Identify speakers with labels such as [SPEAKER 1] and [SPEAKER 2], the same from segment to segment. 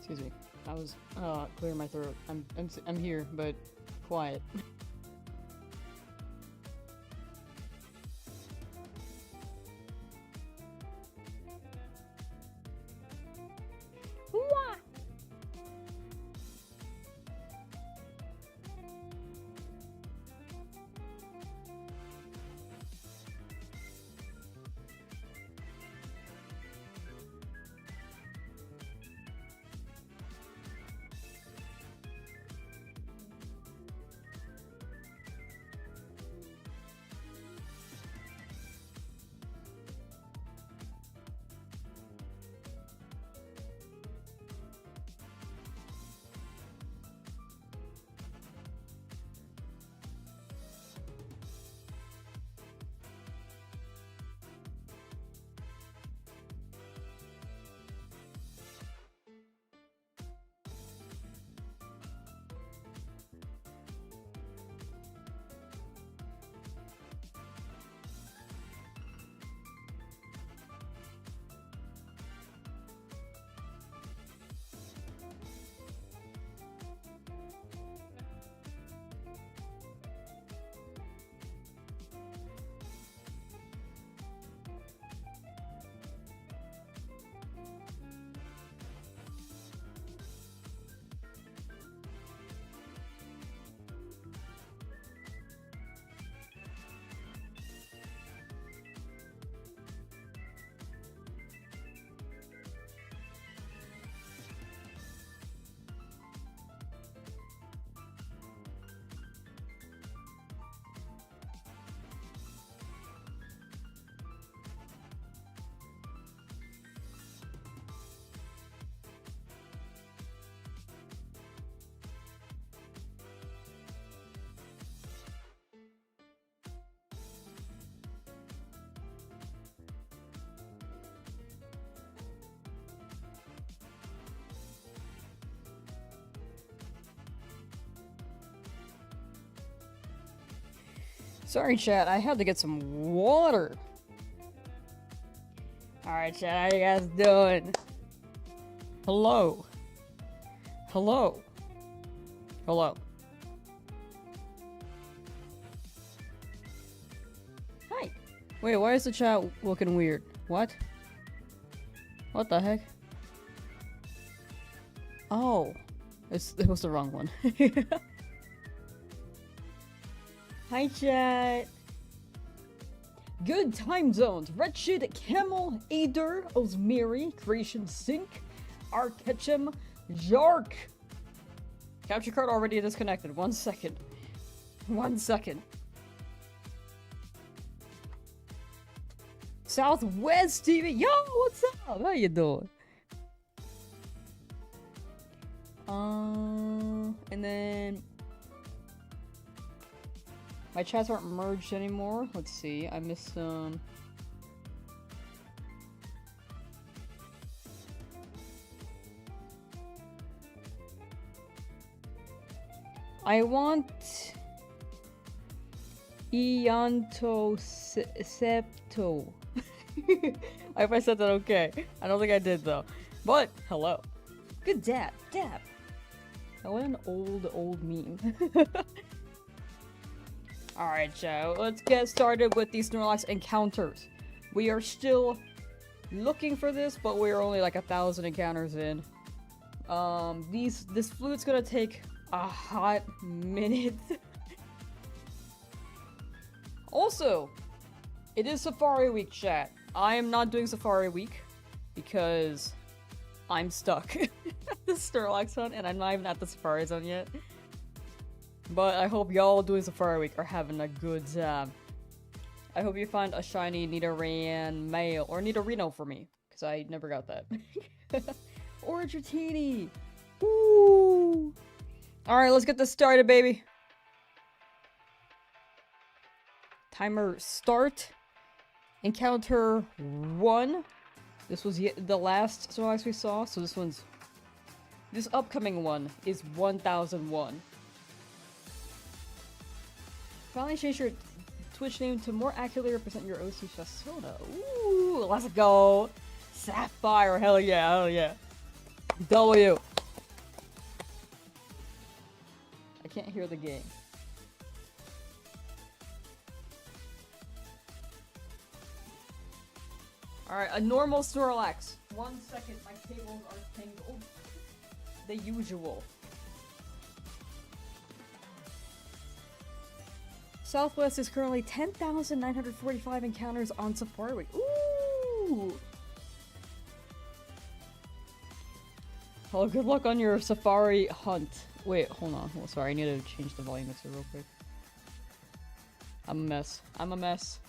[SPEAKER 1] Excuse me. I was clearing my throat. I'm here, but quiet. Sorry, chat. I had to get some water. Alright, chat. How you guys doing? Hello. Hello. Hello. Hi. Wait, why is the chat looking weird? What? What the heck? Oh. It was the wrong one. Hi, chat. Good time zones. Wretched, Camel, Ader, Osmiri, Creation Sync, Arketchum, Jark. Capture card already disconnected. 1 second. 1 second. Southwest TV. Yo, what's up? How you doing? And then my chats aren't merged anymore. Let's see. I missed some. I want Ianto Septo. I hope I said that okay. I don't think I did though. But hello. Good dab. Dab. Oh, what an old meme. Alright, Joe. Let's get started with these Snorlax encounters. We are still looking for this, but we're only like 1,000 encounters in. This flute's gonna take a hot minute. Also, it is Safari Week, chat. I am not doing Safari Week because I'm stuck at the Snorlax hunt and I'm not even at the Safari Zone yet. But I hope y'all doing Safari Week are having a good time. I hope you find a shiny Nidoran male or Nidorino for me, because I never got that. Or a Dratini! Woo! Alright, let's get this started, baby. Timer start. Encounter 1. This was the last Snorlax we saw, so this upcoming one is 1001. Finally change your Twitch name to more accurately represent your OC persona. Ooh, let's go! Sapphire, hell yeah, hell yeah. W. can't hear the game. Alright, a normal Snorlax. 1 second, my cables are tangled. The usual. Southwest is currently 10,945 encounters on Safari Week. Ooh! Oh, good luck on your Safari hunt. Wait, hold on. Oh, sorry, I need to change the volume mixer real quick. I'm a mess. I'm a mess.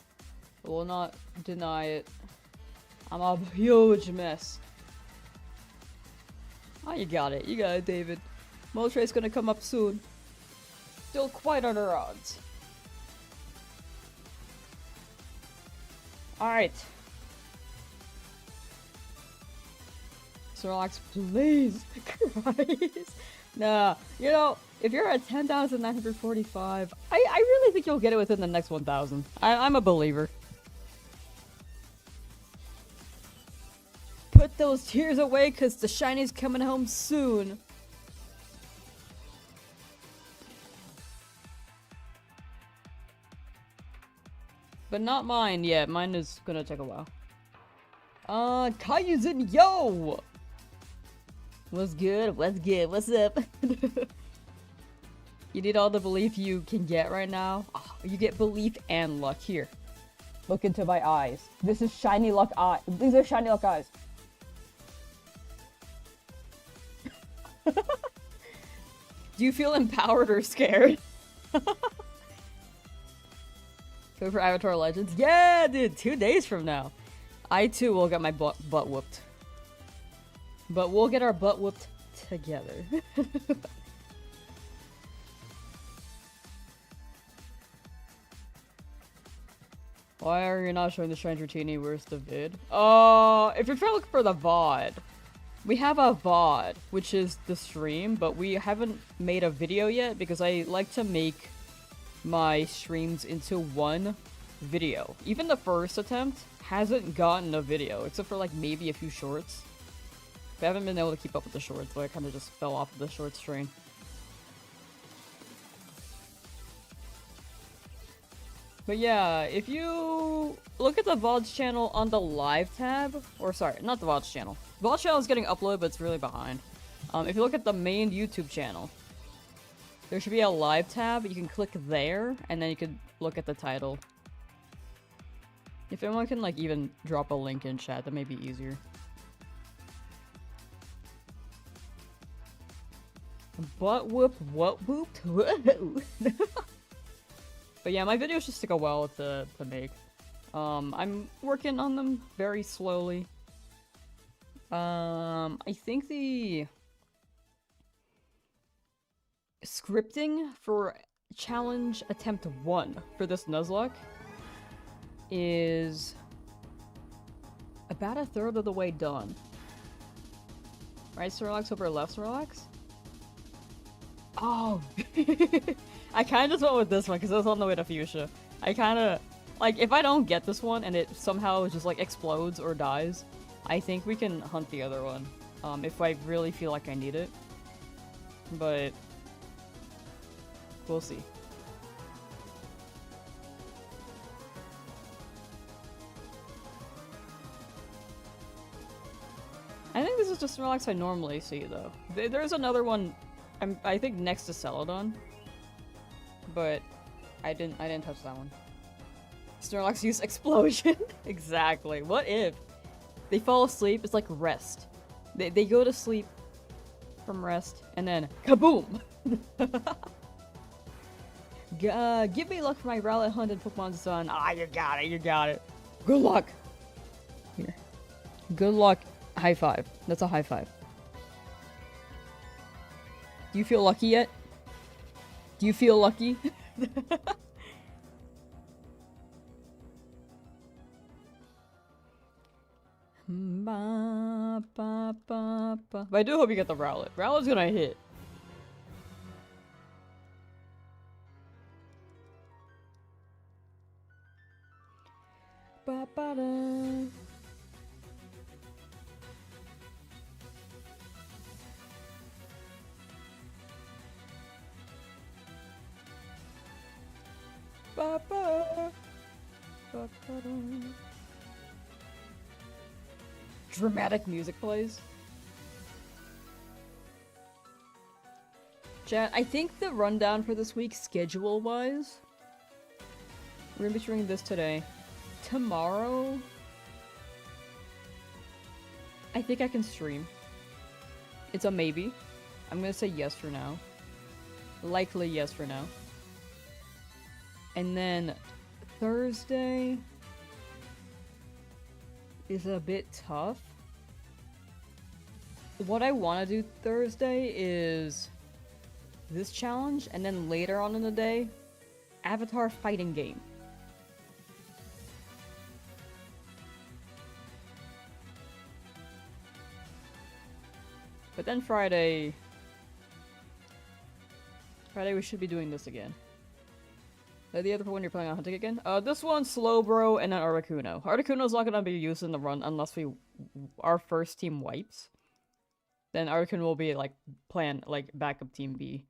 [SPEAKER 1] I will not deny it. I'm a huge mess. Oh, you got it. You got it, David. Moltres gonna come up soon. Still quite under odds. Alright. Snorlax, please. Christ. Nah, you know, if you're at 10,945, I really think you'll get it within the next 1,000. I'm a believer. Put those tears away, cause the Shiny's coming home soon. But not mine yet. Mine is gonna take a while. Kayu's in, yo! What's good? What's good? What's up? You need all the belief you can get right now. Oh, you get belief and luck. Here. Look into my eyes. This is shiny luck eye. These are shiny luck eyes. Do you feel empowered or scared? Go for Avatar Legends? Yeah, dude, 2 days from now. I too will get my butt whooped. But we'll get our butt whooped together. Why are you not showing the Shrine Dratini? Where's the vid? If you're trying to look for the VOD, we have a VOD, which is the stream, but we haven't made a video yet because I like to make my streams into one video. Even the first attempt hasn't gotten a video, except for like maybe a few shorts. I haven't been able to keep up with the shorts, so I kind of just fell off of the shorts train. But yeah, if you look at the VODs channel on the live tab, or sorry, not the VODs channel. VODs channel is getting uploaded, but it's really behind. If you look at the main YouTube channel, there should be a live tab. You can click there, and then you can look at the title. If anyone can like even drop a link in chat, that may be easier. Butt whooped, what whooped? Whoa. But yeah, my videos just take a while to make. I'm working on them very slowly. I think the scripting for challenge attempt 1 for this Nuzlocke is about 1/3 of the way done. Right, Snorlax over left Snorlax? Oh! I kinda just went with this one because it was on the way to Fuchsia. I kinda... like, if I don't get this one and it somehow just like explodes or dies, I think we can hunt the other one. If I really feel like I need it. But... we'll see. I think this is just Snorlax I normally see, though. There's another one, I think next to Celadon, but I didn't touch that one. Snorlax use explosion. Exactly. What if they fall asleep? It's like rest. They go to sleep from rest, and then kaboom! Give me luck for my Rowlet hunt and Pokemon Sun. Ah, you got it, you got it. Good luck. Here. Good luck. High five. That's a high five. Do you feel lucky yet? Do you feel lucky? Ba, ba, ba, ba. But I do hope you get the Rowlet. Rowlet's gonna hit. Ba, ba, da. Ba, ba. Ba, ba, da. Dramatic music plays. Chat, I think the rundown for this week, schedule-wise, we're gonna be streaming this today. Tomorrow, I think I can stream. It's a maybe. I'm gonna say yes for now. Likely yes for now. And then Thursday is a bit tough. What I want to do Thursday is this challenge, and then later on in the day, Avatar fighting game. But then Friday we should be doing this again. The other one you're planning on hunting again? This one's Slowbro and then Articuno. Articuno's not gonna be used in the run unless our first team wipes. Then Articuno will be like backup team B.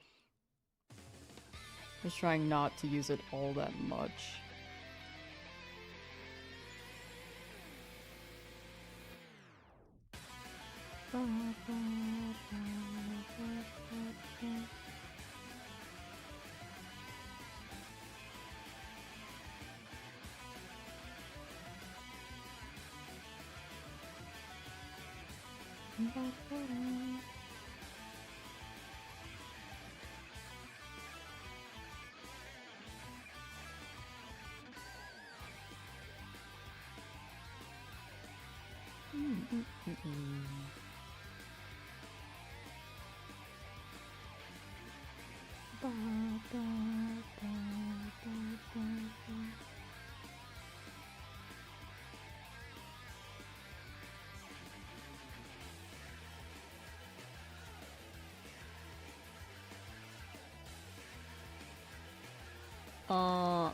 [SPEAKER 1] Just trying not to use it all that much.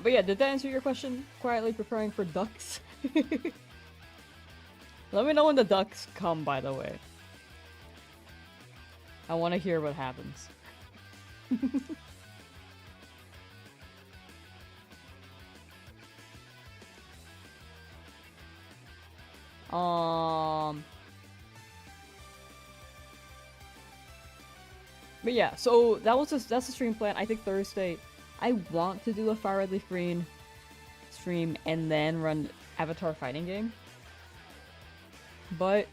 [SPEAKER 1] But yeah, did that answer your question? Quietly preparing for ducks? Let me know when the ducks come, by the way. I want to hear what happens. But yeah, so that's the stream plan. I think Thursday I want to do a FireRed LeafGreen stream and then run Avatar fighting game. But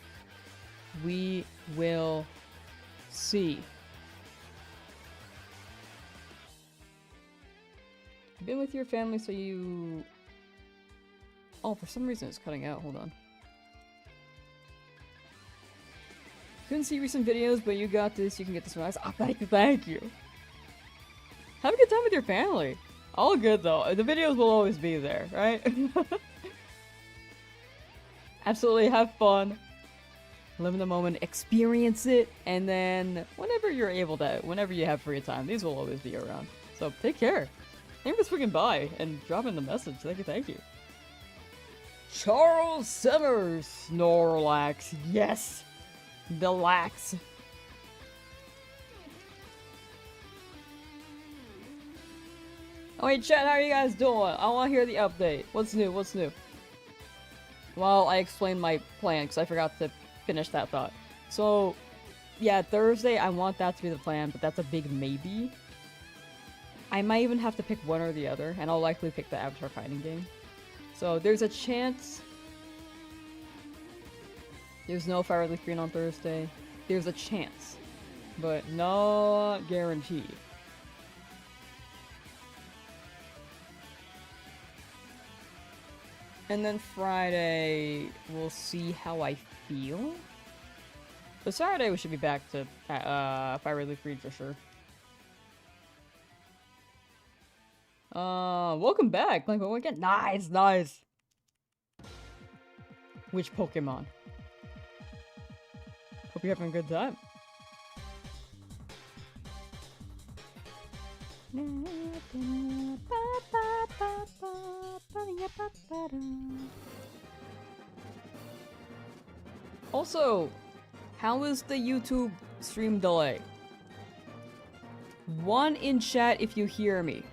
[SPEAKER 1] we will see. You've been with your family, so you... Oh, for some reason it's cutting out. Hold on. Couldn't see recent videos, but you got this. You can get this one. Oh, thank you. Have a good time with your family. All good, though. The videos will always be there, right? Absolutely have fun. Live in the moment, experience it, and then whenever you're able to, whenever you have free time, these will always be around. So take care. Thank you for swinging by and dropping the message. Thank you. Charles Summers, Snorlax, yes, the lax. Oh wait, chat, how are you guys doing? I want to hear the update. What's new? What's new? Well, I explained my plan because I forgot to finish that thought. So, yeah, Thursday, I want that to be the plan, but that's a big maybe. I might even have to pick one or the other, and I'll likely pick the Avatar fighting game. So, there's a chance... There's no FireRed LeafGreen on Thursday. There's a chance, but not guaranteed. And then Friday, we'll see how I feel. But Saturday, we should be back to FireRed LeafGreen for sure. Welcome back, playing Pokemon again. Nice, nice. Which Pokemon? Hope you're having a good time. Also, how is the YouTube stream delay? One in chat if you hear me.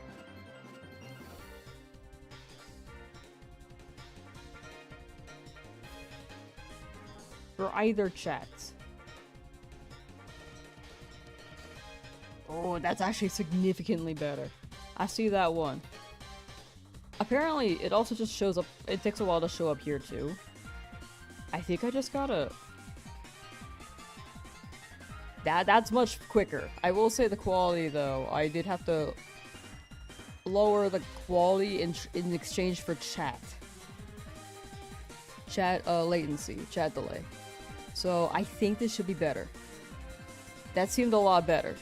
[SPEAKER 1] for either chats. Oh, that's actually significantly better. I see that one. Apparently, it also just shows up. It takes a while to show up here too. I think I just gotta. That's much quicker. I will say the quality though. I did have to lower the quality in exchange for chat. Chat latency, chat delay. So I think this should be better. That seemed a lot better.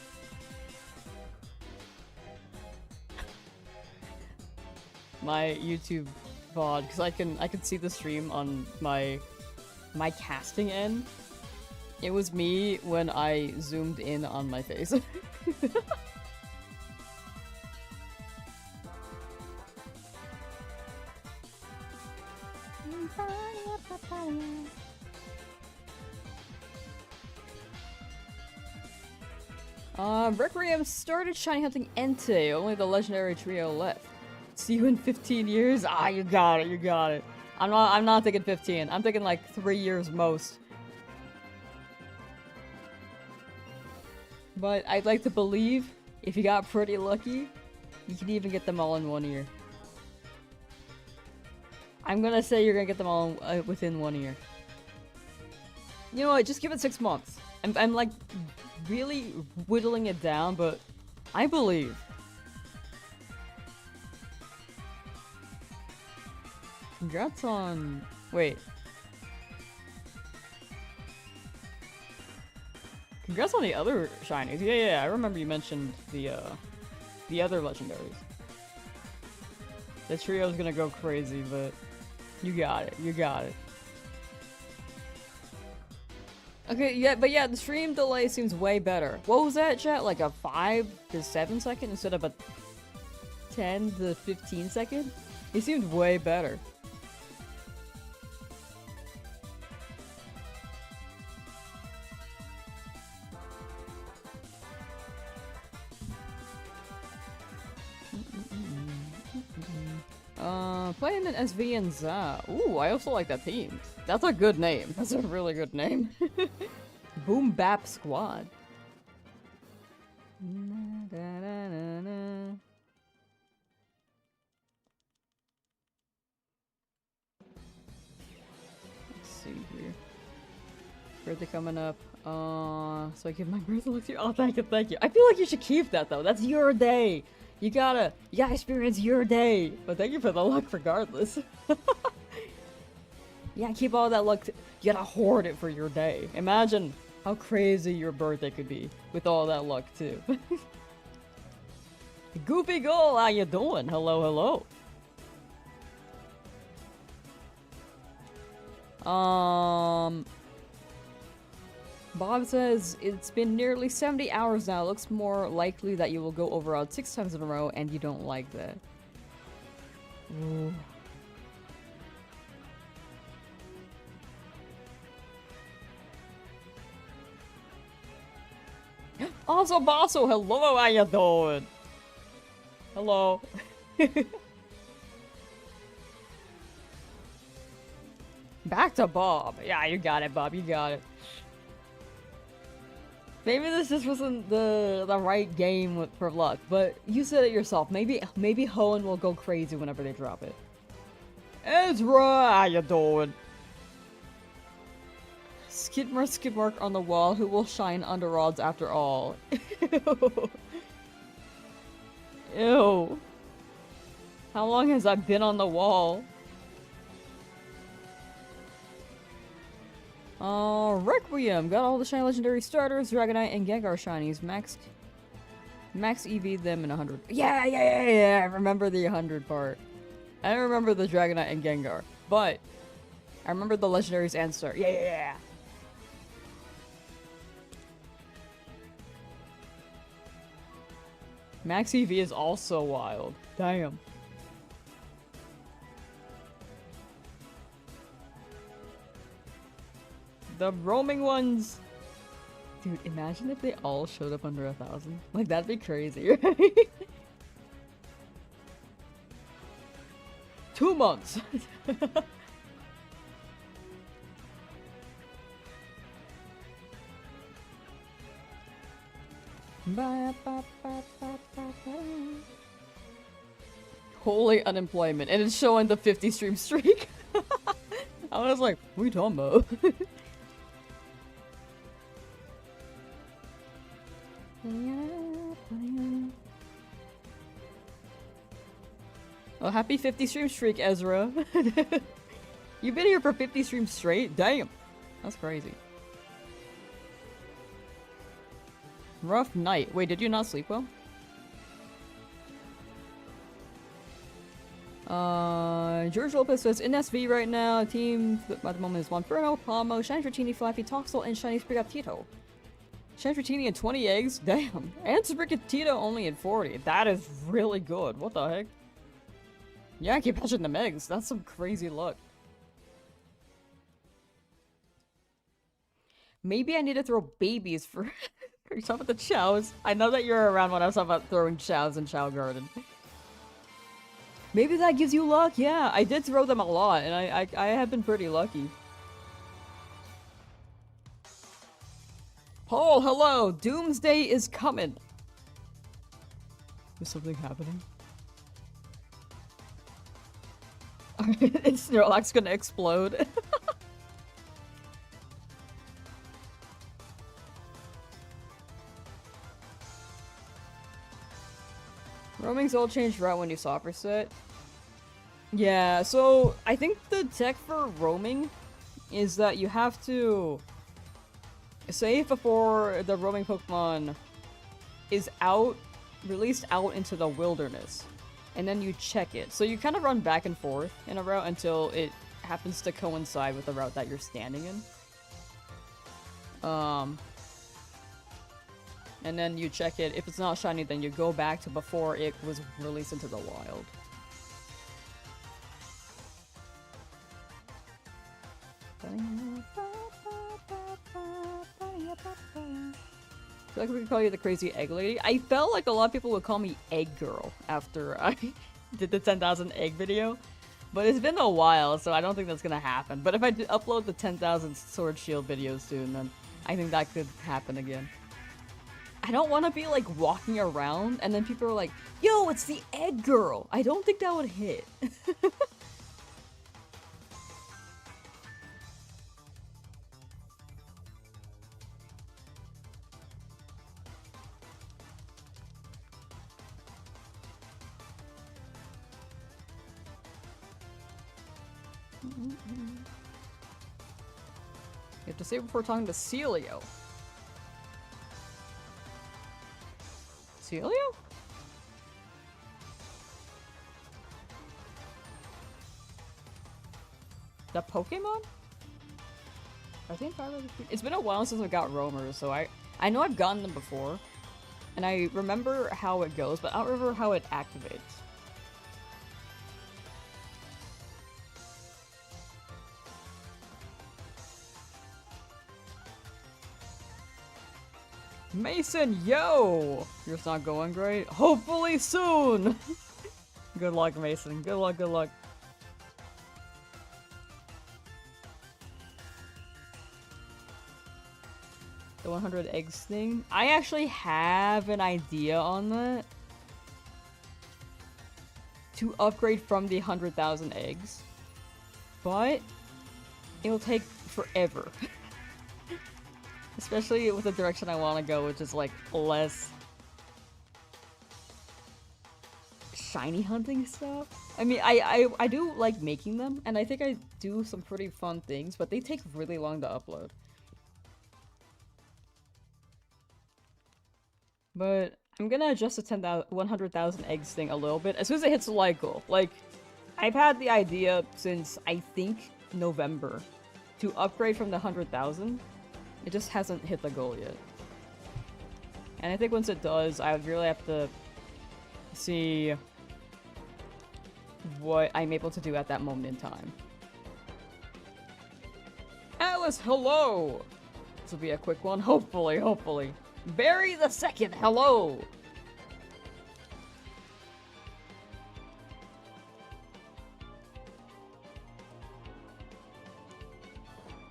[SPEAKER 1] My YouTube VOD, because I can see the stream on my casting end. It was me when I zoomed in on my face. Requiem started shiny hunting Entei, only the legendary trio left. See you in 15 years? Ah, you got it, you got it. I'm not thinking 15. I'm thinking like 3 years most. But I'd like to believe if you got pretty lucky, you can even get them all in 1 year. I'm gonna say you're gonna get them all within 1 year. You know what? Just give it 6 months. I'm like really whittling it down, but I believe. Congrats on... Wait. Congrats on the other shinies. Yeah, I remember you mentioned the other legendaries. The trio's gonna go crazy, but you got it. You got it. Okay, yeah, but yeah, the stream delay seems way better. What was that, chat? Like a 5 to 7 second instead of a 10 to 15 second? It seemed way better. Playing an SV and Za. Ooh, I also like that team. That's a good name. That's a really good name. Boom Bap Squad. Let's see here. Birthday coming up. So I give my birthday look to you. Oh, thank you, thank you. I feel like you should keep that though. That's your day. You gotta experience your day. But thank you for the luck regardless. Yeah, keep all that luck. You gotta hoard it for your day. Imagine how crazy your birthday could be with all that luck too. Goofy Goal, how you doing? Hello, hello. Bob says, it's been nearly 70 hours now. Looks more likely that you will go overall 6 times in a row and you don't like that. Ooh. Also, Basso, hello, how you doing? Hello. Back to Bob. Yeah, you got it, Bob, you got it. Maybe this just wasn't the right game for luck, but you said it yourself. Maybe Hoenn will go crazy whenever they drop it. Ezra, how you doing? Skid mark on the wall. Who will shine under rods after all? Ew. Ew. How long has I been on the wall? Requiem. Got all the shiny legendary starters, Dragonite and Gengar shinies. Max Eevee them in 100. Yeah. I remember the 100 part. I don't remember the Dragonite and Gengar, but I remember the legendaries and star. Yeah. Max Eevee is also wild. Damn. The roaming ones. Dude, imagine if they all showed up under 1,000. Like, that'd be crazy, right? 2 months. Holy unemployment, and it's showing the 50 stream streak. I was like, what are you talking about? Oh, happy 50 stream streak, Ezra. You've been here for 50 streams straight? Damn. That's crazy. Rough night. Wait, did you not sleep well? George Lopez says, in SV right now, team at the moment is Monferno, Palmo, Shiny Dratini, Flappy, Toxel, and Shiny Sprigatito. Shiny Dratini and 20 eggs? Damn. And Sprigatito only at 40. That is really good. What the heck? Yeah, I keep catching them eggs. That's some crazy luck. Maybe I need to throw babies for... Are you talking about the chows? I know that you're around when I was talking about throwing chows in Chow Garden. Maybe that gives you luck. Yeah, I did throw them a lot, and I have been pretty lucky. Oh, hello! Doomsday is coming! Is something happening? Is Snorlax gonna explode? Roaming's all changed route when you soft reset. Yeah, so I think the tech for roaming is that you have to save before the roaming Pokemon is released out into the wilderness, and then you check it. So you kind of run back and forth in a route until it happens to coincide with the route that you're standing in. And then you check it. If it's not shiny, then you go back to before it was released into the wild. I feel like we could call you the crazy egg lady. I felt like a lot of people would call me egg girl after I did the 10,000 egg video. But it's been a while, so I don't think that's gonna happen. But if I upload the 10,000 sword shield videos soon, then I think that could happen again. I don't want to be like walking around and then people are like, yo, it's the egg girl. I don't think that would hit. You have to say before talking to Celio. Celio? That Pokemon? I think it's been a while since I got roamers, so I know I've gotten them before. And I remember how it goes, but I don't remember how it activates. Mason, yo! Yours not going great? Hopefully soon! Good luck, Mason. Good luck, good luck. The 100 eggs thing? I actually have an idea on that. To upgrade from the 100,000 eggs. But it'll take forever. Especially with the direction I want to go, which is like less shiny hunting stuff. I mean, I do like making them, and I think I do some pretty fun things, but they take really long to upload. But I'm gonna adjust the 100,000 eggs thing a little bit as soon as it hits the light goal. Like, I've had the idea since, I think, November to upgrade from the 100,000. It just hasn't hit the goal yet. And I think once it does, I would really have to see what I'm able to do at that moment in time. Alice, hello! This will be a quick one, hopefully, hopefully. Barry the Second, hello!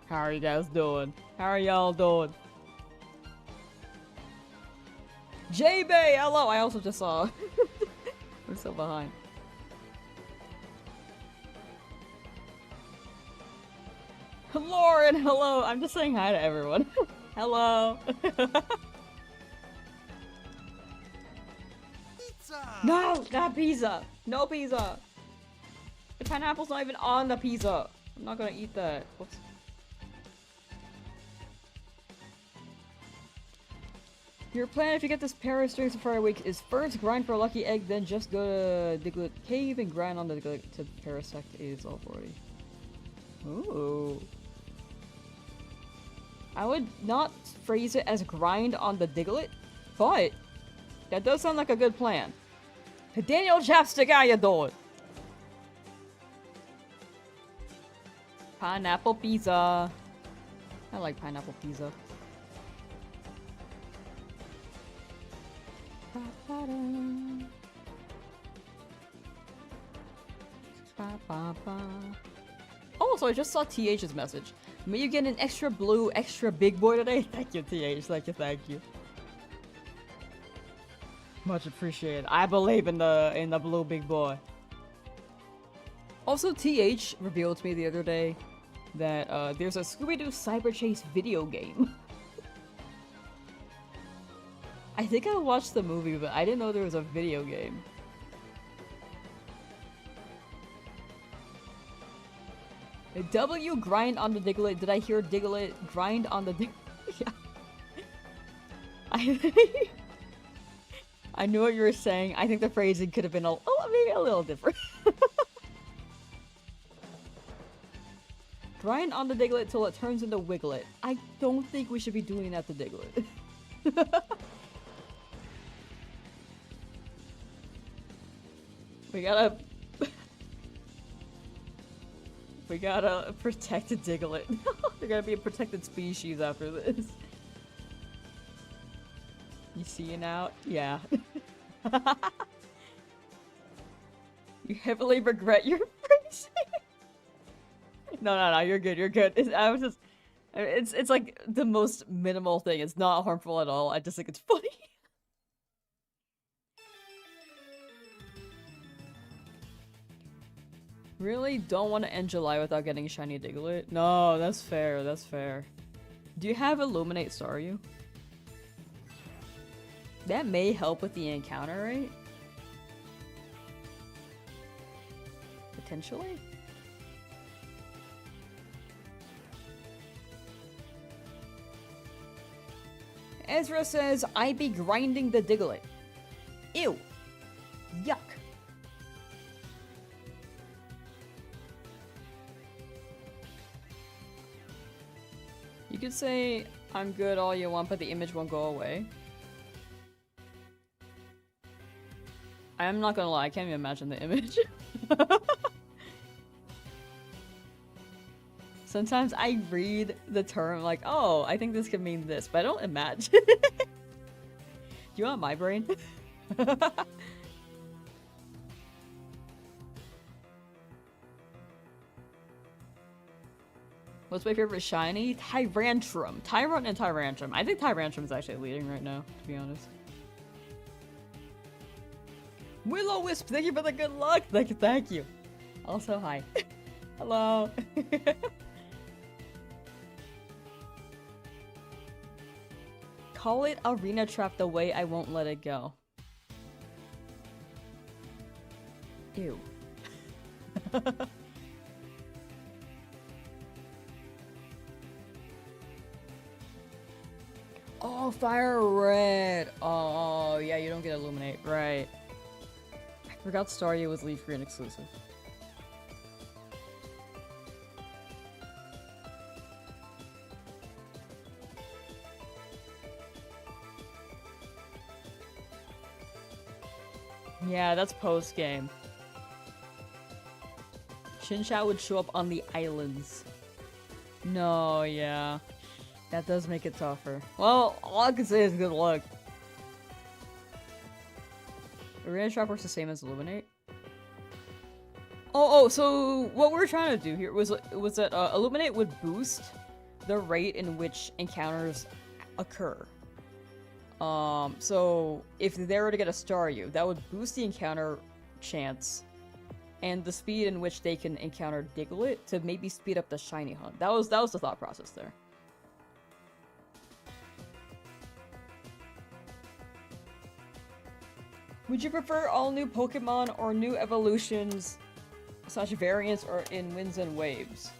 [SPEAKER 1] How are you guys doing? How are y'all doing? J-Bay, hello! I also just saw. We're so behind. Lauren, hello! I'm just saying hi to everyone. Hello!
[SPEAKER 2] Pizza!
[SPEAKER 1] No! Not pizza! No pizza! The pineapple's not even on the pizza! I'm not gonna eat that. Whoops. Your plan if you get this Paris during Safari Week is first grind for a lucky egg, then just go to Diglett Cave and grind on the Diglett to Parasect is all 40. Ooh. I would not phrase it as grind on the Diglett, but that does sound like a good plan. Daniel Chapstick, how you doing? Pineapple pizza. I like pineapple pizza. Oh, so I just saw TH's message. May you get an extra blue, extra big boy today? Thank you, TH. Thank you, thank you. Much appreciated. I believe in the blue big boy. Also, TH revealed to me the other day that there's a Scooby-Doo Cyber Chase video game. I think I watched the movie, but I didn't know there was a video game. W grind on the Diglett. Did I hear Diglett grind on the Diglett? Yeah. I knew what you were saying. I think the phrasing could have been maybe a little different. Grind on the Diglett till it turns into Wiglet. I don't think we should be doing that to Diglett. We gotta protect a Diglett. They're gonna be a protected species after this. You see it now? Yeah. You heavily regret your phrasing. No, you're good, you're good. It's like the most minimal thing. It's not harmful at all. I just think it's funny. Really don't want to end July without getting shiny Diglett? No, that's fair, that's fair. Do you have Illuminate Staryu? That may help with the encounter rate? Potentially? Ezra says, I be grinding the Diglett. Ew. Yuck. You could say, I'm good all you want, but the image won't go away. I'm not gonna lie, I can't even imagine the image. Sometimes I read the term like, oh, I think this could mean this, but I don't imagine. Do you want my brain? What's my favorite shiny? Tyrantrum. Tyrant and Tyrantrum. I think Tyrantrum is actually leading right now, to be honest. Will-O-Wisp, thank you for the good luck! Thank you. Also, hi. Hello. Call it Arena Trap the way I won't let it go. Ew. Oh, FireRed! Oh, yeah, you don't get Illuminate. Right. I forgot Staryu was LeafGreen exclusive. Yeah, that's post-game. Shincha would show up on the islands. No, yeah. That does make it tougher. Well, all I can say is good luck. Arena Trap works the same as Illuminate. Oh, so what we're trying to do here was that Illuminate would boost the rate in which encounters occur. So if they were to get a Staryu, that would boost the encounter chance and the speed in which they can encounter Diglett to maybe speed up the shiny hunt. That was the thought process there. Would you prefer all new Pokemon or new evolutions / variants or in winds and waves?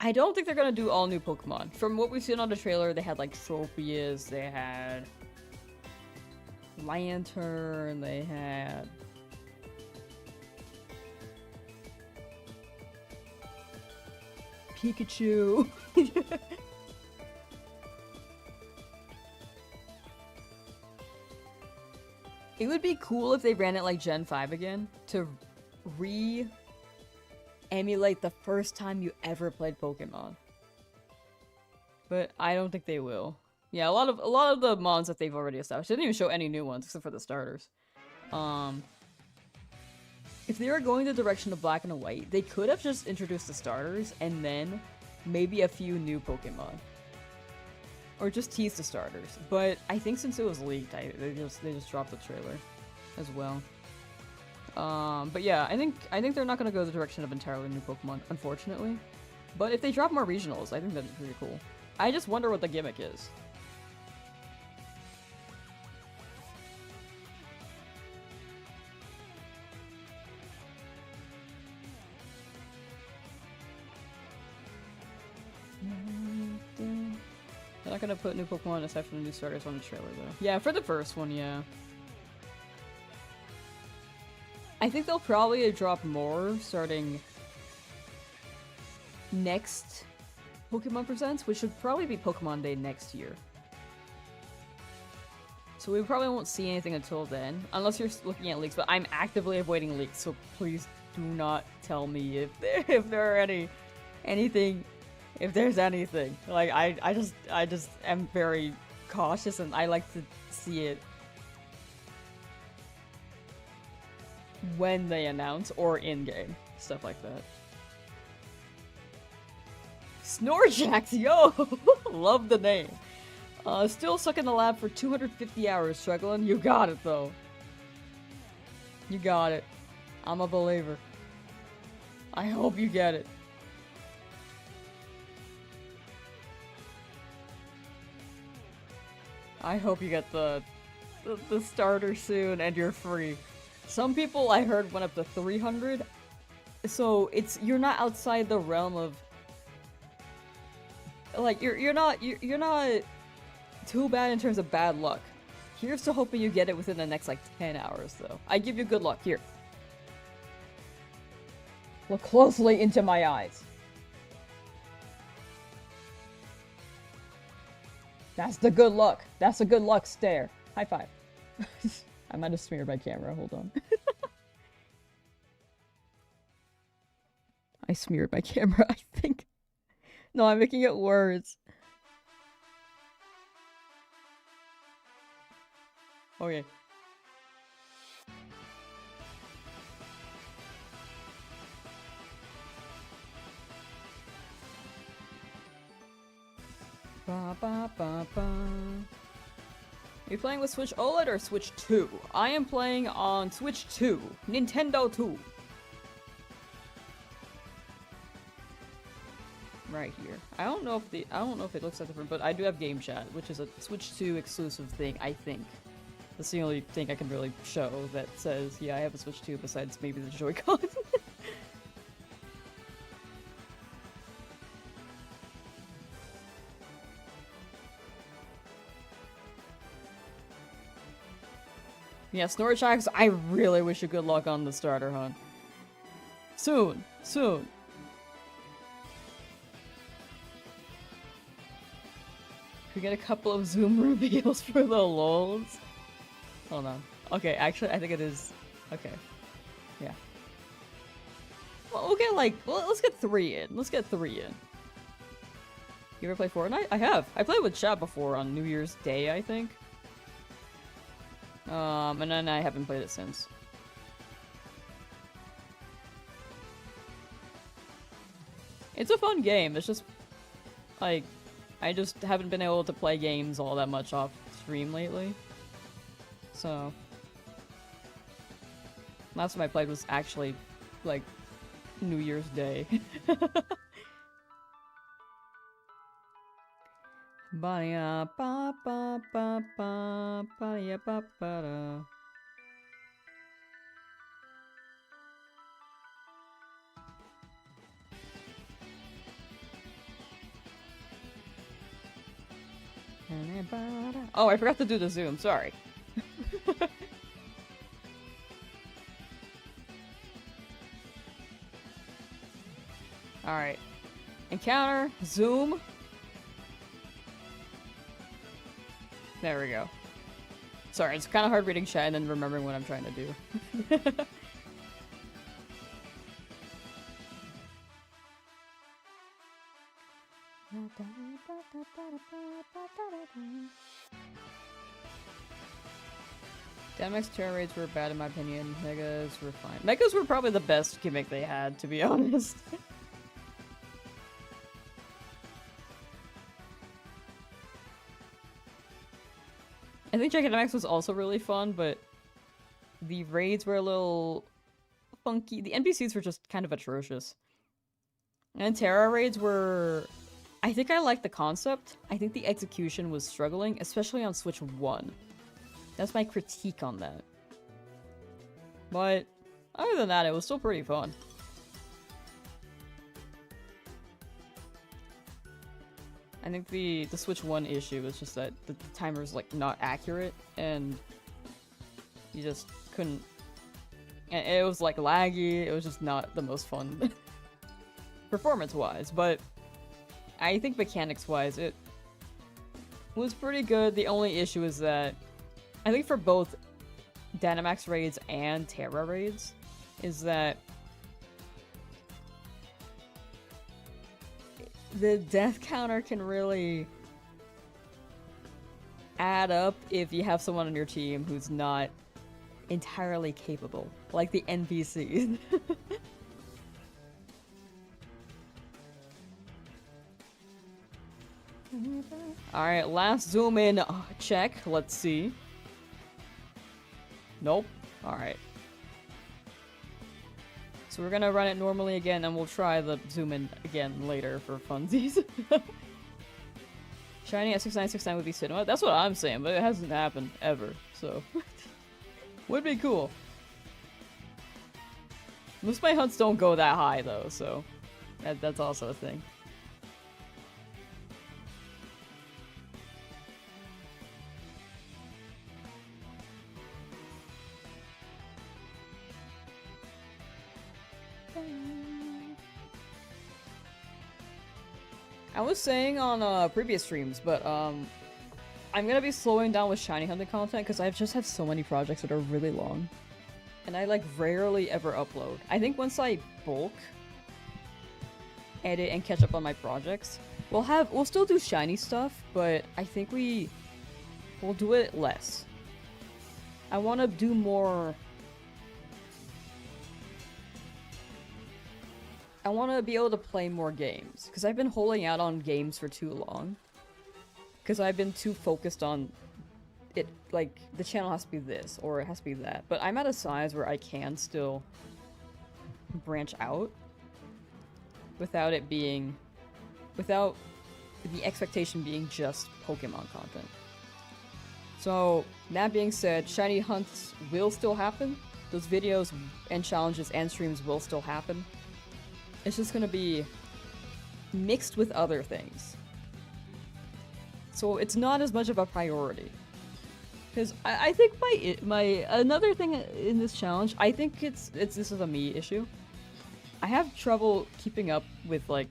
[SPEAKER 1] I don't think they're gonna do all new Pokemon. From what we've seen on the trailer, they had like Tropius, they had Lantern, they had Pikachu. It would be cool if they ran it like Gen 5 again, to emulate the first time you ever played Pokemon. But I don't think they will. Yeah, a lot of the mons that they've already established. They didn't even show any new ones except for the starters. If they were going the direction of Black and White, they could have just introduced the starters and then maybe a few new Pokemon. Or just tease the starters. But I think since it was leaked, they just dropped the trailer as well. But yeah, I think they're not gonna go the direction of entirely new Pokemon, unfortunately. But if they drop more regionals, I think that'd be pretty cool. I just wonder what the gimmick is. They're not gonna put new Pokemon aside from the new starters on the trailer though. Yeah, for the first one, yeah. I think they'll probably drop more starting next Pokemon Presents, which should probably be Pokemon Day next year. So we probably won't see anything until then, unless you're looking at leaks, but I'm actively avoiding leaks, so please do not tell me if there are anything. If there's anything. Like, I just am very cautious and I like to see it when they announce or in-game. Stuff like that. Snorlax, yo! Love the name. Still stuck in the lab for 250 hours, struggling. You got it, though. You got it. I'm a believer. I hope you get it. I hope you get the starter soon and you're free. Some people I heard went up to 300. So you're not outside the realm of like you're not too bad in terms of bad luck. Here's to hoping you get it within the next like 10 hours though. I give you good luck. Here. Look closely into my eyes. That's the good luck. That's a good luck stare. High five. I might have smeared my camera. Hold on. I smeared my camera, I think. No, I'm making it worse. Okay. Ba, ba, ba, ba. Are you playing with Switch OLED or Switch 2? I am playing on Switch 2. Nintendo 2. Right here. I don't know if it looks that different, but I do have Game Chat, which is a Switch 2 exclusive thing, I think. That's the only thing I can really show that says, yeah, I have a Switch 2 besides maybe the Joy-Con. Yeah, Snorlax, I really wish you good luck on the starter hunt. Soon. Soon. We get a couple of Zoom reveals for the lols. Hold on. Okay, actually, I think it is. Okay. Yeah. Well, we'll get like, well, let's get 3 in. Let's get 3 in. You ever play Fortnite? I have. I played with chat before on New Year's Day, I think. And then I haven't played it since. It's a fun game. It's just, like, I just haven't been able to play games all that much off stream lately. So, last time I played was actually, like, New Year's Day. Ba-ya ba ba ba ba ba-ya ba ba da. Oh, I forgot to do the zoom, sorry. Alright. Encounter, zoom. There we go. Sorry, it's kind of hard reading chat and then remembering what I'm trying to do. Dynamax Terra raids were bad in my opinion. Megas were fine. Megas were probably the best gimmick they had, to be honest. I think Dynamax was also really fun, but the raids were a little funky. The NPCs were just kind of atrocious. And Terra raids were... I think I liked the concept. I think the execution was struggling, especially on Switch 1. That's my critique on that. But other than that, it was still pretty fun. I think the Switch 1 issue was just that the timer's like not accurate and you just couldn't... And it was like laggy, it was just not the most fun performance-wise, but I think mechanics-wise it was pretty good. The only issue is that I think for both Dynamax raids and Terra raids is that the death counter can really add up if you have someone on your team who's not entirely capable, like the NPCs. Alright, last zoom in check. Let's see. Nope. Alright. So we're gonna run it normally again, and we'll try the zoom in again later for funsies. Shiny at 6969 would be cinema. That's what I'm saying, but it hasn't happened ever, so would be cool. Most of my hunts don't go that high though, so that's also a thing. I was saying on previous streams, but I'm gonna be slowing down with shiny hunting content because I just have so many projects that are really long. And I like rarely ever upload. I think once I bulk edit and catch up on my projects, we'll still do shiny stuff, but I think we'll do it less. I want to do more. I want to be able to play more games, because I've been holding out on games for too long. Because I've been too focused on it, like, the channel has to be this, or it has to be that. But I'm at a size where I can still branch out without it being, without the expectation being just Pokemon content. So, that being said, shiny hunts will still happen. Those videos and challenges and streams will still happen. It's just gonna be mixed with other things. So it's not as much of a priority. Because I think my another thing in this challenge, I think this is a me issue. I have trouble keeping up with like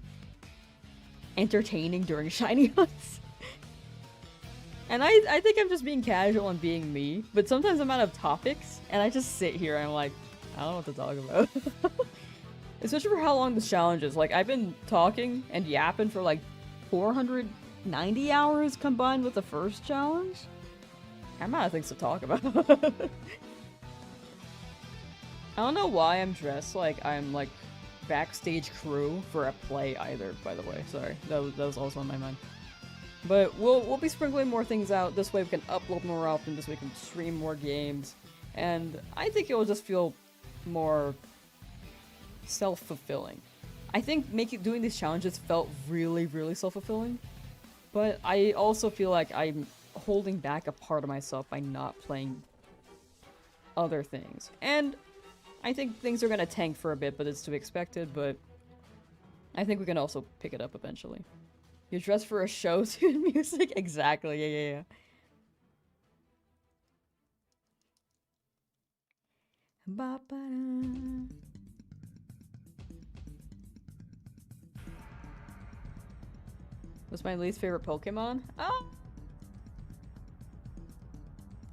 [SPEAKER 1] entertaining during shiny hunts. And I think I'm just being casual and being me, but sometimes I'm out of topics and I just sit here and I'm like, I don't know what to talk about. Especially for how long this challenge is. Like, I've been talking and yapping for like 490 hours combined with the first challenge. I'm out of things to talk about. I don't know why I'm dressed like I'm like backstage crew for a play either, by the way. Sorry, that was also on my mind. But we'll be sprinkling more things out. This way we can upload more often. This way we can stream more games. And I think it will just feel more self-fulfilling. I think doing these challenges felt really, really self-fulfilling. But I also feel like I'm holding back a part of myself by not playing other things. And I think things are gonna tank for a bit, but it's to be expected, but I think we can also pick it up eventually. You're dressed for a show to music? Exactly, yeah. Ba-ba-da. What's my least favorite Pokemon? Oh!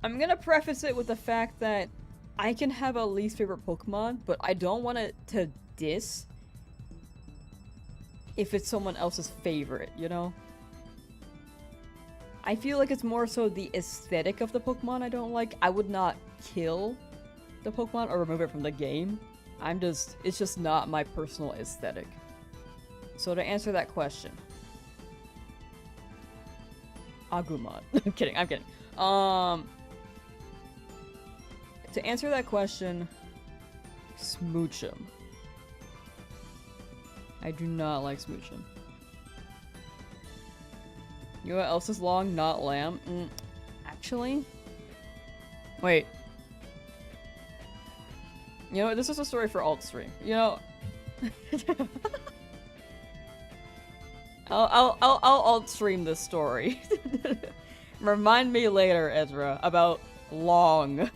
[SPEAKER 1] I'm gonna preface it with the fact that I can have a least favorite Pokemon, but I don't want it to diss if it's someone else's favorite, you know? I feel like it's more so the aesthetic of the Pokemon I don't like. I would not kill the Pokemon or remove it from the game. It's just not my personal aesthetic. So to answer that question, Agumon. I'm kidding. To answer that question, Smoochum. I do not like Smoochum. You know what else is long? Not Lamb. Actually? Wait. You know what? This is a story for alt stream. You know... I'll alt stream this story. Remind me later, Ezra, about long.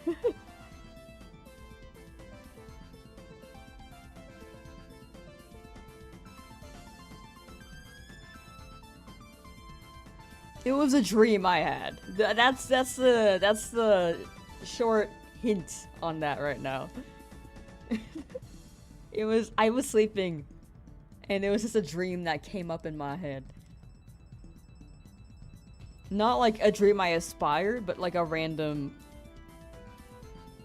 [SPEAKER 1] It was a dream I had. That's the short hint on that right now. I was sleeping and it was just a dream that came up in my head. Not like a dream I aspired, but like a random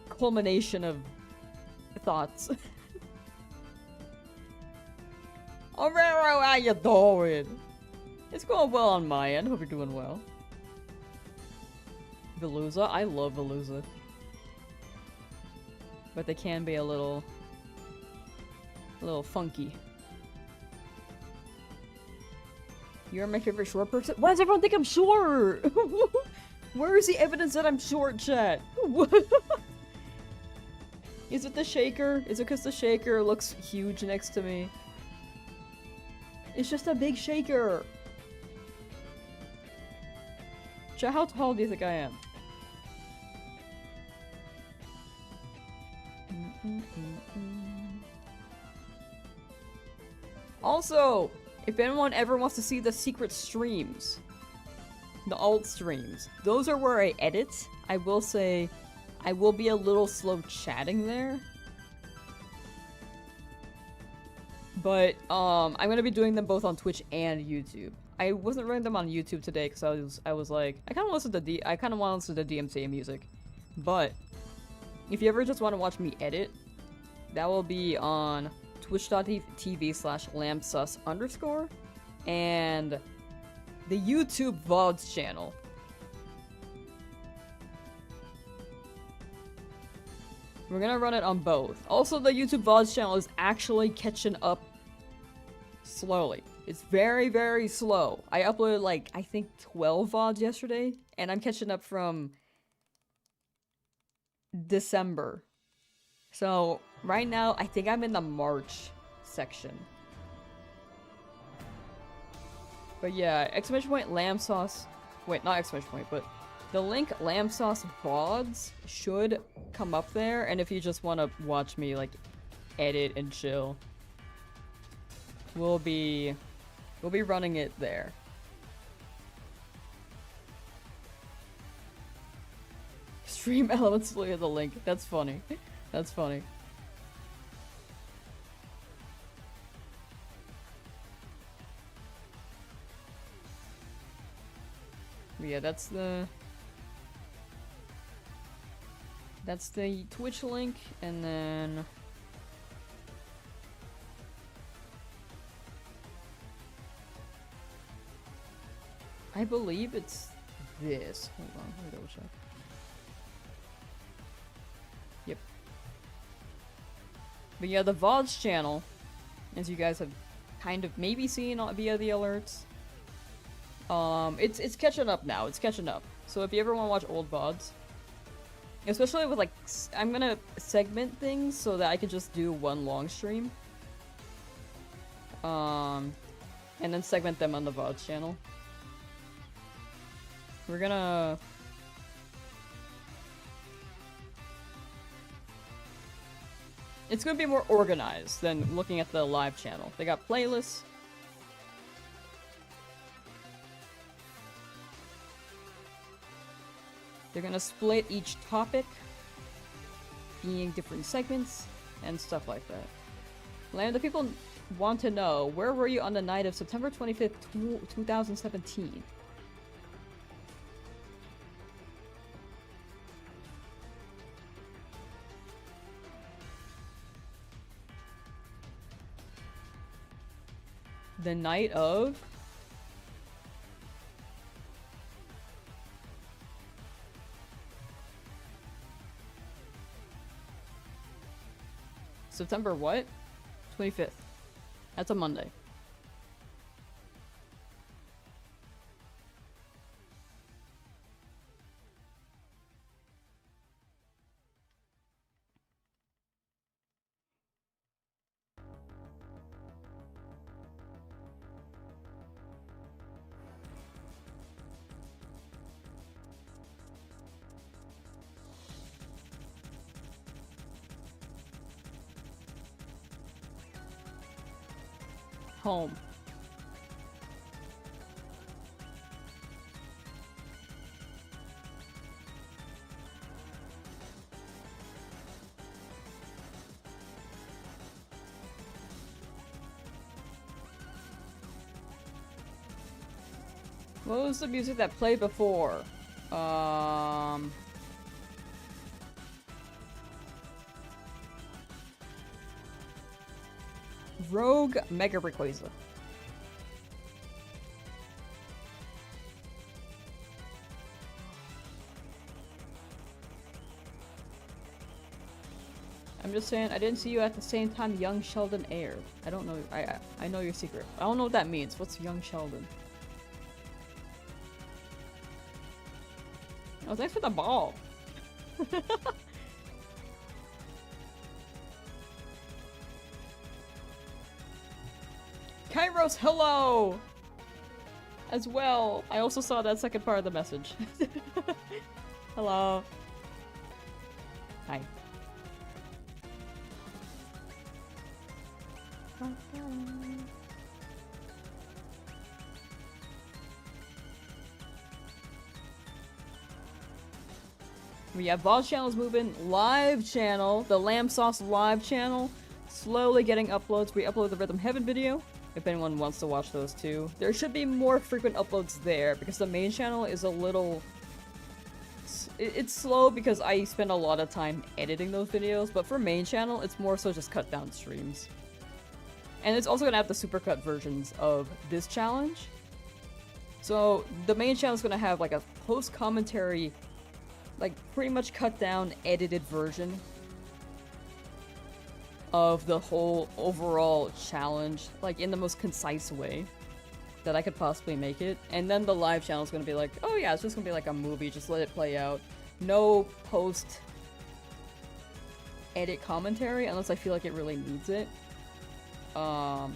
[SPEAKER 1] culmination of thoughts. Aurora, how you doing? It's going well on my end. Hope you're doing well. Veluza? I love Veluza. But they can be a little funky. You're my favorite short person? Why does everyone think I'm short? Where is the evidence that I'm short, chat? Is it the shaker? Is it because the shaker looks huge next to me? It's just a big shaker. Chat, how tall do you think I am? Also, if anyone ever wants to see the secret streams, the alt streams, those are where I edit. I will say, I will be a little slow chatting there. But, I'm gonna be doing them both on Twitch and YouTube. I wasn't running them on YouTube today because I was like, I kind of want to listen to DMCA music. But, if you ever just want to watch me edit, that will be on twitch.tv/lamsauce_ and the YouTube VODs channel. We're gonna run it on both. Also, the YouTube VODs channel is actually catching up slowly. It's very, very slow. I uploaded like, I think 12 VODs yesterday, and I'm catching up from December. So, right now, I think I'm in the March section. But yeah, exclamation point Lamsauce. Wait, not exclamation point, but the link Lamsauce VODs should come up there, and if you just want to watch me, like, edit and chill, we'll be running it there. Stream elements look at the link. That's funny. That's funny. But yeah, that's the Twitch link, and then I believe it's this. Hold on, let me double check. Yep. But yeah, the VODs channel, as you guys have kind of maybe seen via the alerts, it's catching up now. It's catching up. So if you ever want to watch old VODs, especially with like, I'm gonna segment things so that I can just do one long stream. And then segment them on the VODs channel. We're gonna... It's gonna be more organized than looking at the live channel. They got playlists. They're gonna split each topic, being different segments, and stuff like that. Land, the people want to know, where were you on the night of September 25th, 2017? The night of... September what? 25th. That's a Monday. Home. What was the music that played before? Rogue Mega Rayquaza. I'm just saying, I didn't see you at the same time young Sheldon aired. I don't know, I know your secret. I don't know what that means. What's young Sheldon? Oh, thanks for the ball. Kairos, hello! As well. I also saw that second part of the message. Hello. Hi. We have VOD channels moving. Live channel, the Lamsauce live channel, slowly getting uploads. We upload the Rhythm Heaven video, if anyone wants to watch those too. There should be more frequent uploads there, because the main channel is a little... It's slow because I spend a lot of time editing those videos, but for main channel, it's more so just cut down streams. And it's also gonna have the supercut versions of this challenge. So the main channel is gonna have like a post-commentary, like pretty much cut down, edited version of the whole overall challenge, like in the most concise way that I could possibly make it. And then the live channel is gonna be like, oh yeah, it's just gonna be like a movie, just let it play out. No post edit commentary unless I feel like it really needs it. But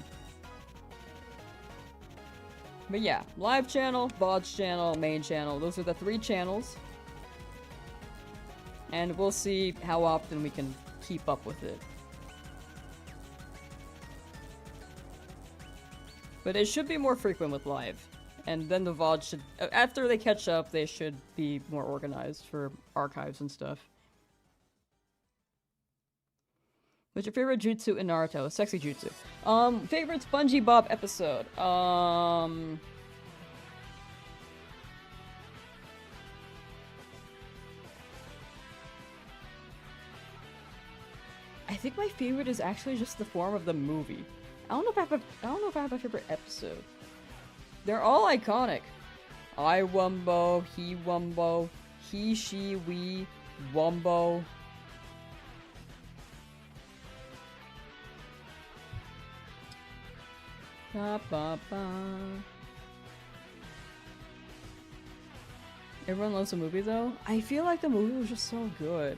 [SPEAKER 1] yeah, live channel, VODs channel, main channel, those are the three channels. And we'll see how often we can keep up with it. But it should be more frequent with live. And then the VOD should, after they catch up, they should be more organized for archives and stuff. What's your favorite jutsu in Naruto? Sexy jutsu. Favorite SpongeBob episode? I think my favorite is actually just the form of the movie. I don't know if I have a favorite episode. They're all iconic. I Wumbo, he Wumbo, he, she, we, Wumbo. Ba, ba, ba. Everyone loves the movie though? I feel like the movie was just so good.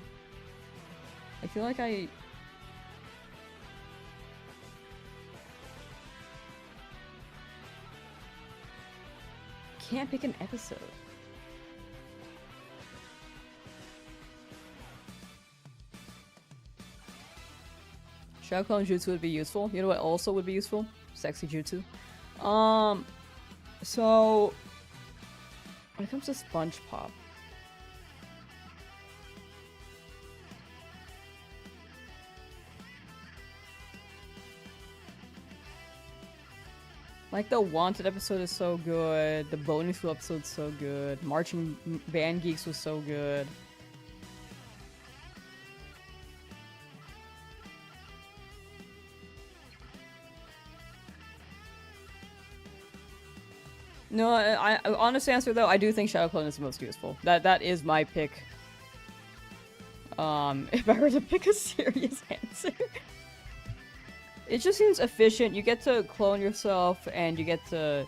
[SPEAKER 1] I feel like I... can't pick an episode. Shadow Clone Jutsu would be useful. You know what also would be useful? Sexy Jutsu. So... when it comes to SpongeBob... like, the Wanted episode is so good, the Bonus School episode is so good, Marching Band Geeks was so good. No, I honest answer though, I do think Shadow Clone is the most useful. That is my pick. If I were to pick a serious answer. It just seems efficient. You get to clone yourself, and you get to...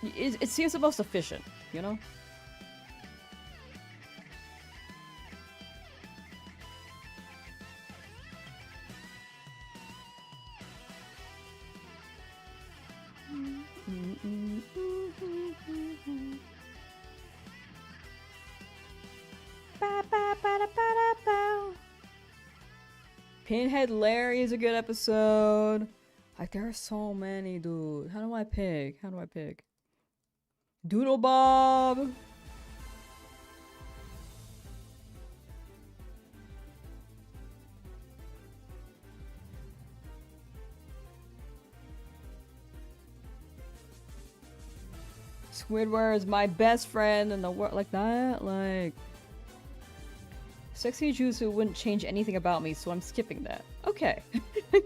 [SPEAKER 1] It seems the most efficient, you know? Pinhead Larry is a good episode. Like, there are so many, dude. How do I pick? How do I pick? Doodle Bob! Squidward is my best friend in the world. Like that? Like... Sexy Jutsu wouldn't change anything about me, so I'm skipping that. Okay. Do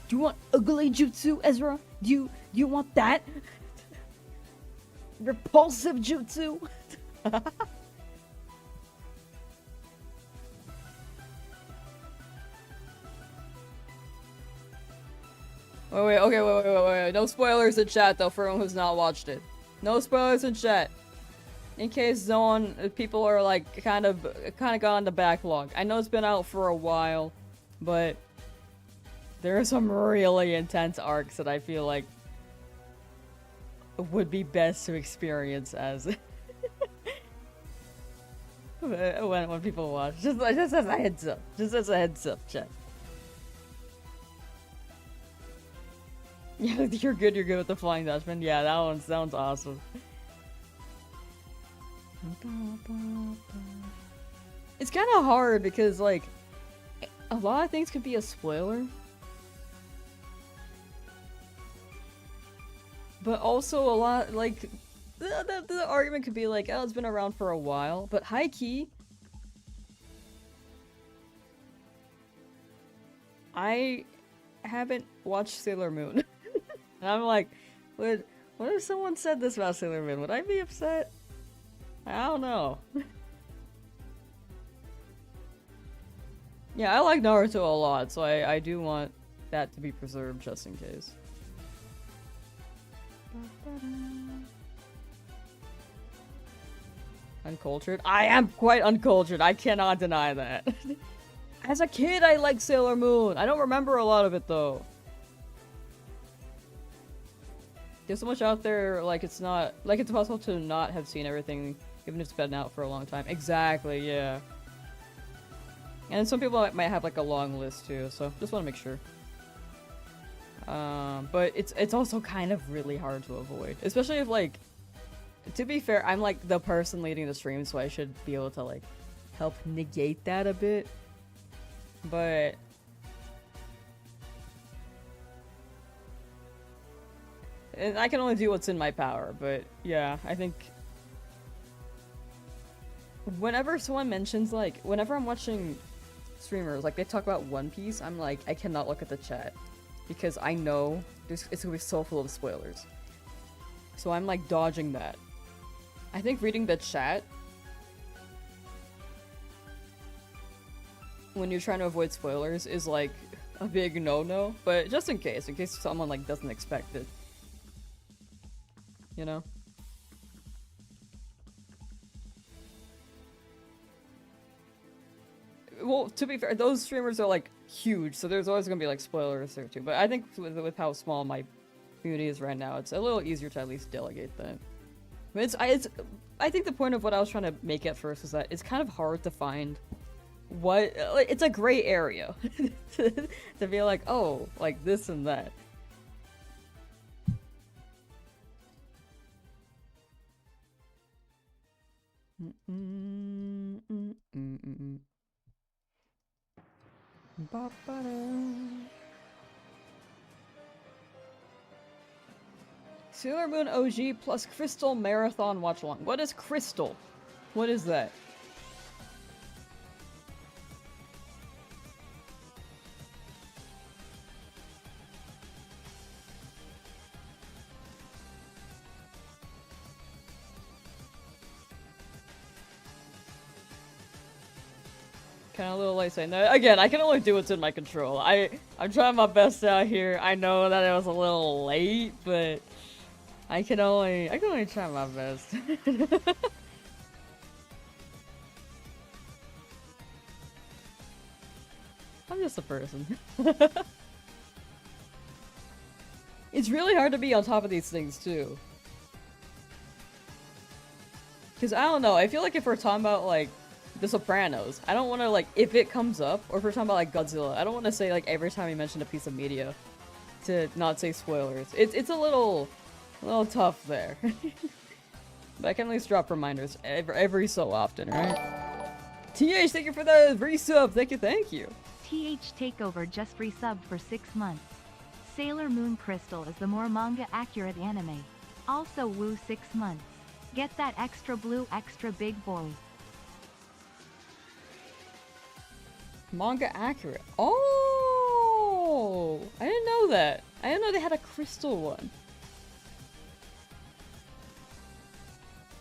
[SPEAKER 1] you want ugly Jutsu, Ezra? Do you want that? Repulsive Jutsu? Wait. No spoilers in chat, though, for anyone who's not watched it. No spoilers in chat. In case people are like kind of got on the backlog. I know it's been out for a while, but there are some really intense arcs that I feel like would be best to experience as when people watch. Just as a heads up. Just as a heads up, chat. Yeah, you're good with the Flying Dutchman. Yeah, that one's awesome. It's kind of hard because, like, a lot of things could be a spoiler. But also a lot, like, the argument could be like, oh, it's been around for a while. But high-key, I haven't watched Sailor Moon. And I'm like, what if someone said this about Sailor Moon? Would I be upset? I don't know. Yeah, I like Naruto a lot, so I do want that to be preserved just in case. Uncultured? I am quite uncultured, I cannot deny that. As a kid, I liked Sailor Moon. I don't remember a lot of it, though. There's so much out there, like, it's not... like, it's possible to not have seen everything, even if it's been out for a long time. Exactly, yeah. And some people might have, like, a long list, too, so just want to make sure. But it's also kind of really hard to avoid. Especially if, like... to be fair, I'm, like, the person leading the stream, so I should be able to, like, help negate that a bit. But... and I can only do what's in my power, but yeah, I think... whenever someone mentions, like, whenever I'm watching streamers, like, they talk about One Piece, I'm like, I cannot look at the chat. Because I know it's gonna be so full of spoilers. So I'm like dodging that. I think reading the chat when you're trying to avoid spoilers is like a big no-no, but just in case someone like doesn't expect it. You know? Well, to be fair, those streamers are like huge, so there's always gonna be like spoilers there too. But I think with how small my community is right now, it's a little easier to at least delegate that. But I think the point of what I was trying to make at first is that it's kind of hard to find what, like, it's a gray area to be like, oh, like this and that. Sailor Moon OG plus Crystal Marathon Watch Along. What is Crystal? What is that? Kind of a little late saying that. Again, I can only do what's in my control. I'm trying my best out here. I know that it was a little late, but I can only try my best. I'm just a person. It's really hard to be on top of these things too. Cause I don't know, I feel like if we're talking about like The Sopranos, I don't want to, like, if it comes up, or if we're talking about like Godzilla, I don't want to say like every time we mention a piece of media to not say spoilers. It's a little tough there. But I can at least drop reminders every so often, right? TH, thank you for the resub. Thank you.
[SPEAKER 2] TH Takeover just resubbed for 6 months. Sailor Moon Crystal is the more manga accurate anime. Also woo 6 months. Get that extra blue, extra big boy.
[SPEAKER 1] Manga accurate. Oh, I didn't know that. I didn't know they had a crystal one.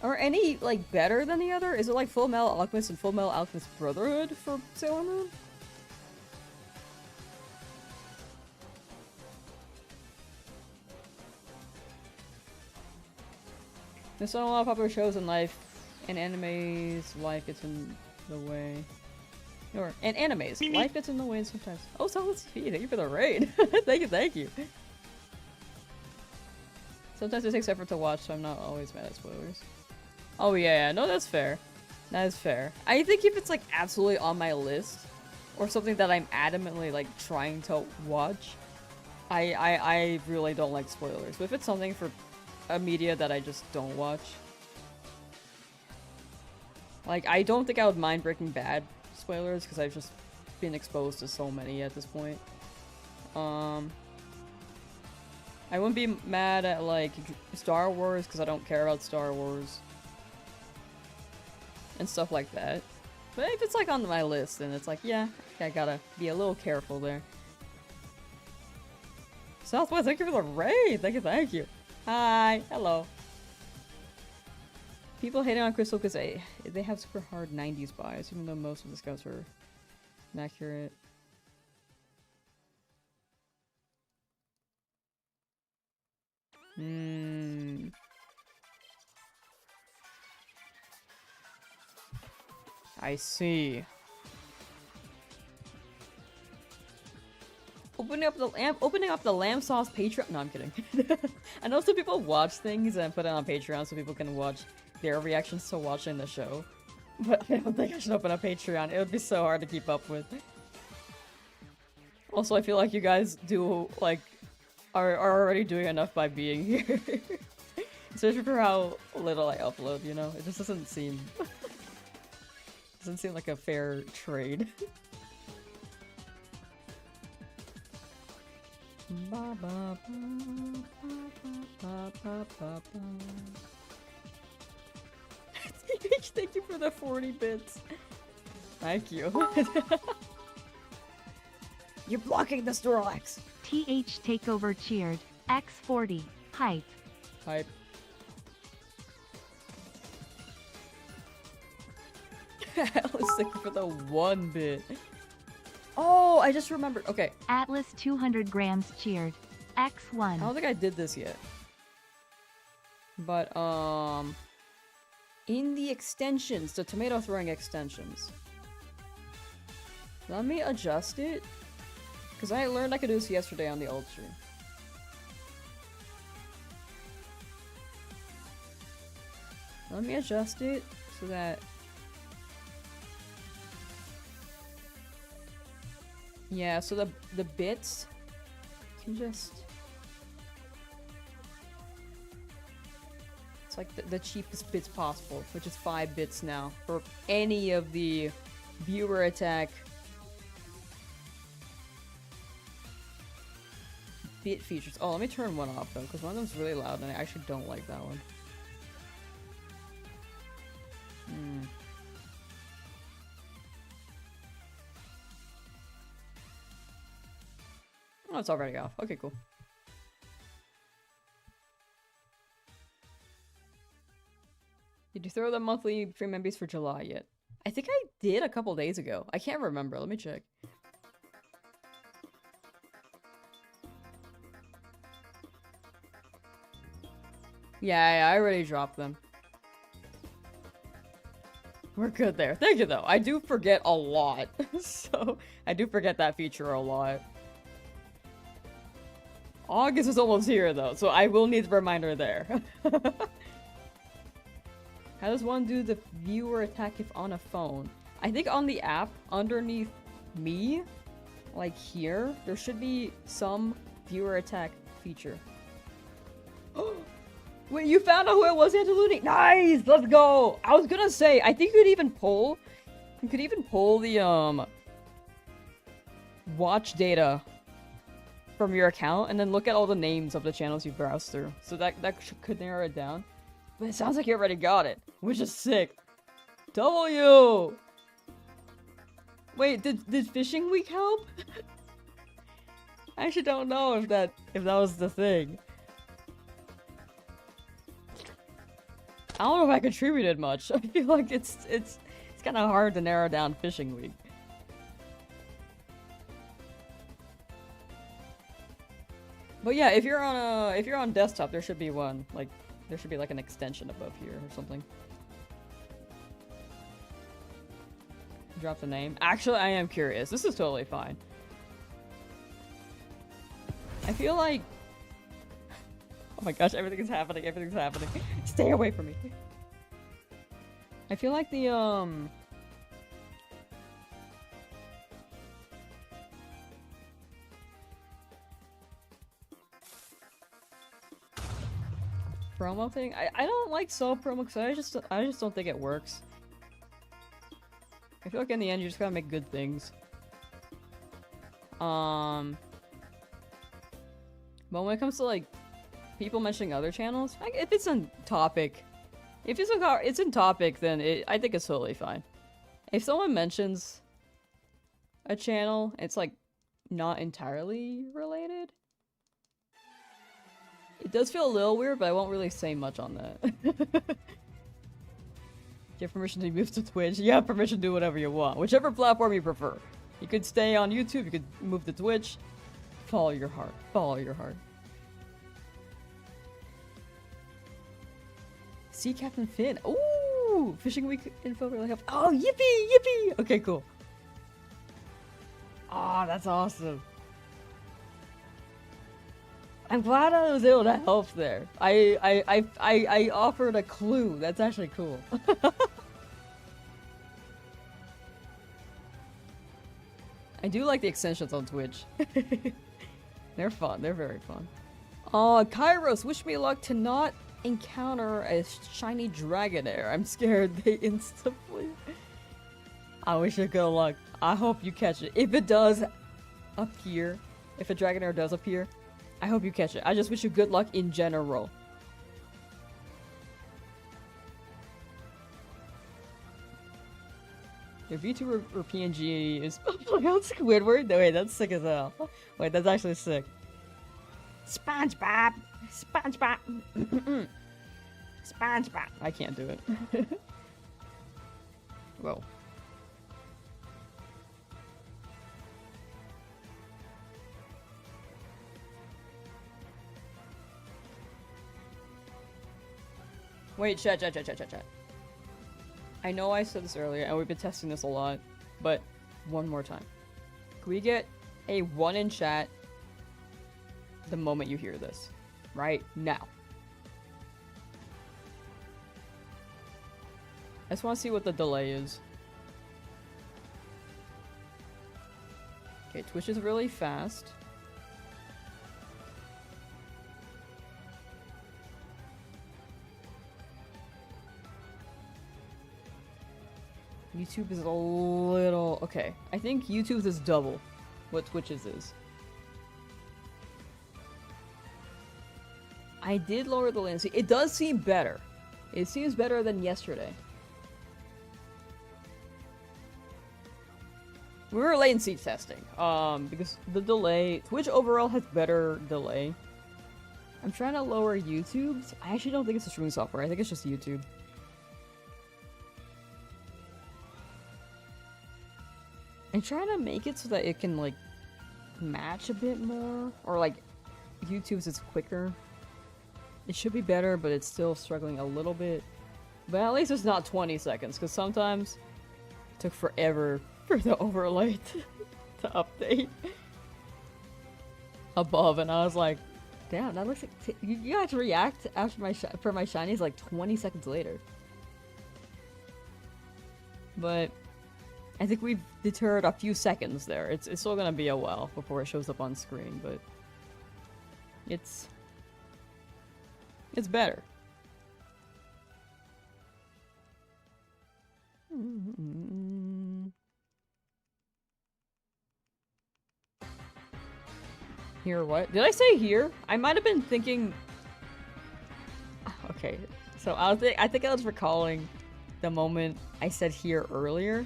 [SPEAKER 1] Are any like better than the other? Is it like Full Metal Alchemist and Full Metal Alchemist Brotherhood for Sailor Moon? There's not a lot of popular shows in life, and animes, life gets in the way. And animes, life gets in the way sometimes. Oh, so let's see. Thank you for the raid. Thank you. Sometimes it takes effort to watch, so I'm not always mad at spoilers. Oh yeah, no, that's fair. That is fair. I think if it's like absolutely on my list, or something that I'm adamantly like trying to watch, I really don't like spoilers. But if it's something for a media that I just don't watch, like I don't think I would mind Breaking Bad spoilers because I've just been exposed to so many at this point. I wouldn't be mad at like Star Wars because I don't care about Star Wars and stuff like that. But if it's like on my list, then it's like, yeah, I gotta be a little careful there. Southwest, thank you for the raid. Thank you. Hi, hello. People hating on Crystal because they have super hard 90s bias, even though most of the scouts are inaccurate. I see. Opening up the Lamsauce Patreon. No, I'm kidding. I know some people watch things and put it on Patreon so people can watch their reactions to watching the show. But I don't think I should open a Patreon. It would be so hard to keep up with. Also, I feel like you guys do, like, are already doing enough by being here. Especially for how little I upload, you know? It just doesn't seem... doesn't seem like a fair trade. Thank you for the 40 bits. Thank you. You're blocking the Snorlax.
[SPEAKER 2] TH Takeover cheered. X40. Hype.
[SPEAKER 1] Hype. Atlas, thank you for the 1 bit. Oh, I just remembered. Okay.
[SPEAKER 2] Atlas 200 grams cheered. X1.
[SPEAKER 1] I don't think I did this yet. But, in the extensions, the tomato throwing extensions. Let me adjust it. Because I learned I could do this yesterday on the old stream. Let me adjust it so that... Yeah, so the bits can just... It's like the cheapest bits possible, which is 5 bits now for any of the viewer attack bit features. Oh, let me turn one off though, because one of them's really loud and I actually don't like that one. Oh, it's already off. Okay, cool. Did you throw the monthly free membies for July yet? I think I did a couple days ago. I can't remember. Let me check. Yeah, I already dropped them. We're good there. Thank you, though. I do forget a lot. So, I do forget that feature a lot. August is almost here, though, so I will need the reminder there. How does one do the viewer attack if on a phone? I think on the app, underneath me, like here, there should be some viewer attack feature. Wait, you found out who it was, Angeluni? Nice! Let's go! I was gonna say, I think you could even pull the, watch data from your account and then look at all the names of the channels you browsed through. So that could narrow it down. But it sounds like you already got it, which is sick. W! Wait, did Fishing Week help? I actually don't know if that was the thing. I don't know if I contributed much. I feel like it's kind of hard to narrow down Fishing Week. But yeah, if you're on desktop, there should be one. Like, there should be like an extension above here or something. Drop the name. Actually, I am curious. This is totally fine. I feel like... Oh my gosh, everything's happening, everything's happening. Stay away from me. I feel like the, promo thing? I don't like sub promo because I just don't think it works. I feel like in the end you just gotta make good things. But when it comes to like people mentioning other channels, like, if it's in topic, then I think it's totally fine. If someone mentions a channel, it's like not entirely related. It does feel a little weird, but I won't really say much on that. You have permission to move to Twitch. You have permission to do whatever you want. Whichever platform you prefer. You could stay on YouTube, you could move to Twitch. Follow your heart. Follow your heart. See Captain Finn. Ooh! Fishing Week info really helped. Oh, yippee! Yippee! Okay, cool. Ah, oh, that's awesome. I'm glad I was able to help there. I offered a clue. That's actually cool. I do like the extensions on Twitch. They're fun. They're very fun. Kairos, wish me luck to not encounter a shiny Dragonair. I'm scared they insta-flee. I wish you good luck. I hope you catch it. If it does appear, if a Dragonair does appear, I hope you catch it. I just wish you good luck in general. Your VTuber or PNG is playing Squidward? No, wait, that's sick as hell. Wait, that's actually sick. SpongeBob! SpongeBob! SpongeBob! I can't do it. Whoa. Wait, chat. I know I said this earlier, and we've been testing this a lot, but one more time. Can we get a 1 in chat the moment you hear this? Right now. I just want to see what the delay is. Okay, Twitch is really fast. YouTube is a little... Okay, I think YouTube is double what Twitch's is. I did lower the latency. It does seem better. It seems better than yesterday. We were latency testing, because the delay... Twitch overall has better delay. I'm trying to lower YouTube's. I actually don't think it's the streaming software. I think it's just YouTube. I'm trying to make it so that it can, like, match a bit more. Or, like, YouTube's is quicker. It should be better, but it's still struggling a little bit. But at least it's not 20 seconds, because sometimes it took forever for the overlay to update above, and I was like, damn, that looks like... You guys react after for my shinies like 20 seconds later. But... I think we've deterred a few seconds there. It's still gonna be a while before it shows up on screen, but it's better. Here, what? Did I say here? I might have been thinking... Okay, so I think I was recalling the moment I said here earlier.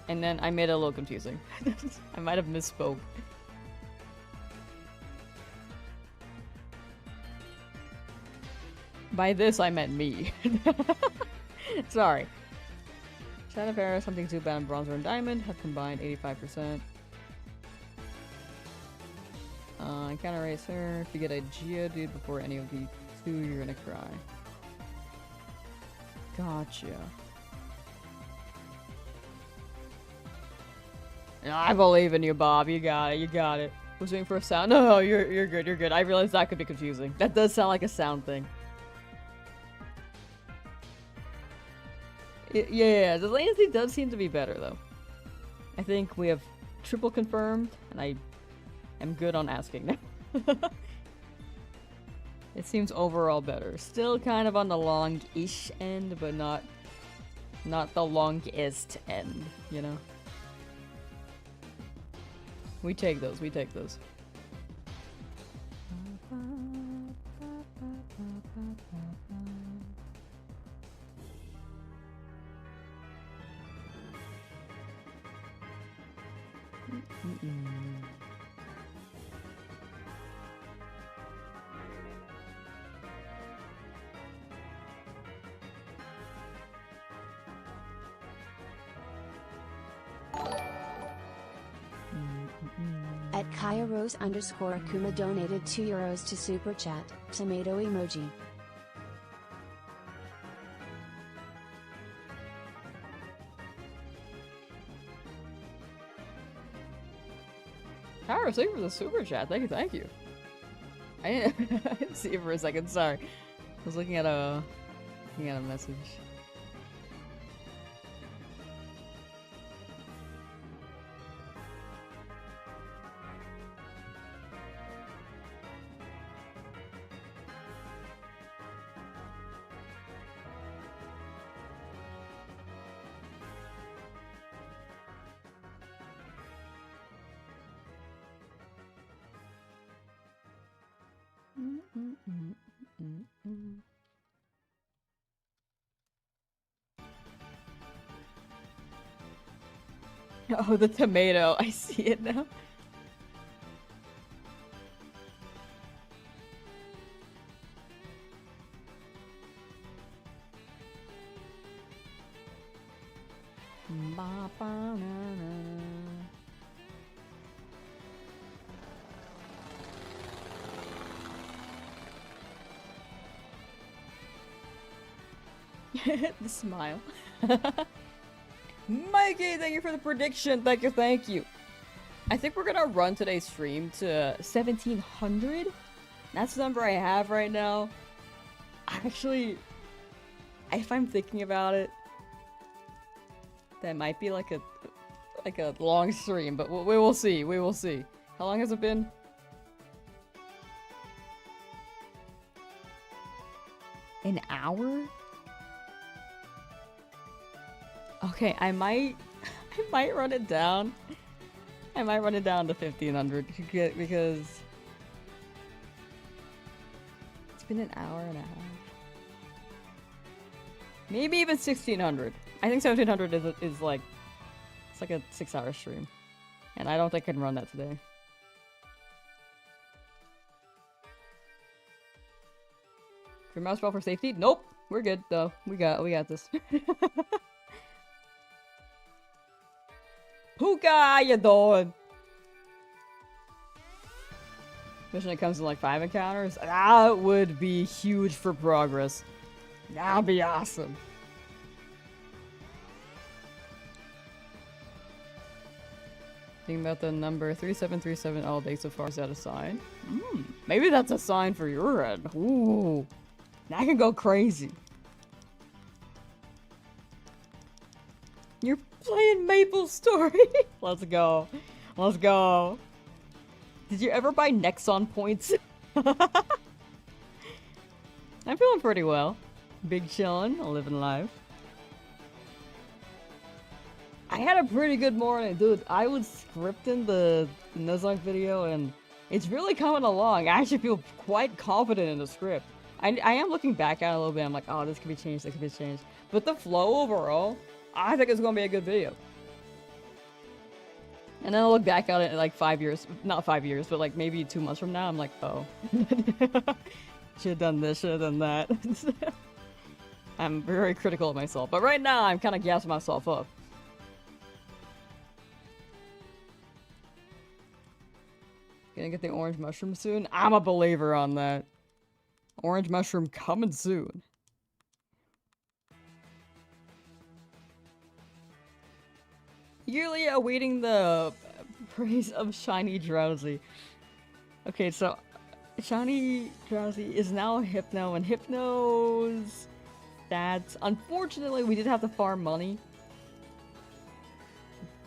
[SPEAKER 1] And then I made it a little confusing. I might have misspoke. By this, I meant me. Sorry. Shadow Paris, something too bad, and Bronzer and Diamond have combined 85%. Encounter Racer. If you get a Geodude before any of the two, you're gonna cry. Gotcha. I believe in you, Bob. You got it. You got it. Was waiting for a sound. No, you're good. You're good. I realized that could be confusing. That does sound like a sound thing. Yeah, the latency does seem to be better, though. I think we have triple confirmed, and I am good on asking now. It seems overall better. Still kind of on the long-ish end, but not the longest end, you know? We take those, we take those.
[SPEAKER 3] At Kairos_Akuma donated €2 to Super Chat, tomato emoji.
[SPEAKER 1] Kairos, thank you for the super chat. Thank you, thank you. I didn't see it for a second, sorry. I was looking at a message. Oh, the tomato. I see it now. The smile. Mikey, thank you for the prediction. Thank you, thank you. I think we're gonna run today's stream to 1700. That's the number I have right now. Actually, if I'm thinking about it, that might be like a long stream, but we will see. We will see. How long has it been? An hour? Okay, I might run it down. I might run it down to 1500 because it's been an hour and a half. Maybe even 1600. I think 1700 is like, it's like a 6-hour stream. And I don't think I can run that today. Your mouse ball for safety? Nope. We're good though. We got this. Puka, how you doing? Mission that comes in like 5 encounters? That would be huge for progress. That'd be awesome. Thinking about the number 3737 all day so far. Is that a sign? Maybe that's a sign for your end. Ooh. That can go crazy. You're playing Maple Story. Let's go. Let's go. Did you ever buy Nexon points? I'm feeling pretty well. Big chillin', living life. I had a pretty good morning, dude. I was scripting the Nuzlocke video and it's really coming along. I actually feel quite confident in the script. I am looking back at it a little bit. I'm like, oh, this could be changed, this could be changed. But the flow overall, I think it's gonna be a good video. And then I'll look back at it in like 5 years. Not 5 years, but like maybe 2 months from now. I'm like, oh. Should've done this, should've done that. I'm very critical of myself. But right now, I'm kind of gassing myself up. Gonna get the orange mushroom soon? I'm a believer on that. Orange mushroom coming soon. Eagerly awaiting the praise of Shiny Drowzee. Okay, so Shiny Drowzee is now a Hypno, and Hypno's stats. Unfortunately, we did have to farm money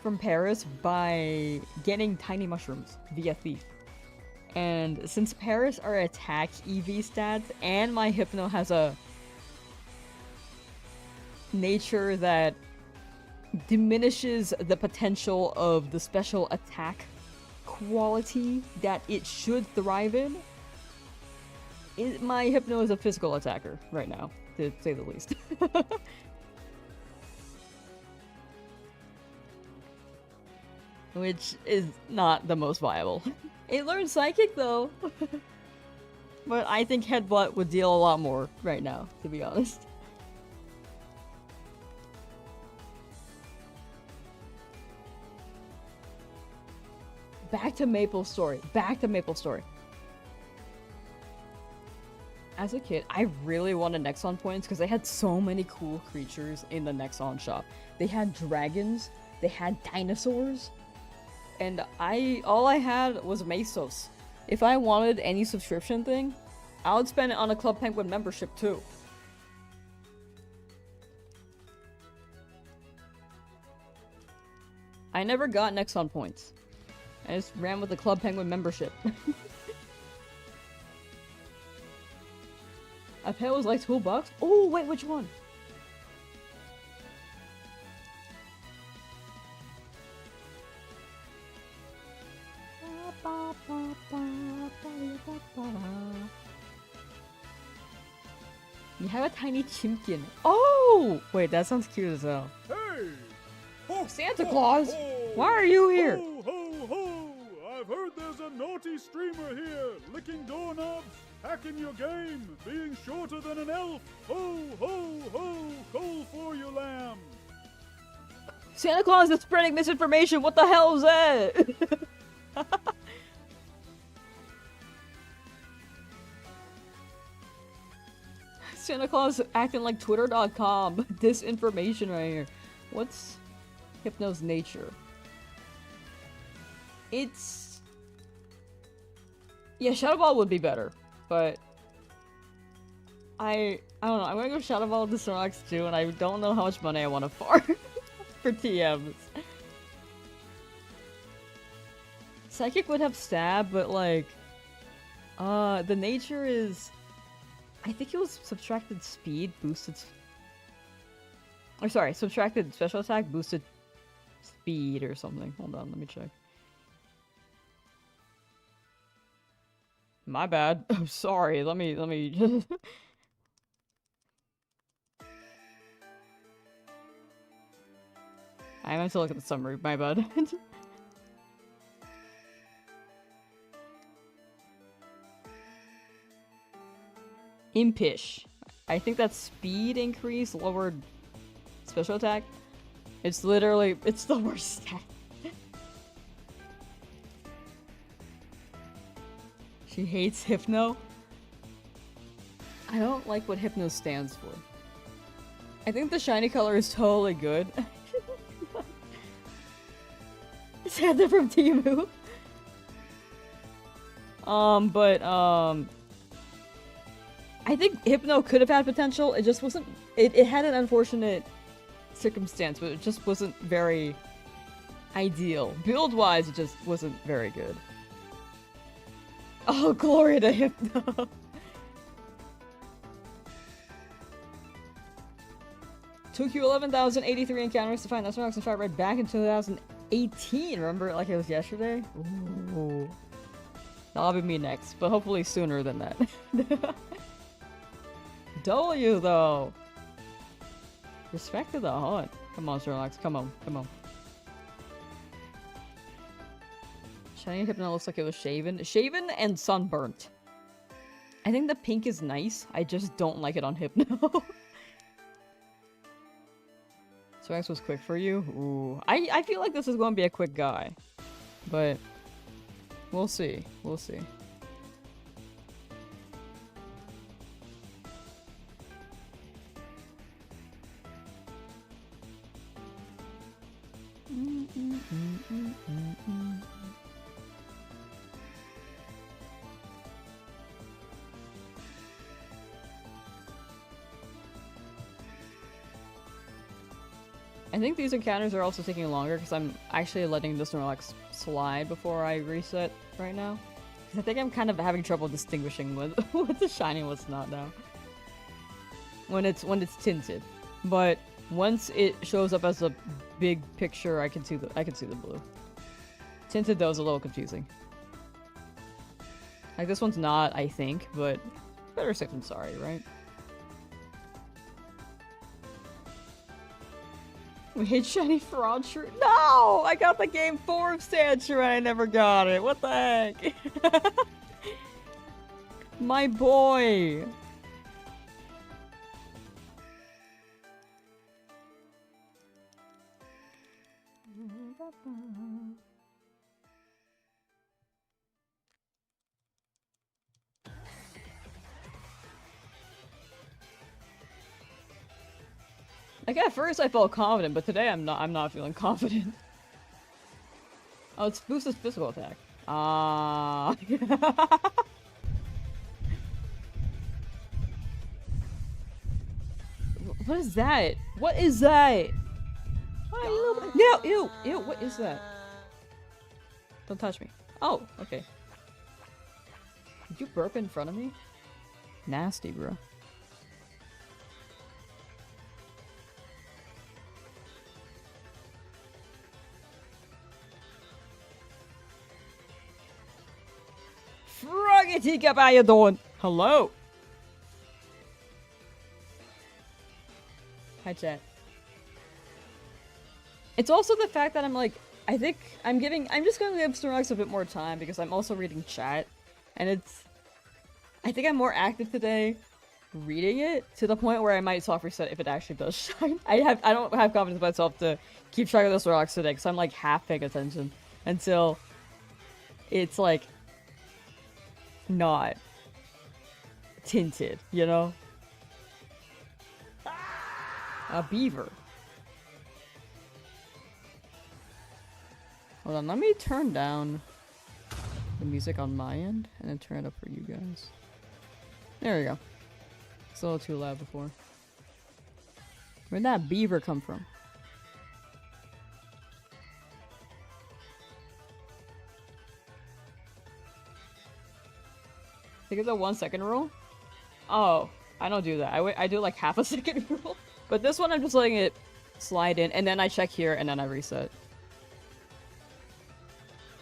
[SPEAKER 1] from Paris by getting tiny mushrooms via Thief. And since Paris are attack Eevee stats, and my Hypno has a nature that diminishes the potential of the special attack quality that it should thrive in, my Hypno is a physical attacker right now, to say the least. Which is not the most viable. It learned Psychic though. But I think Headbutt would deal a lot more right now, to be honest. Back to Maple Story. Back to Maple Story. As a kid, I really wanted Nexon points because they had so many cool creatures in the Nexon shop. They had dragons, they had dinosaurs, and all I had was Lamsauce. If I wanted any subscription thing, I would spend it on a Club Penguin membership too. I never got Nexon points. I just ran with the Club Penguin membership. A pet was like $2? Oh, wait, which one? You have a tiny chimkin. Oh! Wait, that sounds cute as hell.
[SPEAKER 4] Hey!
[SPEAKER 1] Oh, Santa Claus! Why are you here?
[SPEAKER 4] Ho, ho, ho! I've heard there's a naughty streamer here, licking doorknobs, hacking your game, being shorter than an elf. Ho, ho, ho! Coal for you, lamb!
[SPEAKER 1] Santa Claus is spreading misinformation! What the hell is that? Santa Claus acting like Twitter.com. Disinformation right here. What's Hypno's nature? It's... Yeah, Shadow Ball would be better, but... I don't know, I'm gonna go Shadow Ball to Snorlax too, and I don't know how much money I want to farm for TMs. Psychic would have stab, but like... the nature is... I think it was subtracted speed, boosted... Or sorry, subtracted special attack, boosted speed or something. Hold on, let me check. My bad. I'm sorry, let me I meant to look at the summary, my bad. Impish. I think that's speed increase, lowered special attack. It's literally, it's the worst stat. She hates Hypno. I don't like what Hypno stands for. I think the shiny color is totally good. Santa from Temu. I think Hypno could have had potential. It just wasn't. It had an unfortunate circumstance, but it just wasn't very ideal. Build-wise, it just wasn't very good. Oh, glory to Hypno. Took you 11,083 encounters to find Nuzlocke and FireRed back in 2018. Remember it like it was yesterday? Ooh. That'll be me next, but hopefully sooner than that. W though. Respect to the hunt. Come on, Snorlax. Come on. Come on. Shiny Hypno looks like it was shaven. Shaven and sunburnt. I think the pink is nice. I just don't like it on Hypno. Snorlax was quick for you? Ooh. I feel like this is going to be a quick guy. But we'll see. We'll see. I think these encounters are also taking longer because I'm actually letting the Snorlax slide before I reset right now. Because I think I'm kind of having trouble distinguishing what's a shiny and what's not now. When it's tinted. But once it shows up as a big picture, I can see the blue. Tinted though is a little confusing. Like this one's not, I think, but better safe than sorry, right? We hate shiny fraud shirt. No! I got the game 4 of Statue and I never got it. What the heck? My boy! Like at first I felt confident, but today I'm not feeling confident. Oh, it's boosted physical attack. Ah. What is that? What is that? No, ew, ew, what is that? Don't touch me. Oh, okay. Did you burp in front of me? Nasty, bro. Froggy Cup, how you doing? Hello. Hi, chat. It's also the fact that I'm like, I think I'm just gonna give Snorlax a bit more time because I'm also reading chat, and I think I'm more active today reading it to the point where I might soft reset if it actually does shine. I don't have confidence in myself to keep track of the Snorlax today because I'm like half paying attention until it's like not tinted, you know? A beaver. Hold on, let me turn down the music on my end and then turn it up for you guys. There we go. It's a little too loud before. Where'd that beaver come from? I think it's a 1 second rule? Oh, I don't do that. I do like half a second rule. But this one I'm just letting it slide in and then I check here and then I reset.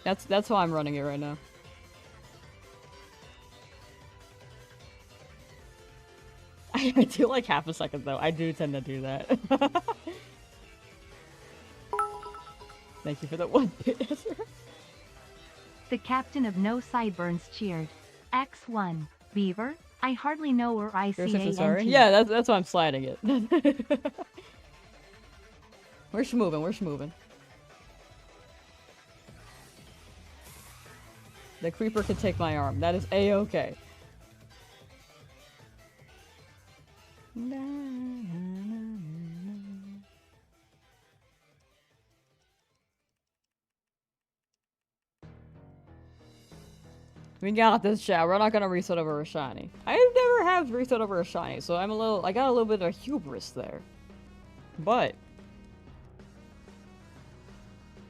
[SPEAKER 1] That's how I'm running it right now. I do like half a second though. I do tend to do that. Thank you for that one bit.
[SPEAKER 2] The captain of No Sideburns cheered. X1. Beaver? I hardly know where I see a
[SPEAKER 1] Yeah, that's why I'm sliding it. We're schmoving. The creeper can take my arm. That is a-okay. We got this, chat. We're not gonna reset over a shiny. I never have reset over a shiny, so I got a little bit of hubris there. But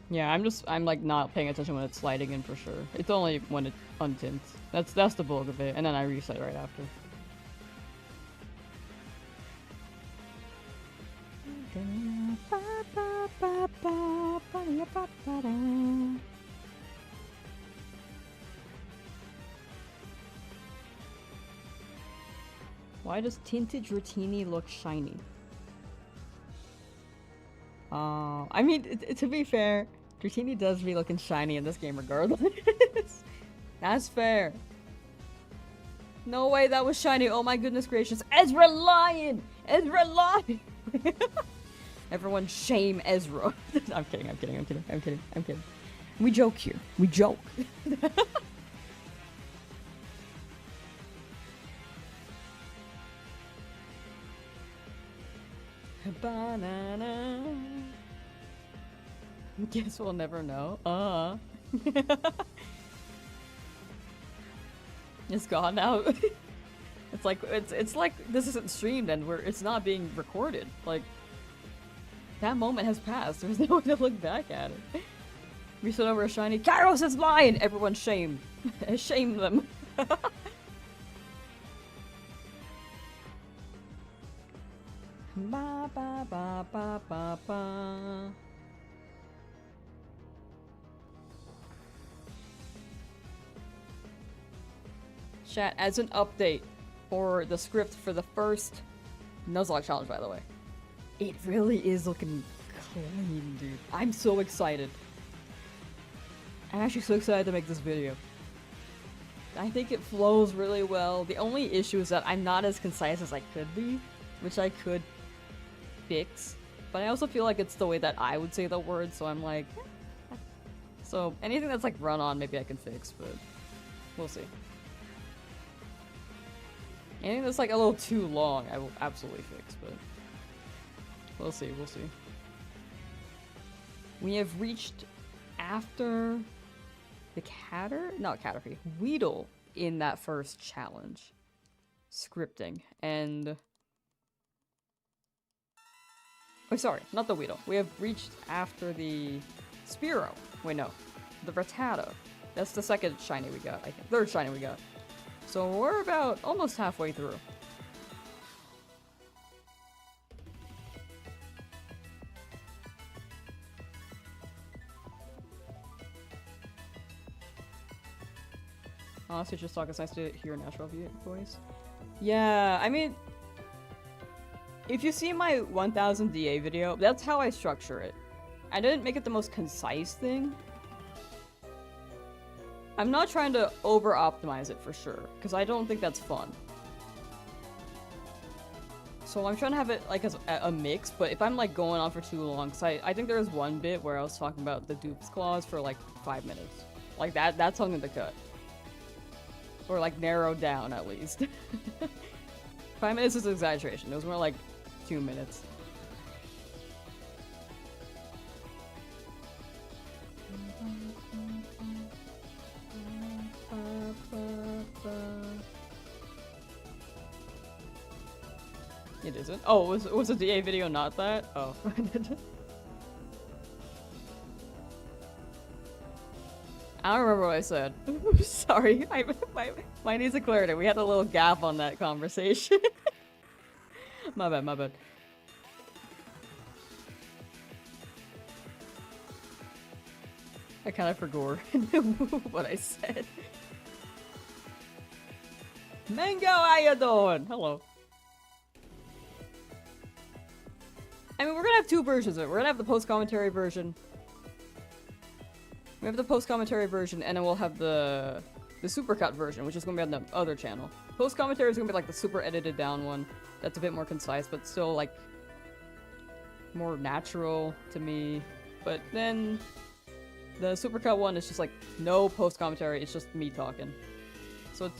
[SPEAKER 1] yeah, I'm like not paying attention when it's sliding in for sure. It's only when it untints. That's the bulk of it, and then I reset right after. Why does tinted Dratini look shiny? I mean, to be fair, Dratini does be looking shiny in this game regardless. That's fair. No way that was shiny. Oh my goodness gracious. Ezra Lion! Ezra Lion! Everyone shame Ezra. I'm kidding. We joke here. We joke. Banana. Guess we'll never know. It's gone now. It's like this isn't streamed and it's not being recorded. Like that moment has passed. There's no way to look back at it. We stood over a shiny. Kairos is lying. Everyone shame. Shame them. Ba ba ba ba ba ba. Chat, as an update for the script for the first Nuzlocke challenge, by the way. It really is looking clean, dude. I'm so excited. I'm actually so excited to make this video. I think it flows really well. The only issue is that I'm not as concise as I could be, which I could fix. But I also feel like it's the way that I would say the word, so I'm like... So anything that's like run on, maybe I can fix, but we'll see. Anything that's like a little too long, I will absolutely fix, but we'll see, we'll see. We have reached after the Caterpie, Weedle in that first challenge. Scripting, and... Oh, sorry, not the Weedle. We have reached after the Spearow. Wait, no. The Rattata. That's the second shiny we got, I think. Third shiny we got. So we're about almost halfway through. Honestly, just talk. It's nice to hear a natural voice. Yeah, I mean, if you see my 1000 DA video, that's how I structure it. I didn't make it the most concise thing. I'm not trying to over-optimize it for sure, because I don't think that's fun. So I'm trying to have it like as a mix, but if I'm like going on for too long, because I think there was one bit where I was talking about the Dupe's Claws for like 5 minutes. Like that's something to cut. Or like narrow down at least. 5 minutes is an exaggeration. It was more like 2 minutes. It isn't. Oh, was the DA video not that? Oh. I don't remember what I said. Sorry, my needs of clarity. We had a little gap on that conversation. My bad, my bad. I kind of forgot what I said. Mango, how you doing? Hello. I mean, we're gonna have two versions of it. We're gonna have the post-commentary version. We have the post-commentary version, and then we'll have the supercut version, which is gonna be on the other channel. Post-commentary is gonna be like the super edited down one. That's a bit more concise, but still like more natural to me. But then the supercut one is just like no post-commentary. It's just me talking. So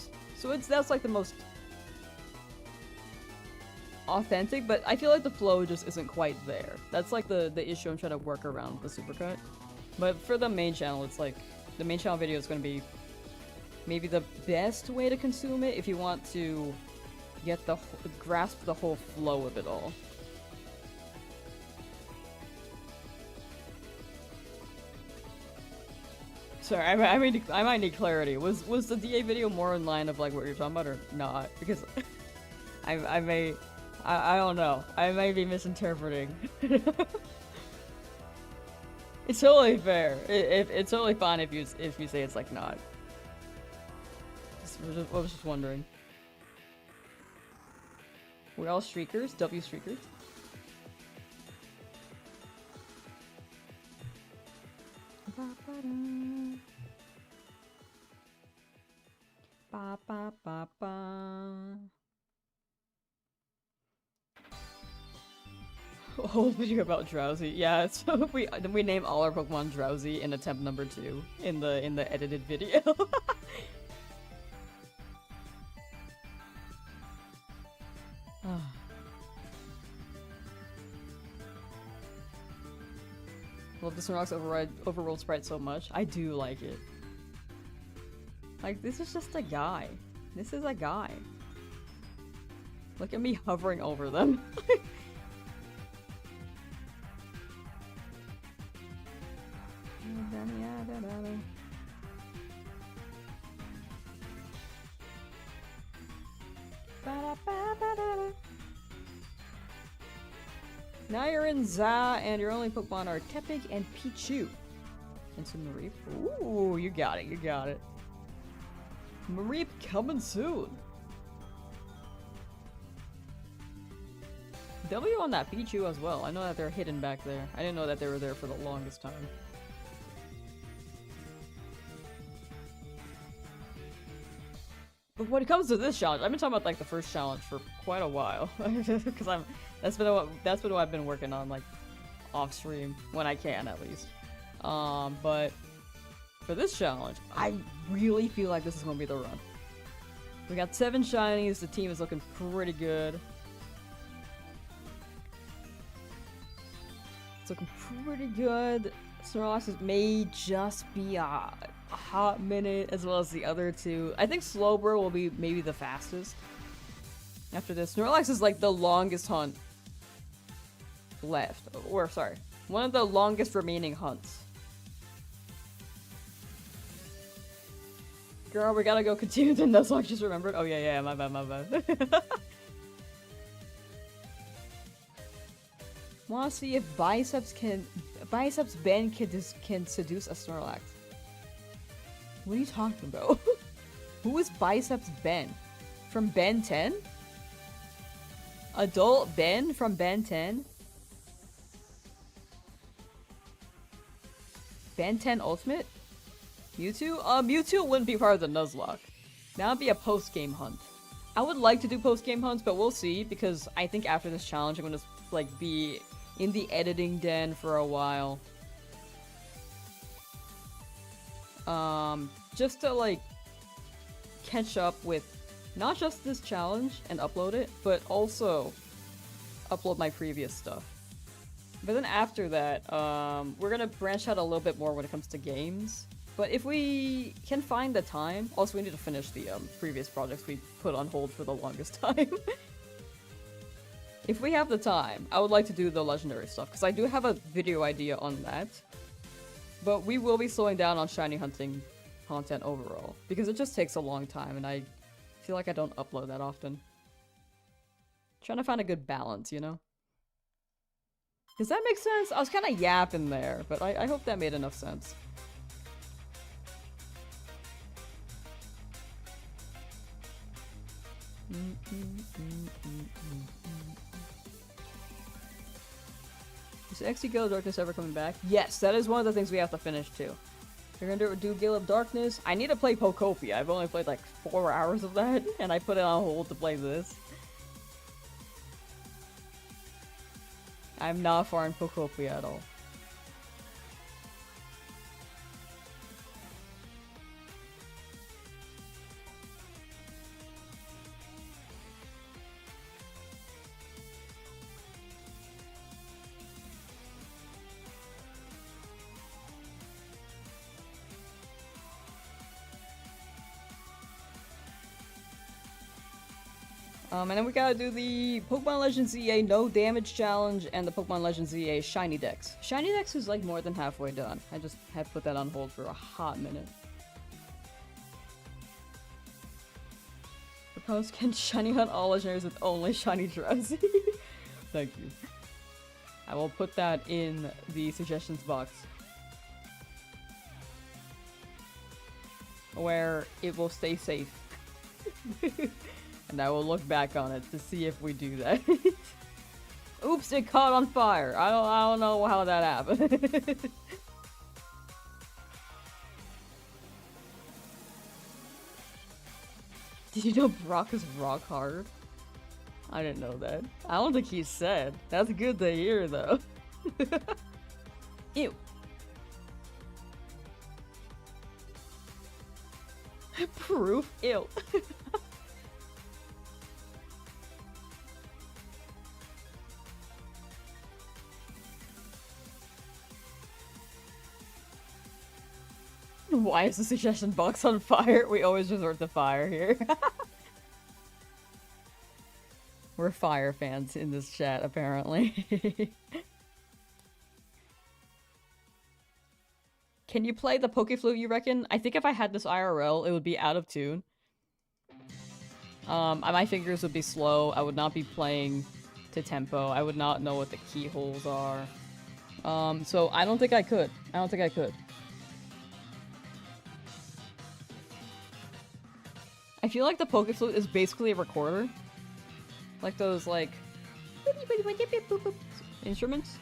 [SPEAKER 1] that's like the most authentic, but I feel like the flow just isn't quite there. That's like the issue I'm trying to work around with the supercut. But for the main channel, it's like the main channel video is going to be maybe the best way to consume it if you want to get grasp the whole flow of it all. Sorry, I might need clarity. Was the DA video more in line of like what you're talking about or not? Because I don't know. I may be misinterpreting. It's totally fair. It's totally fine if you say it's like not. I was just wondering. We're all streakers, W streakers. Ba ba ba ba. A whole video about Drowzee. Yeah, so we name all our Pokemon Drowzee in attempt number 2 in the edited video. Love the Snorlax overworld sprite so much. I do like it. Like, this is just a guy. This is a guy. Look at me hovering over them. Now you're in Za, and your only Pokemon are Tepig and Pichu. And some Mareep. Ooh, you got it, you got it. Mareep coming soon. W on that Pichu as well. I know that they're hidden back there. I didn't know that they were there for the longest time. But when it comes to this challenge, I've been talking about like the first challenge for quite a while. Because that's been what I've been working on, like off stream when I can at least. But for this challenge, I really feel like this is gonna be the run. We got 7 shinies, the team is looking pretty good. It's looking pretty good. Snorlax may just be a hot minute, as well as the other two. I think Slowbro will be maybe the fastest. After this, Snorlax is like the longest hunt left. Or, sorry, one of the longest remaining hunts. Girl, we gotta go continue the Nuzlocke, just remembered. Oh yeah, my bad, my bad. Wanna see if Biceps Ben can seduce a Snorlax. What are you talking about? Who is Biceps Ben? From Ben 10? Adult Ben from Ben 10? Ben 10 Ultimate? Mewtwo? Mewtwo wouldn't be part of the Nuzlocke. That would be a post-game hunt. I would like to do post-game hunts, but we'll see, because I think after this challenge I'm gonna, like, be in the editing den for a while. Just to, like, catch up with not just this challenge and upload it, but also upload my previous stuff. But then after that, we're gonna branch out a little bit more when it comes to games. But if we can find the time, also we need to finish the previous projects we put on hold for the longest time. If we have the time, I would like to do the legendary stuff, because I do have a video idea on that. But we will be slowing down on shiny hunting content overall, because it just takes a long time, and I feel like I don't upload that often. Trying to find a good balance, you know? Does that make sense? I was kind of yapping there, but I hope that made enough sense. Is XD Gale of Darkness ever coming back? Yes, that is one of the things we have to finish too. We're gonna do Gale of Darkness. I need to play Pokopia. I've only played like 4 hours of that, and I put it on hold to play this. I'm not far in Pokopia at all. And then we gotta do the Pokemon Legends EA No Damage Challenge and the Pokemon Legends EA Shiny Dex. Shiny Dex is like more than halfway done. I just had put that on hold for a hot minute. Propose can shiny hunt all legendaries with only shiny Drowzee. Thank you. I will put that in the suggestions box, where it will stay safe. And I will look back on it to see if we do that. Oops, it caught on fire. I don't know how that happened. Did you know Brock is rock hard? I didn't know that. I don't think he said. That's good to hear, though. Ew. Proof? Ew. Why is the suggestion box on fire? We always resort to fire here. We're fire fans in this chat, apparently. Can you play the Pokeflute, you reckon? I think if I had this IRL, it would be out of tune. My fingers would be slow. I would not be playing to tempo. I would not know what the keyholes are. So I don't think I could. I don't think I could. I feel like the Pokeflute is basically a recorder. Like those, like, instruments.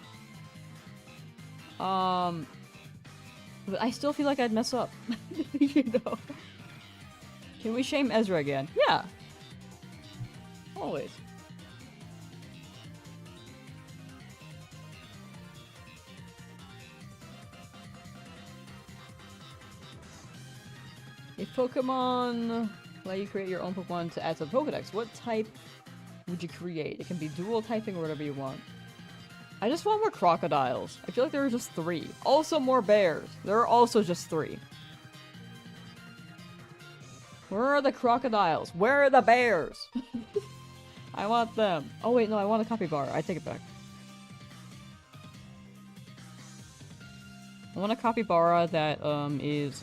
[SPEAKER 1] But I still feel like I'd mess up. You know? Can we shame Ezra again? Yeah. Always. If Pokemon let you create your own Pokemon to add to the Pokedex, what type would you create? It can be dual typing or whatever you want. I just want more crocodiles. I feel like there are just 3. Also more bears. There are also just 3. Where are the crocodiles? Where are the bears? I want them. Oh wait, no, I want a capybara. I take it back. I want a capybara that is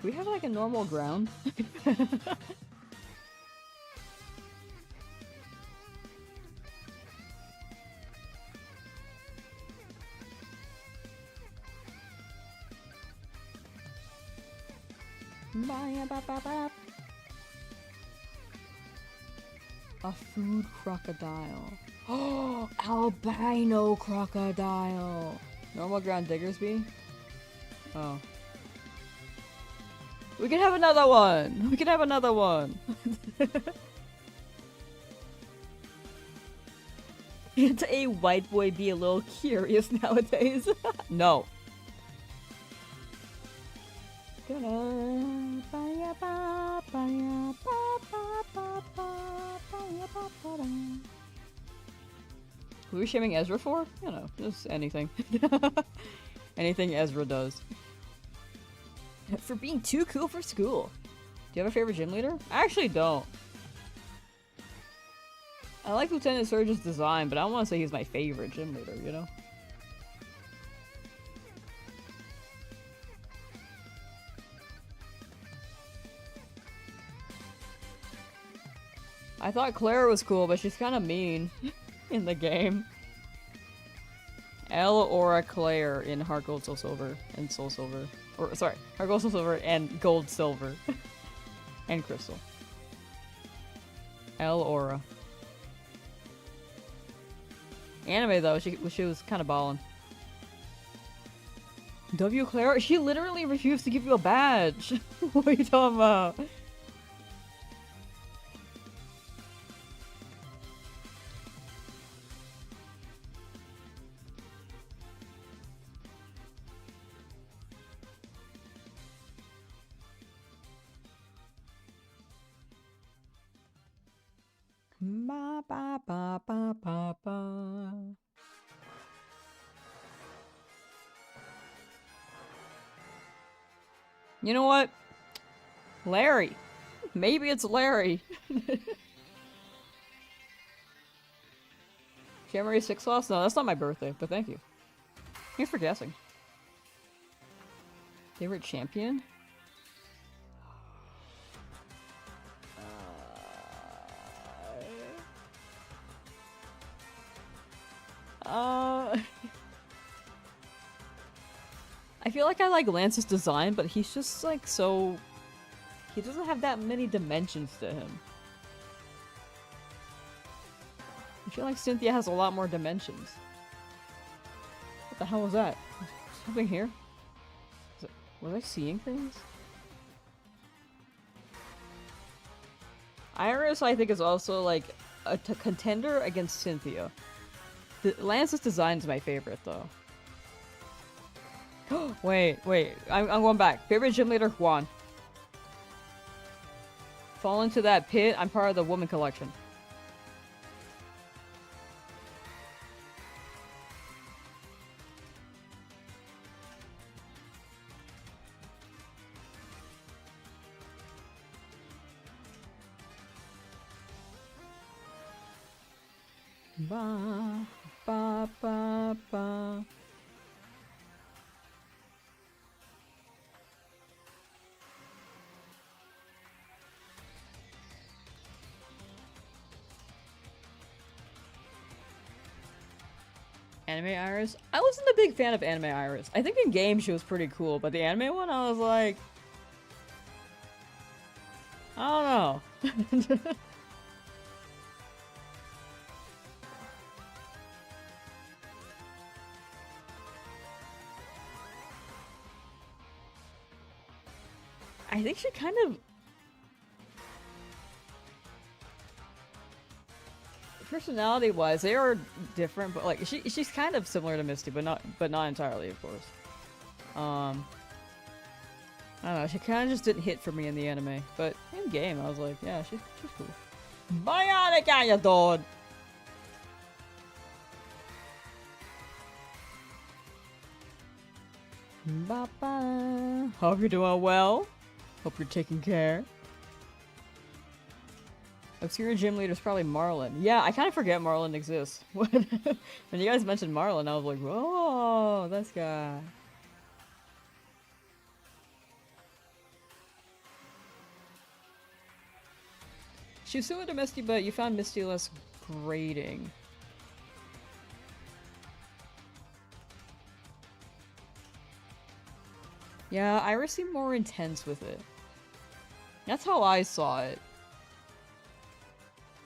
[SPEAKER 1] do we have like a normal ground? A food crocodile. Oh, albino crocodile. Normal ground Diggersby? Oh. We can have another one! We can have another one! Can't a white boy be a little curious nowadays? No. Who are we shaming Ezra for? You know, just anything. Anything Ezra does. For being too cool for school. Do you have a favorite gym leader? I actually don't. I like Lieutenant Surge's design, but I don't want to say he's my favorite gym leader, you know? I thought Clara was cool, but she's kind of mean in the game. L Aura Claire in Heart Gold Soul Silver and Soul Silver. Or, sorry, Heart Gold Soul Silver and Gold Silver. And Crystal. L Aura. Anime though, she was kind of ballin'. W Clara? She literally refused to give you a badge! What are you talking about? Ba ba ba ba ba ba. You know what? Larry. Maybe it's Larry. January 6th loss? No, that's not my birthday, but thank you. Thanks for guessing. Favorite champion? I feel like I like Lance's design, but he's just like so... He doesn't have that many dimensions to him. I feel like Cynthia has a lot more dimensions. What the hell was that? Something here? Was I seeing things? Iris, I think, is also like a contender against Cynthia. Lance's design is my favorite, though. wait, I'm going back. Favorite gym leader, Juan. Fall into that pit, I'm part of the woman collection. Ba, ba, ba, ba. Anime Iris? I wasn't a big fan of Anime Iris. I think in game she was pretty cool, but the anime one I was like... I don't know. I think she kind of... Personality-wise, they are different, but like she's kind of similar to Misty, but not entirely, of course. I don't know. She kind of just didn't hit for me in the anime, but in game, I was like, yeah, she's cool. Bionic Ayadon. Ba-ba. Hope you're doing well. Hope you're taking care. Obscure gym leader is probably Marlin. Yeah, I kind of forget Marlin exists. When you guys mentioned Marlin, I was like, whoa, this guy. She was similar to Misty, but you found Misty less grating. Yeah, Iris seemed more intense with it. That's how I saw it.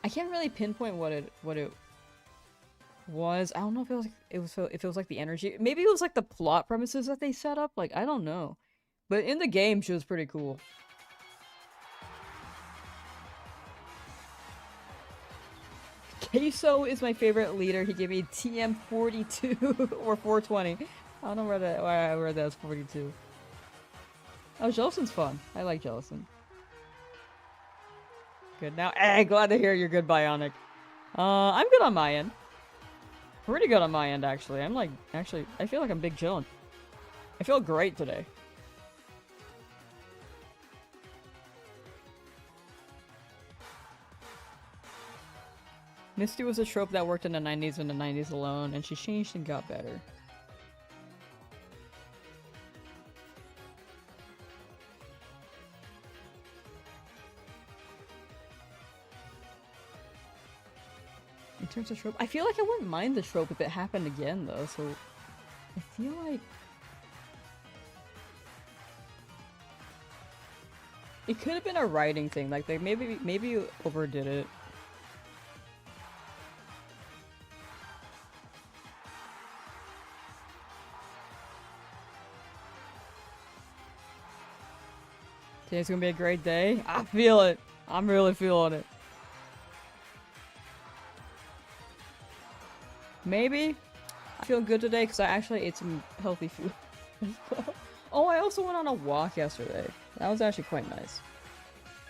[SPEAKER 1] I can't really pinpoint what it was. I don't know if it was like the energy. Maybe it was like the plot premises that they set up. Like, I don't know. But in the game, she was pretty cool. Queso is my favorite leader. He gave me TM42 or 420. I don't know why I read that as 42. Oh, Jellison's fun. I like Jellison. Good now. Hey, glad to hear you're good, Bionic. I'm good on my end. Pretty good on my end, actually. I'm like, actually, I feel like I'm big chillin'. I feel great today. Misty was a trope that worked in the 90s and the 90s alone, and she changed and got better. In terms of trope, I feel like I wouldn't mind the trope if it happened again, though, so I feel like it could have been a writing thing, like they maybe overdid it. Today's gonna be a great day. I feel it. I'm really feeling it. Maybe. I feel good today because I actually ate some healthy food. Oh, I also went on a walk yesterday. That was actually quite nice.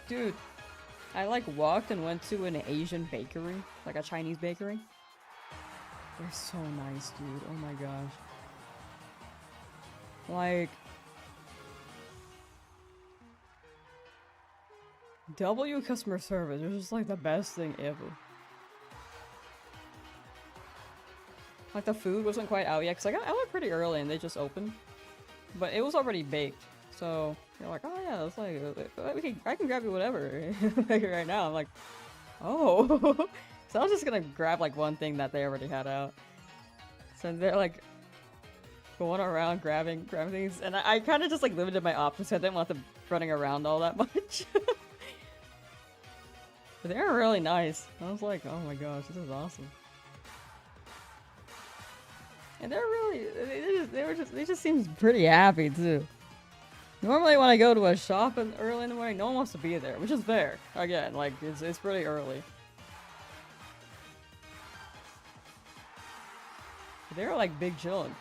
[SPEAKER 1] Dude, I like walked and went to an Asian bakery, like a Chinese bakery. They're so nice, dude. Oh my gosh. Like, W customer service is just like the best thing ever. Like the food wasn't quite out yet because I went pretty early and they just opened, but it was already baked. So they're like, oh yeah, it's like I can grab you whatever like right now. I'm like, oh, so I was just gonna grab like one thing that they already had out. So they're like going around grabbing things, and I kind of just like limited my options. So I didn't want them running around all that much. But they were really nice. I was like, oh my gosh, this is awesome. And they're really, they just seem pretty happy too. Normally when I go to a shop early in the morning, no one wants to be there, which is fair. Again, like, it's pretty early. They're like big chillin'.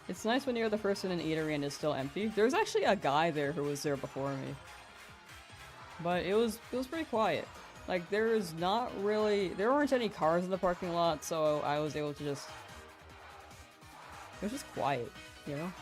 [SPEAKER 1] It's nice when you're the first in an eatery and it's still empty. There's actually a guy there who was there before me. But it was pretty quiet. Like, there weren't any cars in the parking lot, so I was able to just... It was just quiet, you know?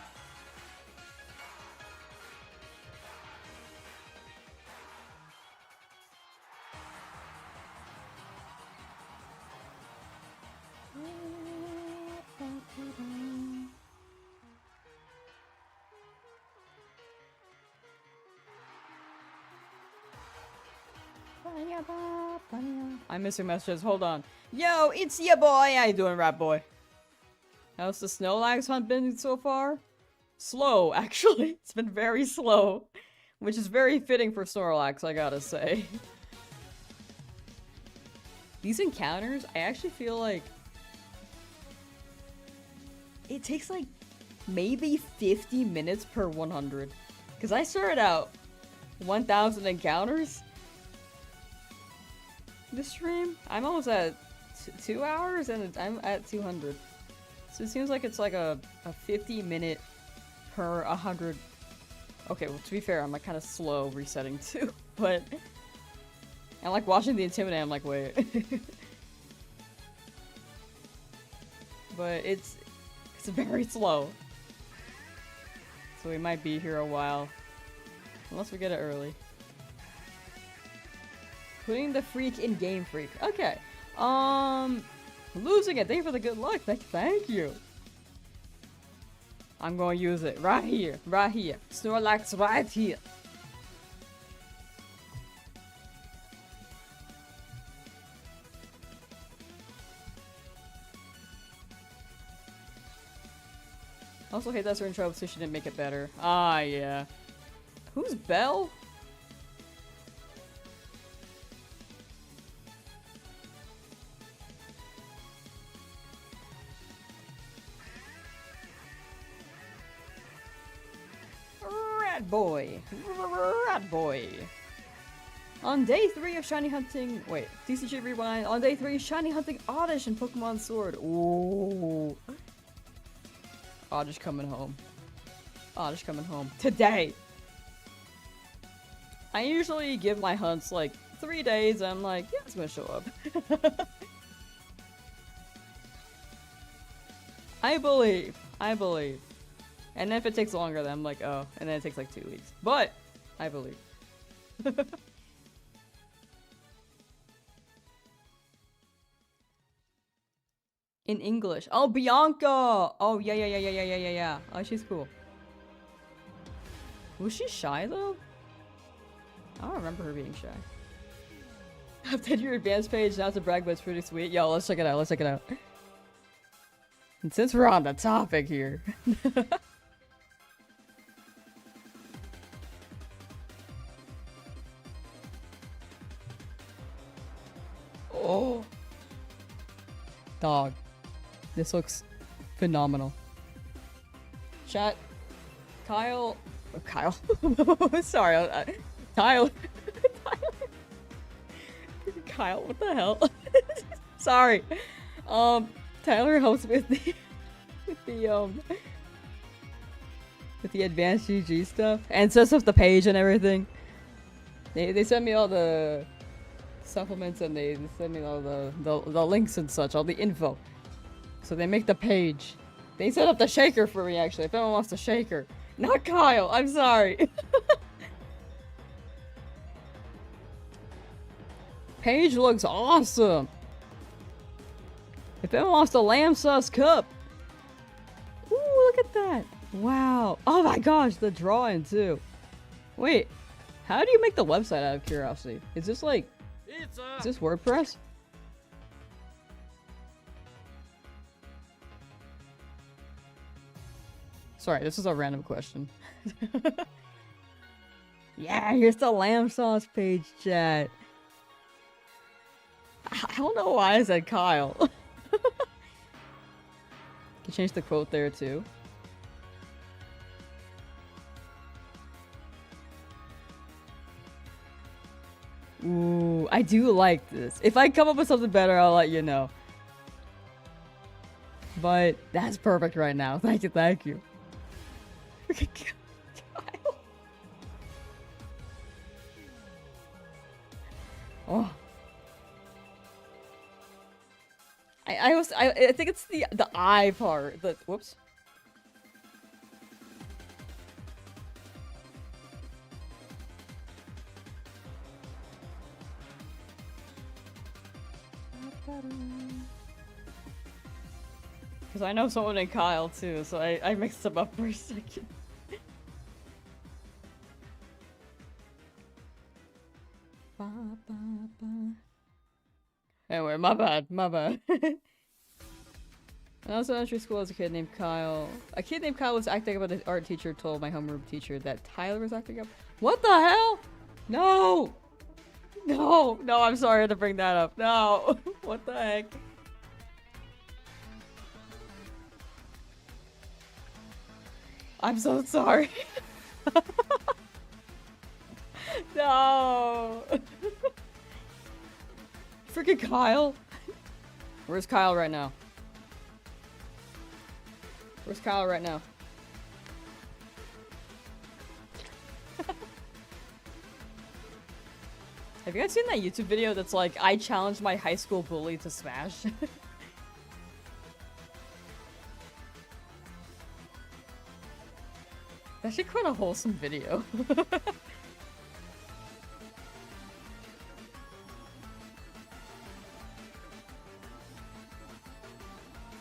[SPEAKER 1] I'm missing messages. Hold on. Yo, it's ya boy. How you doing, Rat Boy? How's the Snorlax hunt been so far? Slow, actually. It's been very slow, which is very fitting for Snorlax, I gotta say. These encounters, I actually feel like it takes like maybe 50 minutes per 100. Because I started out 1,000 encounters this stream. I'm almost at 2 hours and I'm at 200. So it seems like it's like a 50-minute per 100. Okay, well, to be fair, I'm like kind of slow resetting too, but I'm like watching the Intimidate, I'm like, wait. But it's very slow. So we might be here a while. Unless we get it early. Putting the freak in Game Freak. Okay. Losing it. Thank you for the good luck. Thank you. I'm going to use it right here. Right here. Snorlax right here. I also hate that certain trope, so she didn't make it better. Ah, yeah. Who's Belle? Rat boy. Rat boy. On day 3 of shiny hunting... Wait, TCG Rewind. On day 3, shiny hunting Oddish in Pokemon Sword. Ooh. Oddish coming home. Oddish coming home. Today! I usually give my hunts like 3 days and I'm like, yeah, it's gonna show up. I believe. I believe. And then if it takes longer, then I'm like, oh. And then it takes like 2 weeks. But I believe. In English. Oh, Bianca! Oh, yeah. Oh, she's cool. Was she shy, though? I don't remember her being shy. I've done your advanced page, not to brag, but it's pretty sweet. Yo, let's check it out, let's check it out. And since we're on the topic here... Oh! Dog. This looks phenomenal. Chat. Kyle... Oh, Kyle. Sorry. Tyler. Kyle, what the hell? Sorry. Tyler helps with the advanced GG stuff and sets up the page and everything. They send me all the supplements and they send me all the links and such, all the info. So they make the page. They set up the shaker for me actually. If anyone wants the shaker. Not Kyle, I'm sorry. Page looks awesome. If anyone wants the Lamsauce cup. Ooh, look at that. Wow. Oh my gosh, the drawing too. Wait, how do you make the website out of curiosity? Is this like, is this WordPress? Sorry, this is a random question. Yeah, here's the Lamsauce page, chat. I don't know why I said Kyle. Can change the quote there too. Ooh, I do like this. If I come up with something better, I'll let you know. But that's perfect right now. Thank you, thank you. Kyle. Oh. I think it's the eye part. The whoops. Because I know someone named Kyle too, so I mixed them up for a second. Anyway, my bad. When I was in elementary school, as a kid named Kyle. A kid named Kyle was acting up, but the art teacher told my homeroom teacher that Tyler was acting up. What the hell? No! No, I'm sorry to bring that up. No! What the heck? I'm so sorry. No! Freaking Kyle! Where's Kyle right now? Where's Kyle right now? Have you guys seen that YouTube video that's like, I challenged my high school bully to Smash? That's actually quite a wholesome video.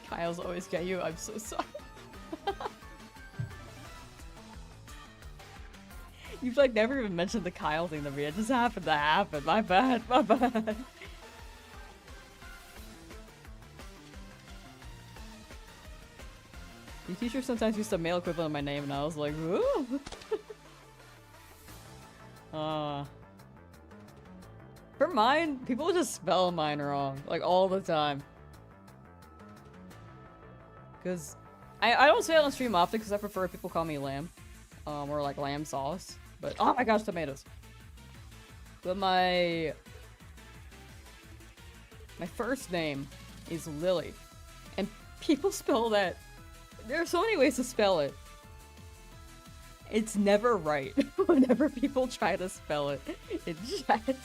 [SPEAKER 1] Kyle's always get you, I'm so sorry. You've like never even mentioned the Kyle thing to me, it just happened to happen, my bad. Your teacher sometimes used a male equivalent of my name and I was like, ooh. For mine, people just spell mine wrong, like all the time. Cause I don't say it on stream often because I prefer people call me Lamb. Or like Lamsauce. But oh my gosh, tomatoes. But my first name is Lily. And people spell that. There are so many ways to spell it. It's never right whenever people try to spell it in chat.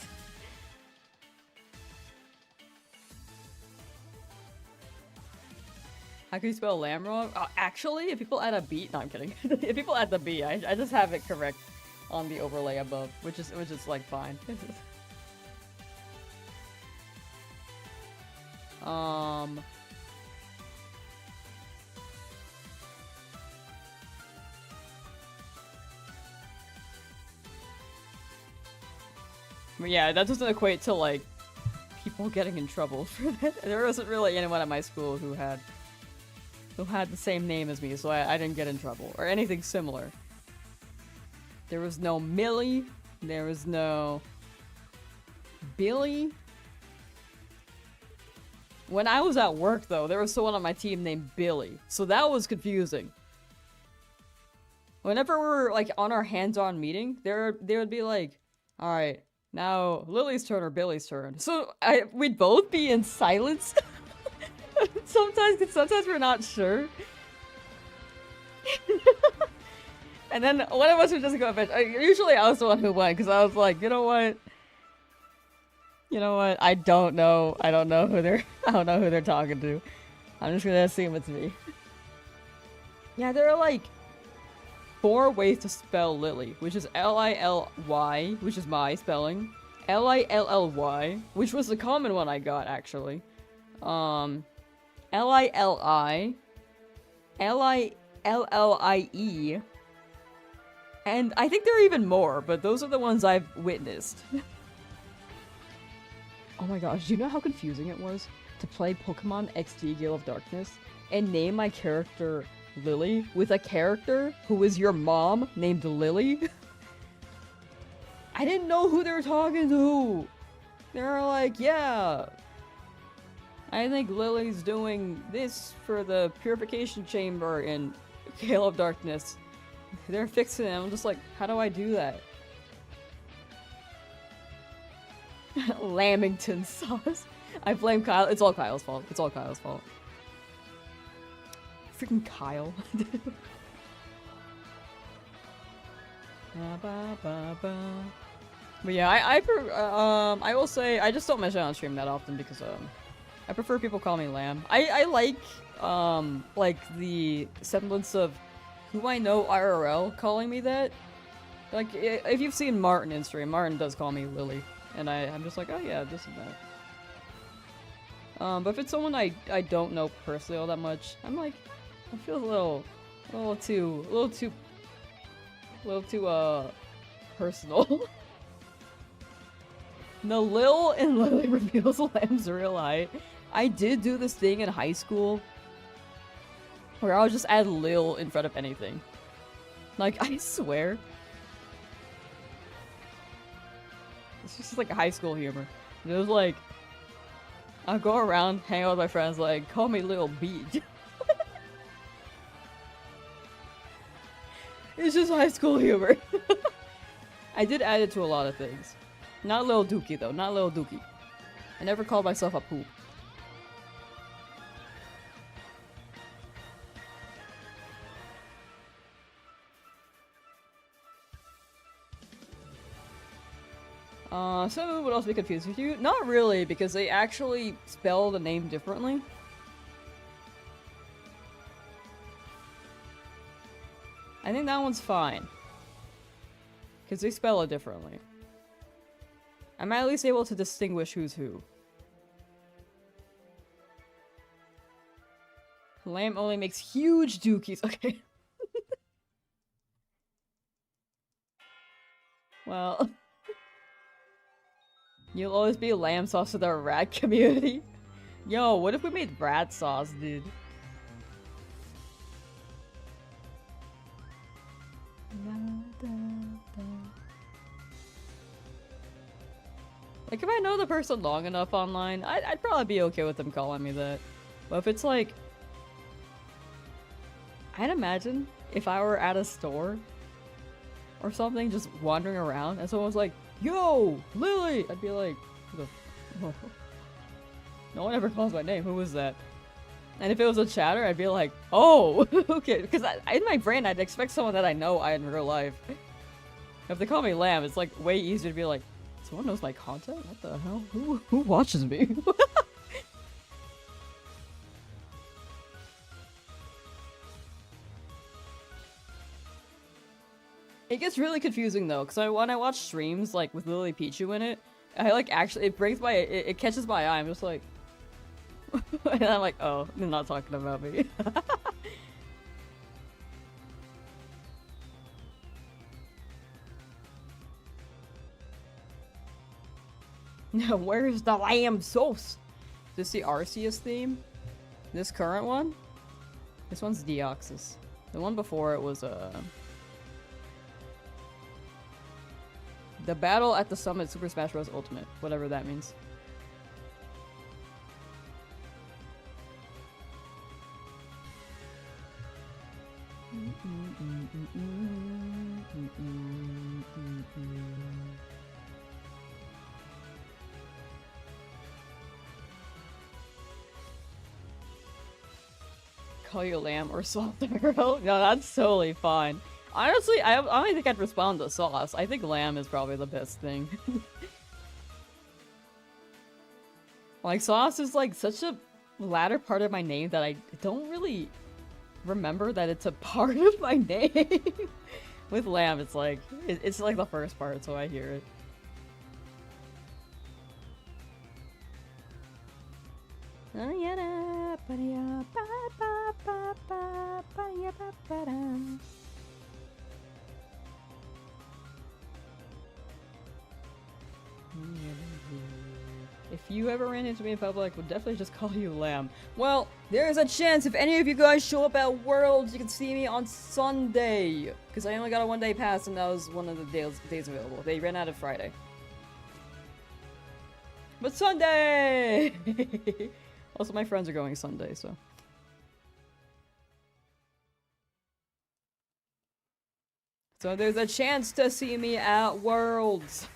[SPEAKER 1] How can you spell lamb wrong? Actually, if people add a B, no, I'm kidding. If people add the B, I just have it correct on the overlay above, which is like fine. But yeah, that doesn't equate to like people getting in trouble for that. There wasn't really anyone at my school who had the same name as me, so I didn't get in trouble or anything similar. There was no Millie, there was no Billy. When I was at work though, there was someone on my team named Billy, so that was confusing. Whenever we're like on our hands-on meeting, there would be like, all right, now Lily's turn or Billy's turn. So we'd both be in silence. Sometimes we're not sure. And then one of us would just go, usually I was the one who went, because I was like, you know what? I don't know who they're talking to. I'm just gonna assume it's me. Yeah, there are like 4 ways to spell Lily, which is L-I-L-Y, which is my spelling. L-I-L-L-Y, which was the common one I got, actually. L-I-L-I, L-I-L-L-I-E, and I think there are even more, but those are the ones I've witnessed. Oh my gosh, do you know how confusing it was to play Pokemon XD Gale of Darkness and name my character Lily with a character who is your mom named Lily? I didn't know who they were talking to. They were like, yeah, I think Lily's doing this for the purification chamber in Gale of Darkness. They're fixing it. I'm just like, how do I do that? Lamington sauce. I blame Kyle. It's all Kyle's fault. It's all Kyle's fault. Freaking Kyle. But yeah, I will say I just don't mention it on stream that often because I prefer people call me Lamb. I like the semblance of who I know IRL calling me that. Like if you've seen Martin in stream, Martin does call me Lily. And I'm just like, oh yeah, this and that. But if it's someone I don't know personally all that much, I'm like, I feel a little too personal. No, Lil and Lily reveals Lamb's real height. I did do this thing in high school where I would just add Lil in front of anything. Like, I swear. It's just like a high school humor. And it was like, I'll go around, hang out with my friends, like, call me Lil Beach. It's just high school humor. I did add it to a lot of things. Not Lil Dookie though, not Lil Dookie. I never called myself a poop. So what else would be confused with you? Not really, because they actually spell the name differently. I think that one's fine. Because they spell it differently. I'm at least able to distinguish who's who. Lamb only makes huge dookies. Okay. Well... You'll always be Lamsauce with our rat community. Yo, what if we made rat sauce, dude? Like, if I know the person long enough online, I'd probably be okay with them calling me that. But if it's like... I'd imagine if I were at a store or something, just wandering around, and someone was like, yo, Lily! I'd be like, who the f- no one ever calls my name, who was that? And if it was a chatter, I'd be like, oh, okay, because in my brain, I'd expect someone that I know in real life. If they call me Lamb, it's like way easier to be like, someone knows my content? What the hell? Who watches me? It gets really confusing though, because when I watch streams like with Lily Pichu in it, I like actually it catches my eye. I'm just like, and I'm like, oh, they're not talking about me. Where's the Lamsauce? Is this the Arceus theme? This current one? This one's Deoxys. The one before it was the battle at the summit Super Smash Bros. Ultimate, whatever that means. Call you Lamb or Salt Arrow? No, that's totally fine. Honestly, I don't think I'd respond to Sauce. I think Lamb is probably the best thing. Like, Sauce is like such a latter part of my name that I don't really remember that it's a part of my name. With Lamb, it's like the first part, so I hear it. If you ever ran into me in public, I would definitely just call you Lamb. Well, there's a chance if any of you guys show up at Worlds, you can see me on Sunday. Because I only got a one-day pass and that was one of the days available. They ran out of Friday. But Sunday! Also, my friends are going Sunday, so. So there's a chance to see me at Worlds.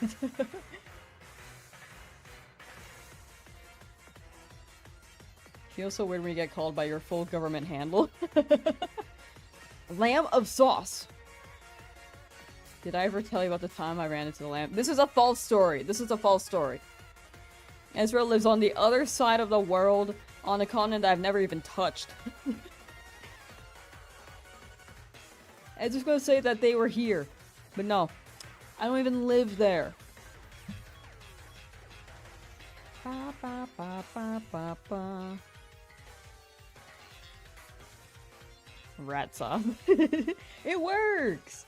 [SPEAKER 1] Feels so weird when you get called by your full government handle. Lamb of Sauce. Did I ever tell you about the time I ran into the lamb? This is a false story. This is a false story. Ezra lives on the other side of the world, on a continent I've never even touched. I was just gonna say that they were here. But no. I don't even live there. Ba, ba, ba, ba, ba, ba. Rattata. It works!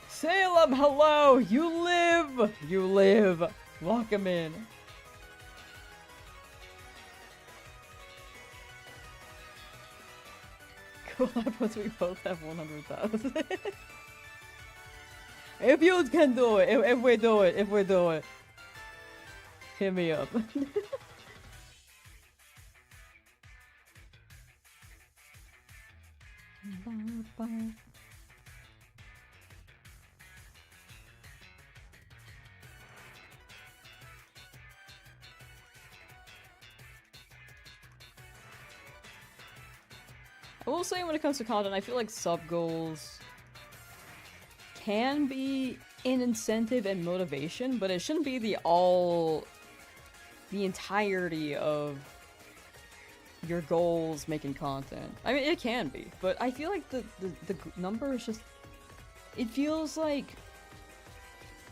[SPEAKER 1] Salem, hello! You live! You live! Welcome in. Cool, once we both have 100,000. If you can do it, if we do it, hit me up. I will say when it comes to content, I feel like sub goals can be an incentive and motivation, but it shouldn't be the entirety of your goals making content. I mean, it can be, but I feel like the number is just, it feels like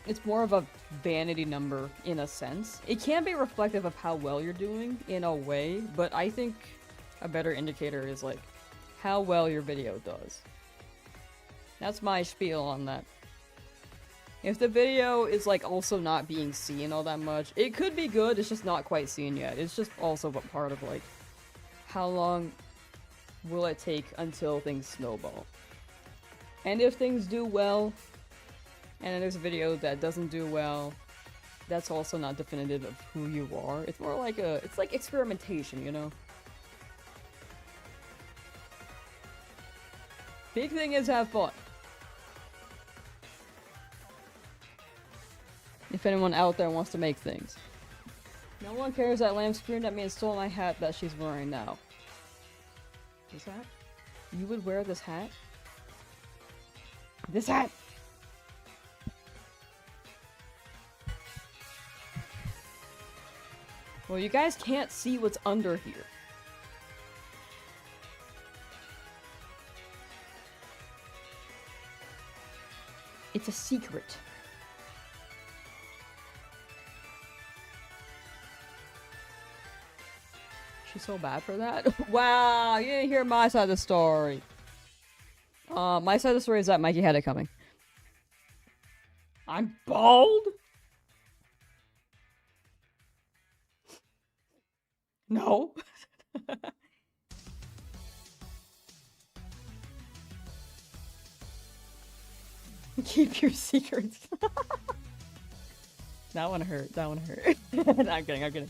[SPEAKER 1] it's more of a vanity number in a sense. It can be reflective of how well you're doing in a way, but I think a better indicator is like how well your video does. That's my spiel on that. If the video is like also not being seen all that much, it could be good, it's just not quite seen yet. It's just also a part of like, how long will it take until things snowball? And if things do well, and then there's a video that doesn't do well, that's also not definitive of who you are. It's more like it's like experimentation, you know? Big thing is have fun. If anyone out there wants to make things. No one cares that Lamb screamed at me and stole my hat that she's wearing now. This hat? You would wear this hat? This hat! Well, you guys can't see what's under here. It's a secret. She's so bad for that? Wow, you didn't hear my side of the story. My side of the story is that Mikey had it coming. I'm bald? No. Keep your secrets. That one hurt. That one hurt. No, I'm kidding. I'm kidding.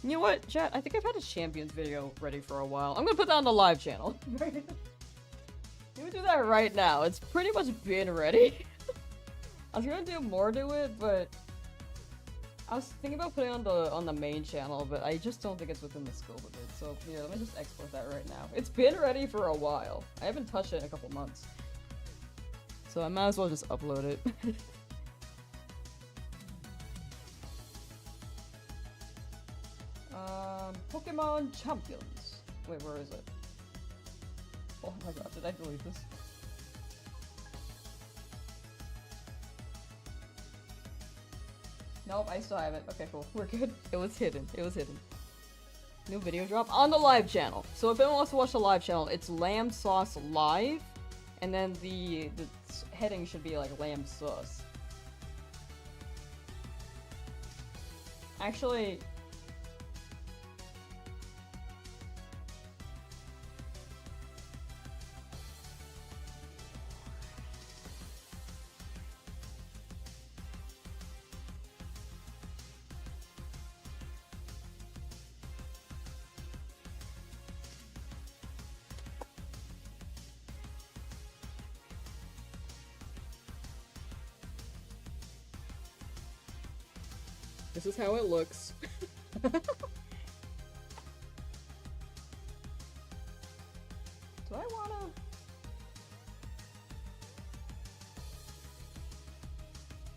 [SPEAKER 1] You know what, chat? I think I've had a champions video ready for a while. I'm gonna put that on the live channel. Let me do that right now. It's pretty much been ready. I was gonna do more to it, but I was thinking about putting it on the main channel, but I just don't think it's within the scope of it. So yeah, let me just export that right now. It's been ready for a while. I haven't touched it in a couple months, so I might as well just upload it. Pokemon Champions. Wait, where is it? Oh my god, did I delete this? Nope, I still have it. Okay, cool. We're good. It was hidden. It was hidden. New video drop on the live channel. So if anyone wants to watch the live channel, it's Lamsauce Live, and then the heading should be like Lamsauce. Actually, this is how it looks. Do I wanna...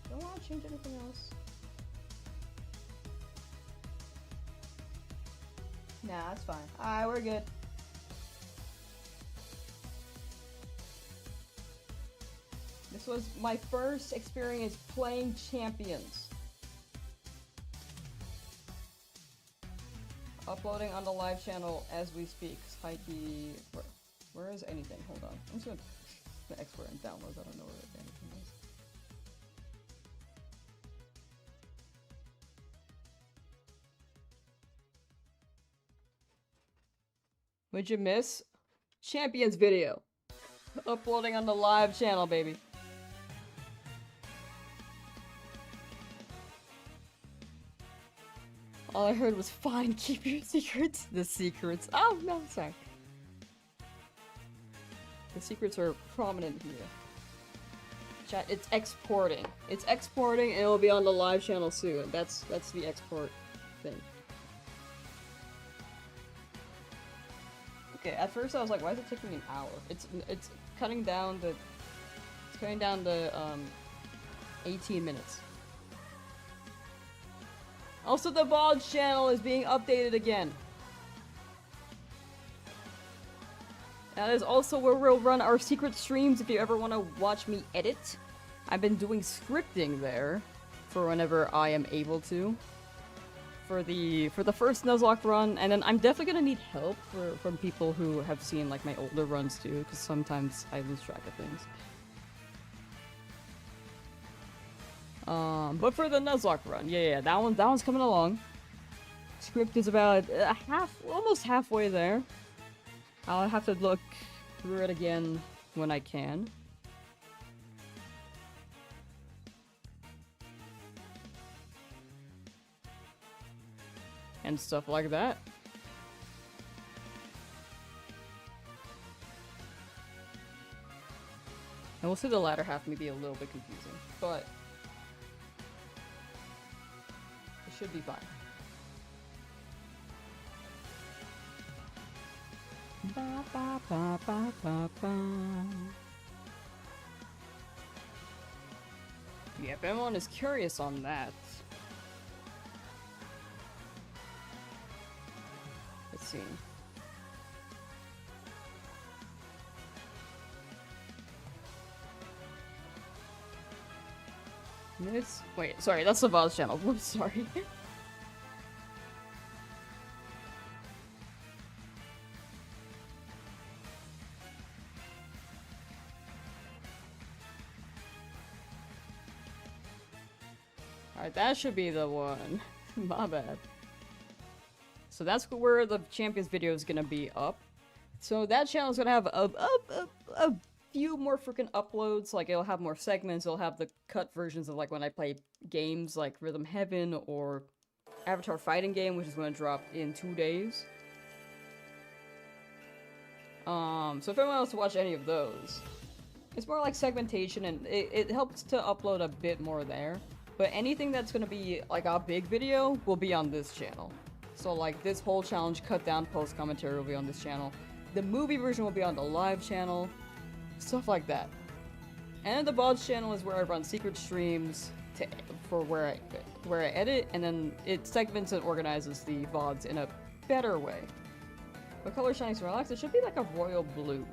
[SPEAKER 1] Do I wanna change anything else? Nah, that's fine. Alright, we're good. This was my first experience playing Champions. Uploading on the live channel as we speak. Heike, where is anything? Hold on. I'm just gonna export and download. I don't know where anything is. What'd you miss? Champions video. Uploading on the live channel, baby. All I heard was, fine, keep your secrets. The secrets. Oh, no, sorry. The secrets are prominent here. Chat, it's exporting. It's exporting and it'll be on the live channel soon. That's the export thing. Okay, at first I was like, why is it taking an hour? It's cutting down the 18 minutes. Also, the VOD channel is being updated again. That is also where we'll run our secret streams if you ever want to watch me edit. I've been doing scripting there for whenever I am able to. For the first Nuzlocke run, and then I'm definitely gonna need help from people who have seen like my older runs too, because sometimes I lose track of things. But for the Nuzlocke run, yeah, that one's coming along. Script is about almost halfway there. I'll have to look through it again when I can. And stuff like that. And we'll see the latter half may be a little bit confusing, but it should be fine. Ba, ba, ba, ba, ba, ba. Yeah, if anyone is curious on that. Let's see. Wait, sorry, that's the VODs channel. Whoops, sorry. Alright, that should be the one. My bad. So that's where the Champions video is gonna be up. So that channel is gonna have a few more freaking uploads. Like, it'll have more segments, it'll have the cut versions of, like, when I play games like Rhythm Heaven or Avatar Fighting Game, which is gonna drop in 2 days. So if anyone wants to watch any of those, it's more like segmentation, and it helps to upload a bit more there. But anything that's gonna be, like, a big video will be on this channel. So, like, this whole challenge cut down post commentary will be on this channel. The movie version will be on the live channel. Stuff like that. And the VODs channel is where I run secret streams for where I edit, and then it segments and organizes the VODs in a better way. What color is Shinies Snorlax? It should be like a royal blue.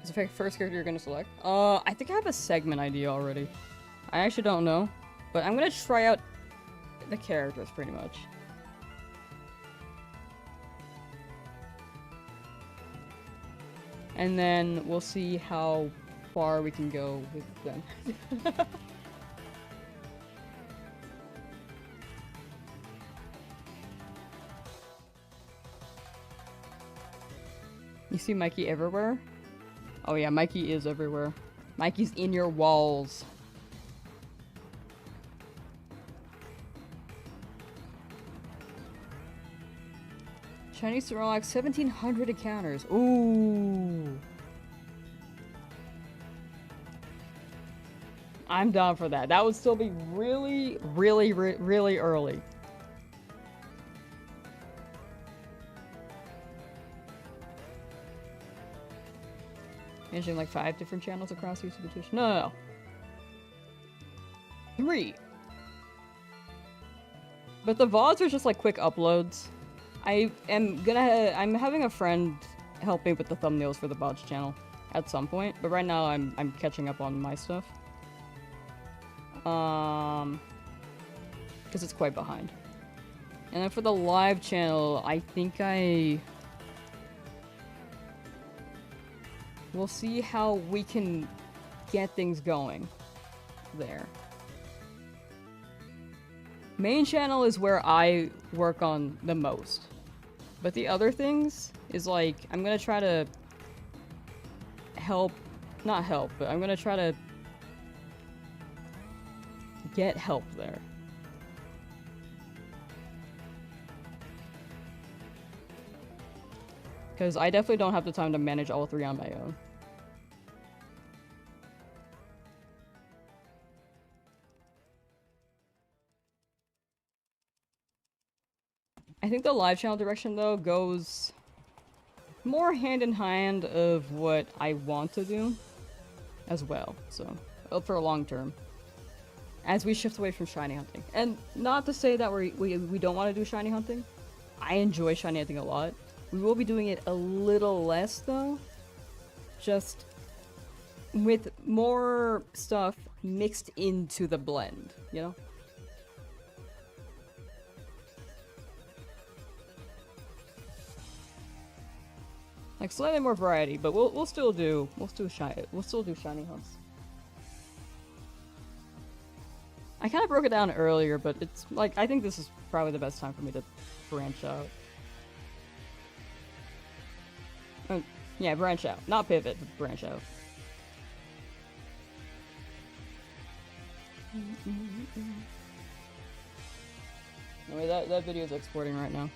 [SPEAKER 1] Is the first character you're gonna select? I think I have a segment idea already. I actually don't know, but I'm gonna try out the characters pretty much. And then we'll see how far we can go with them. You see Mikey everywhere? Oh yeah, Mikey is everywhere. Mikey's in your walls. Chinese Snorlax, 1700 encounters. Ooh. I'm down for that. That would still be really early. Managing like 5 different channels across YouTube and Twitch. No. 3. But the VODs are just like quick uploads. I'm having a friend help me with the thumbnails for the VODs channel at some point, but right now I'm catching up on my stuff. Because it's quite behind. And then for the live channel, I think we'll see how we can get things going there. Main channel is where I work on the most. But the other things is like, I'm gonna try to not help, but I'm gonna try to get help there. Because I definitely don't have the time to manage all 3 on my own. I think the live channel direction, though, goes more hand in hand of what I want to do as well, so for long term. As we shift away from shiny hunting. And not to say that we don't want to do shiny hunting. I enjoy shiny hunting a lot. We will be doing it a little less, though. Just with more stuff mixed into the blend, you know? Like slightly more variety, but we'll still do shiny hunts. I kind of broke it down earlier, but it's like I think this is probably the best time for me to branch out. Yeah, branch out, not pivot, but branch out. Anyway, that video is exporting right now.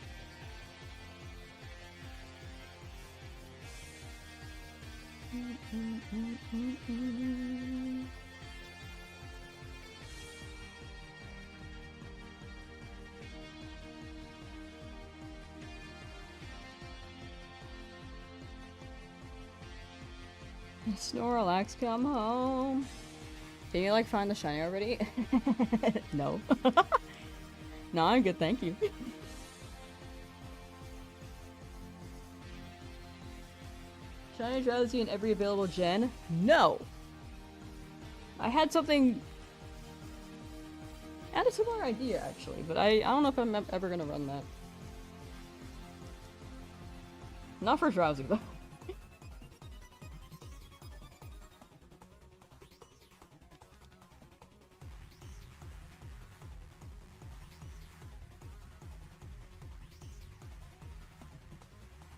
[SPEAKER 1] Snorlax, come home. Can you like find the shiny already? No. No, I'm good, thank you. Shiny Drowzee in every available gen? No! I had something... I had a similar idea, actually, but I don't know if I'm ever gonna run that. Not for Drowzee, though.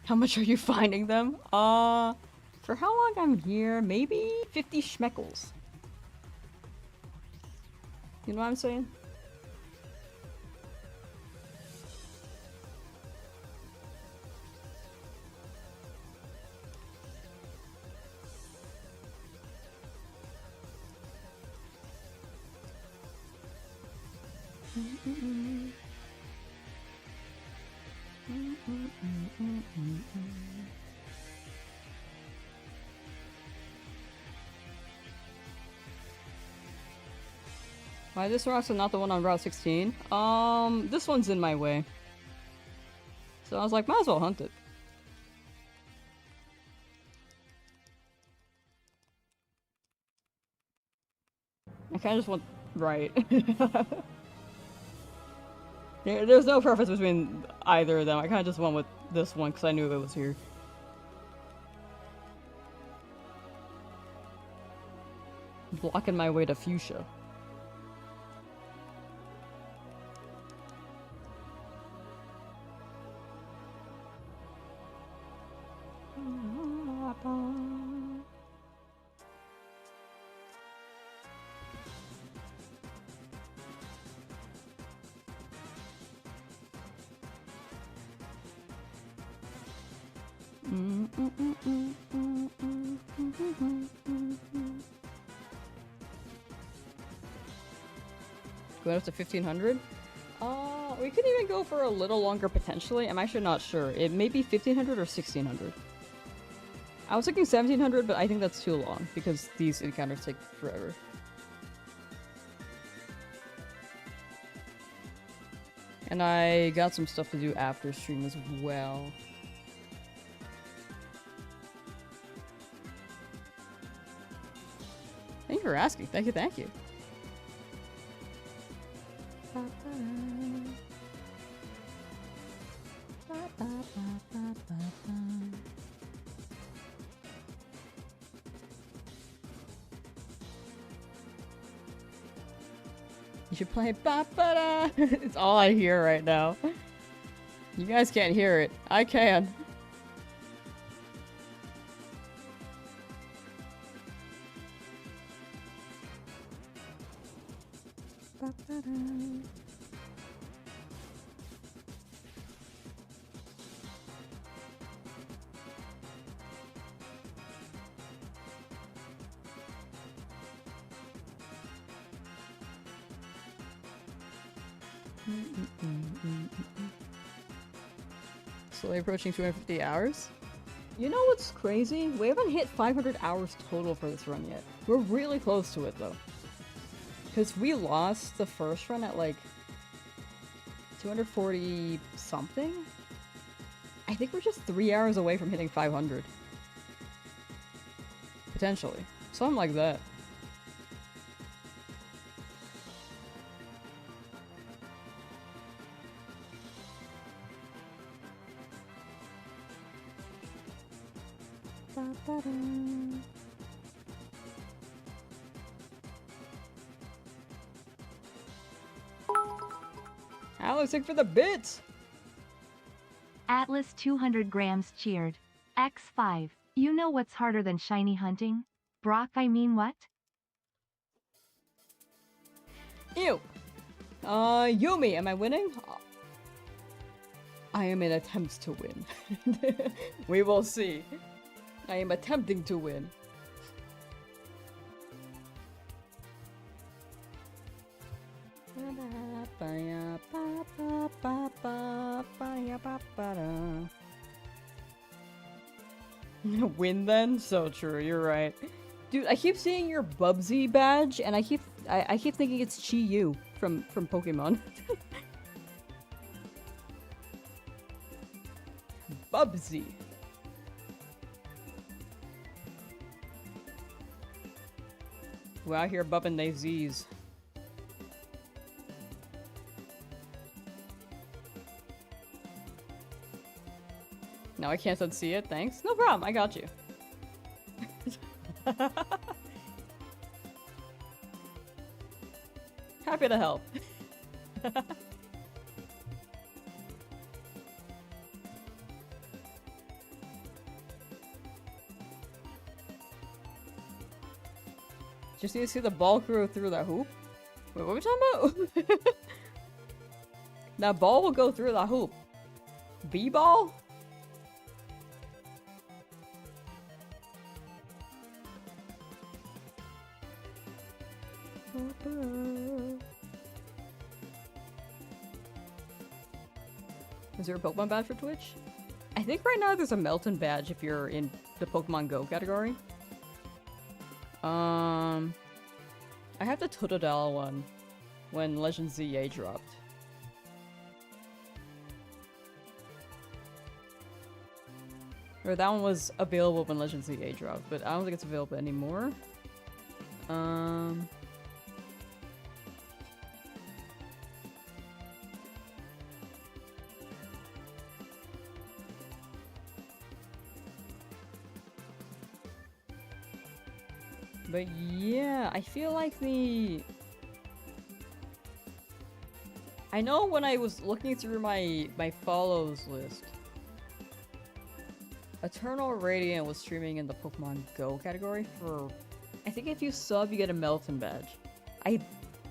[SPEAKER 1] How much are you finding them? For how long I'm here, maybe 50 schmeckles. You know what I'm saying? Why this rock's not the one on Route 16? This one's in my way. So I was like, might as well hunt it. I kinda just want... right. There's no preference between either of them. I kinda just went with this one because I knew it was here. Blocking my way to Fuchsia. Going up to 1500? We could even go for a little longer potentially. I'm actually not sure. It may be 1500 or 1600. I was thinking 1700, but I think that's too long because these encounters take forever. And I got some stuff to do after stream as well. Thank you for asking. Thank you, thank you. You should play ba-ba-da. It's all I hear right now. You guys can't hear it. I can. Slowly approaching 250 hours. You know what's crazy? We haven't hit 500 hours total for this run yet. We're really close to it though. Because we lost the first run at like 240 something? I think we're just 3 hours away from hitting 500. Potentially. Something like that. Alex, thank for the bits!
[SPEAKER 2] Atlas 200 grams cheered. X5. You know what's harder than shiny hunting? Brock, I mean what?
[SPEAKER 1] Ew! Yumi, am I winning? I am in attempts to win. We will see. I am attempting to win. Win then? So true, you're right. Dude, I keep seeing your Bubsy badge and I keep thinking it's Chi-Yu from Pokemon. Bubsy. We're out here bumping they Z's. No, I can't unsee it, thanks. No problem, I got you. Happy to help. Just need to see the ball go through that hoop. Wait, what are we talking about? That ball will go through the hoop. B-ball? Is there a Pokemon badge for Twitch? I think right now there's a Melton badge if you're in the Pokemon Go category. I have the Totodile one when Legend ZA dropped. Or that one was available when Legend ZA dropped, but I don't think it's available anymore. But yeah, I feel like I know when I was looking through my follows list, Eternal Radiant was streaming in the Pokemon Go category for, I think if you sub, you get a Melton badge. I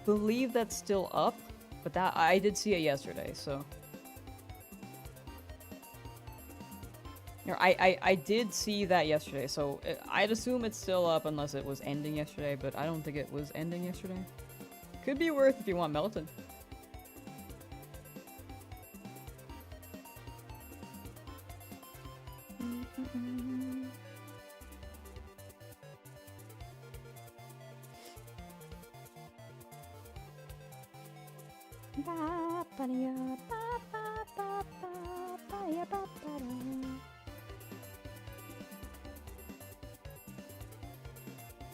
[SPEAKER 1] believe that's still up, but that I did see it yesterday, so. I did see that yesterday, so I'd assume it's still up unless it was ending yesterday, but I don't think it was ending yesterday. Could be worth if you want Melton.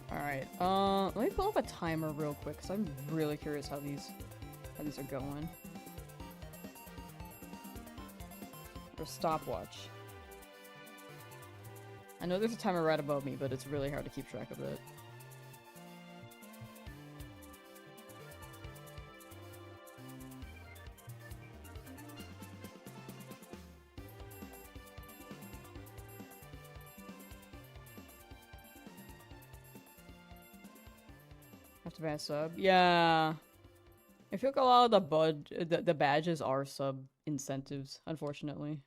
[SPEAKER 1] Alright, let me pull up a timer real quick, because I'm really curious how these are going. Or stopwatch. I know there's a timer right above me, but it's really hard to keep track of it. Advanced sub? Yeah. I feel like a lot of the badges are sub incentives, unfortunately.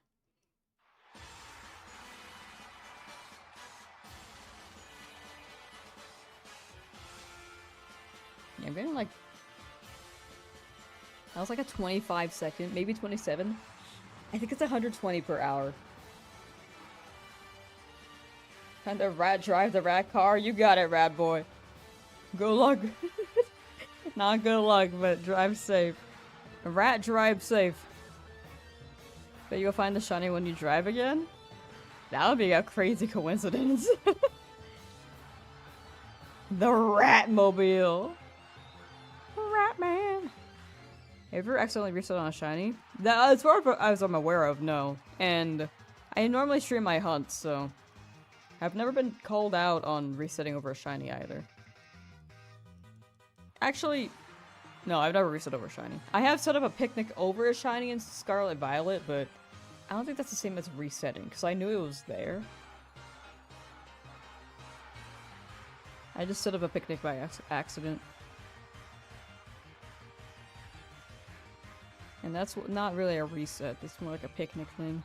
[SPEAKER 1] Yeah, I'm getting like... That was like a 25-second, maybe 27. I think it's 120 per hour. Kind of rat drive the rat car? You got it, rat boy. Good luck. Not good luck, but drive safe. Rat drive safe. Bet you'll find the shiny when you drive again? That would be a crazy coincidence. The Ratmobile. Ratman. Have you ever accidentally reset on a shiny? That, as far as I'm aware of, no. And I normally stream my hunts, so I've never been called out on resetting over a shiny either. Actually, no, I've never reset over a shiny. I have set up a picnic over a shiny in Scarlet Violet, but I don't think that's the same as resetting, because I knew it was there. I just set up a picnic by accident. And that's not really a reset, it's more like a picnic thing.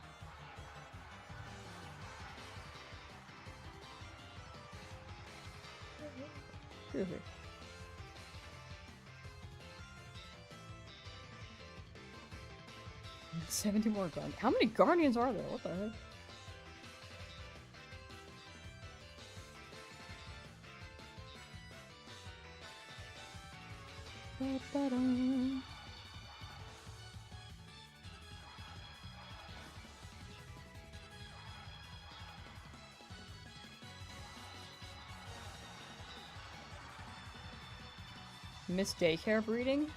[SPEAKER 1] Here. 70 more Guardians. How many Guardians are there? What the heck? Miss Daycare breeding?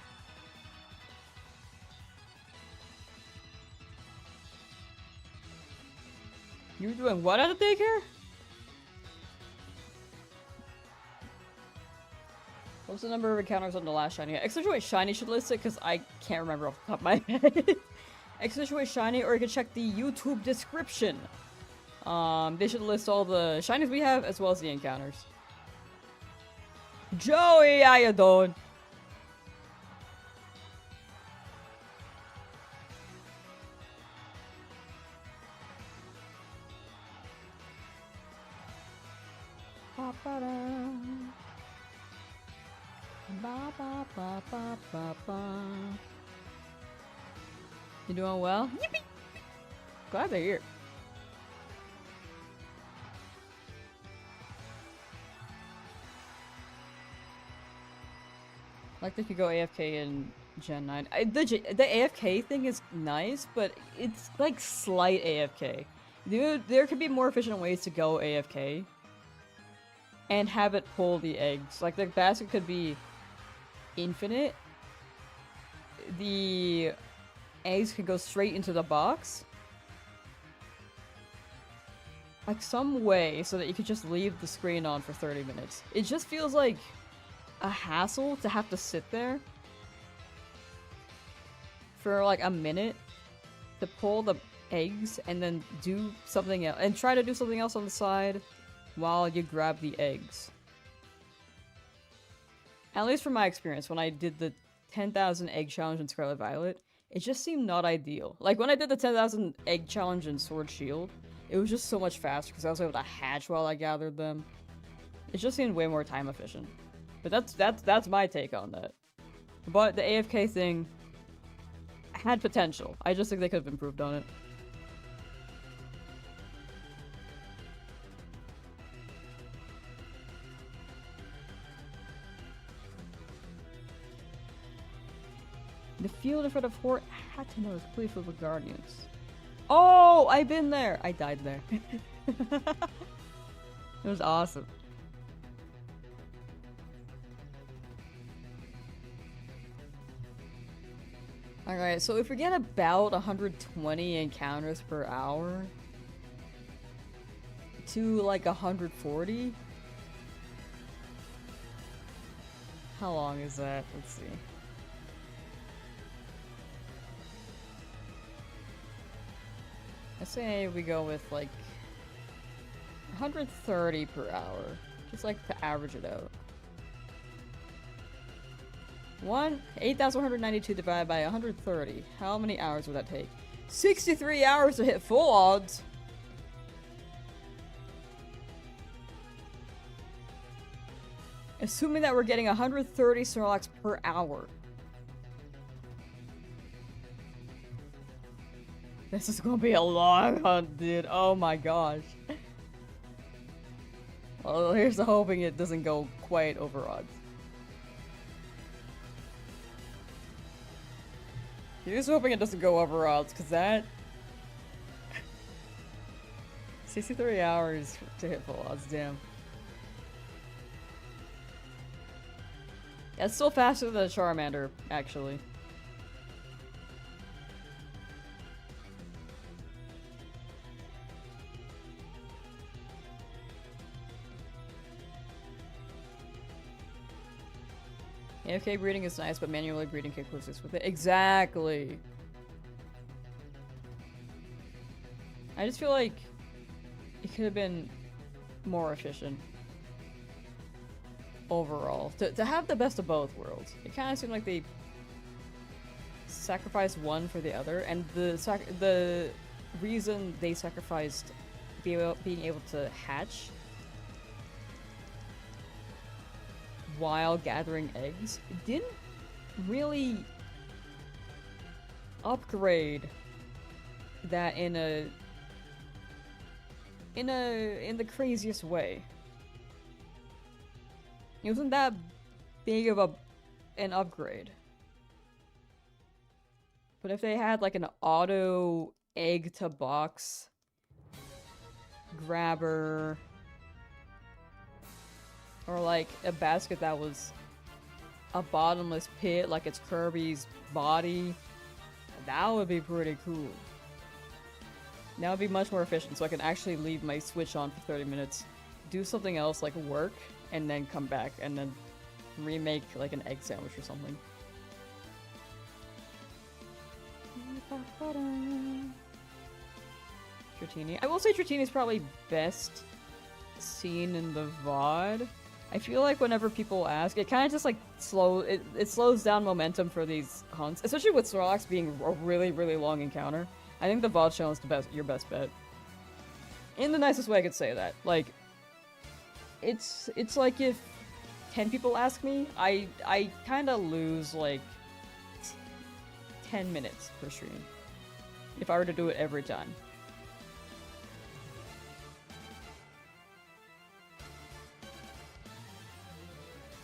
[SPEAKER 1] You were doing what at the daycare? What's the number of encounters on the last shiny? Accentuate shiny should list it because I can't remember off the top of my head. Accentuate shiny, or you can check the YouTube description. They should list all the shinies we have as well as the encounters. Joey, how you doing? You doing well? Yippee! Glad they're here. Like if you go AFK in Gen 9. The AFK thing is nice, but it's like slight AFK. There could be more efficient ways to go AFK and have it pull the eggs. Like the basket could be infinite. The eggs could go straight into the box. Like some way so that you could just leave the screen on for 30 minutes. It just feels like a hassle to have to sit there for like a minute to pull the eggs and then do something else and try to do something else on the side while you grab the eggs. At least from my experience, when I did the 10,000 egg challenge in Scarlet Violet, it just seemed not ideal. Like when I did the 10,000 egg challenge in Sword Shield, it was just so much faster because I was able to hatch while I gathered them. It just seemed way more time efficient. But that's my take on that. But the AFK thing had potential. I just think they could have improved on it. The field in front of Fort Hateno is completely filled with guardians. Oh, I've been there! I died there. It was awesome. Alright, so if we get about 120 encounters per hour to like 140, how long is that? Let's see. Let's say we go with like 130 per hour, just like to average it out. 8,192 divided by 130. How many hours would that take? 63 hours to hit full odds. Assuming that we're getting 130 Snorlax per hour. This is gonna be a long hunt, dude. Oh my gosh. Well, here's the hoping it doesn't go quite over odds. Here's hoping it doesn't go over odds, because that... 63 hours to hit full odds, damn. That's still faster than a Charmander, actually. AFK breeding is nice, but manually breeding can coexist with it. Exactly! I just feel like it could have been more efficient. Overall. To have the best of both worlds. It kind of seemed like they sacrificed one for the other, and the reason they sacrificed being able to hatch while gathering eggs, it didn't really upgrade that in the craziest way. It wasn't that big of an upgrade. But if they had like an auto egg to box grabber, or like a basket that was a bottomless pit like it's Kirby's body. That would be pretty cool. That would be much more efficient, so I can actually leave my Switch on for 30 minutes, do something else like work, and then come back and then remake like an egg sandwich or something. Dratini. I will say Dratini is probably best seen in the VOD. I feel like whenever people ask, it kind of just like it slows down momentum for these hunts, especially with Snorlax being a really, really long encounter. I think the VOD channel is your best bet. In the nicest way I could say that. Like, it's like if 10 people ask me, I kind of lose like 10 minutes per stream if I were to do it every time.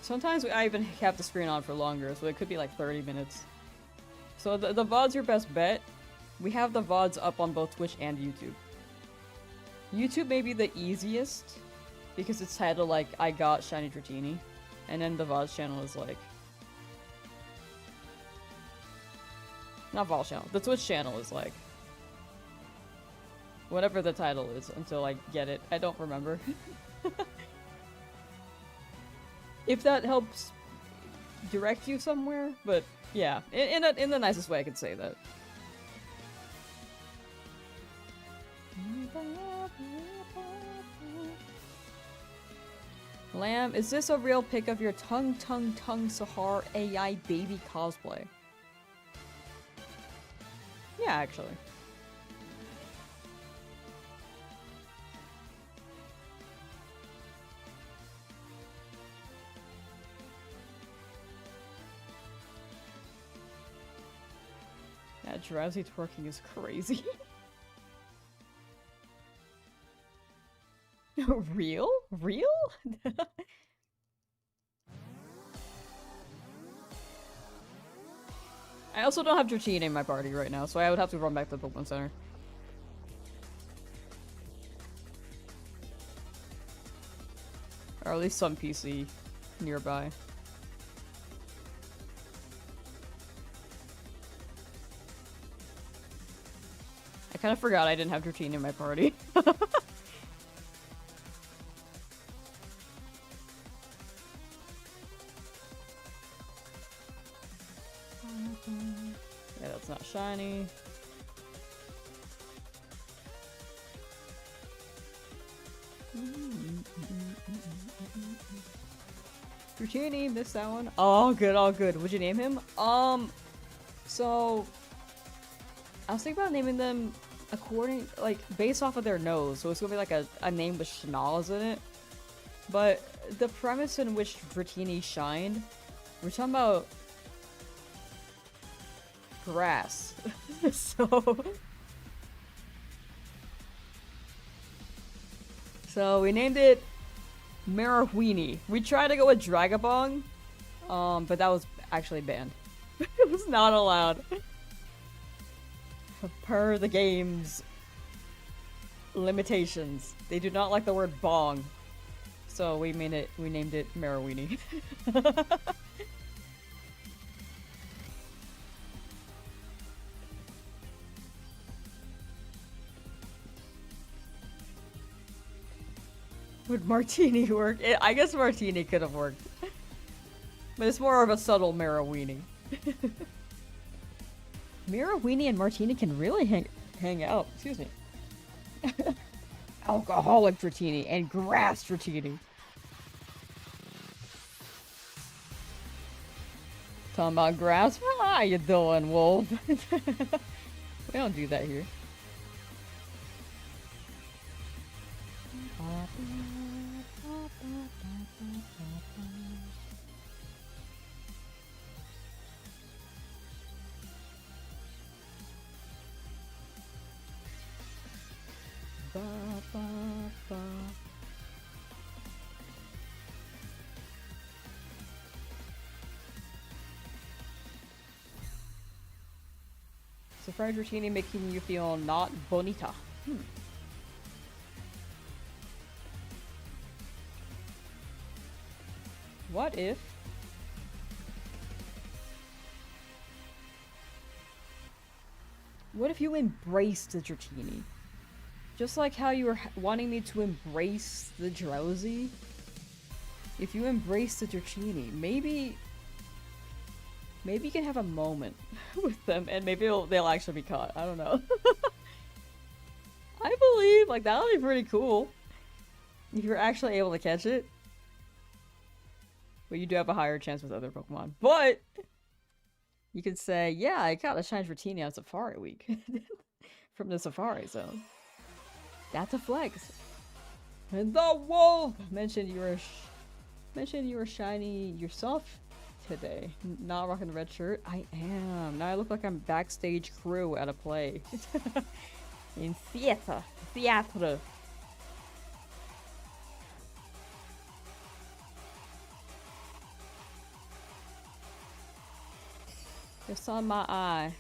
[SPEAKER 1] Sometimes I even have the screen on for longer, so it could be like 30 minutes. So the VOD's your best bet. We have the VODs up on both Twitch and YouTube. YouTube may be the easiest, because it's titled like, I got Shiny Dratini. And then the VODs channel is like... Not VODs channel, the Twitch channel is like... whatever the title is, until I get it. I don't remember. If that helps direct you somewhere, but yeah, in the nicest way I could say that. Lamb, is this a real pic of your tongue Sahar AI baby cosplay? Yeah, actually. Yeah, Drowzee twerking is crazy. Real? Real? I also don't have Dratini in my party right now, so I would have to run back to the Pokemon Center. Or at least some PC nearby. I kind of forgot I didn't have Dratini in my party. Yeah, that's not shiny. Dratini, missed that one. Oh, good, all good. Would you name him? So I was thinking about naming them according, like, based off of their nose. So it's gonna be like a name with schnoz in it. But the premise in which Dratini shined, we're talking about grass. So we named it Marijuini. We tried to go with Dragabong, but that was actually banned. It was not allowed. Per the game's limitations. They do not like the word bong. So we named it Marijuini. Would Martini work? I guess Martini could have worked. But it's more of a subtle Marijuini. Marijuini and Martini can really hang out. Excuse me. Alcoholic Dratini and grass Dratini. Talking about grass? How you doing, Wolf? We don't do that here. So fried Dratini making you feel not bonita. What if What if you embraced the Dratini? Just like how you were wanting me to embrace the Drowzee? If you embrace the Dratini, maybe you can have a moment with them and maybe they'll actually be caught. I don't know. I believe, like, that would be pretty cool. If you're actually able to catch it. But you do have a higher chance with other Pokemon. But you could say, yeah, I caught a Shiny Dratini on Safari Week. From the Safari Zone. That's a flex. And the wolf! Mentioned you were shiny yourself today. Not rocking the red shirt? I am. Now I look like I'm backstage crew at a play. In theater. Theatre. Just on my eye.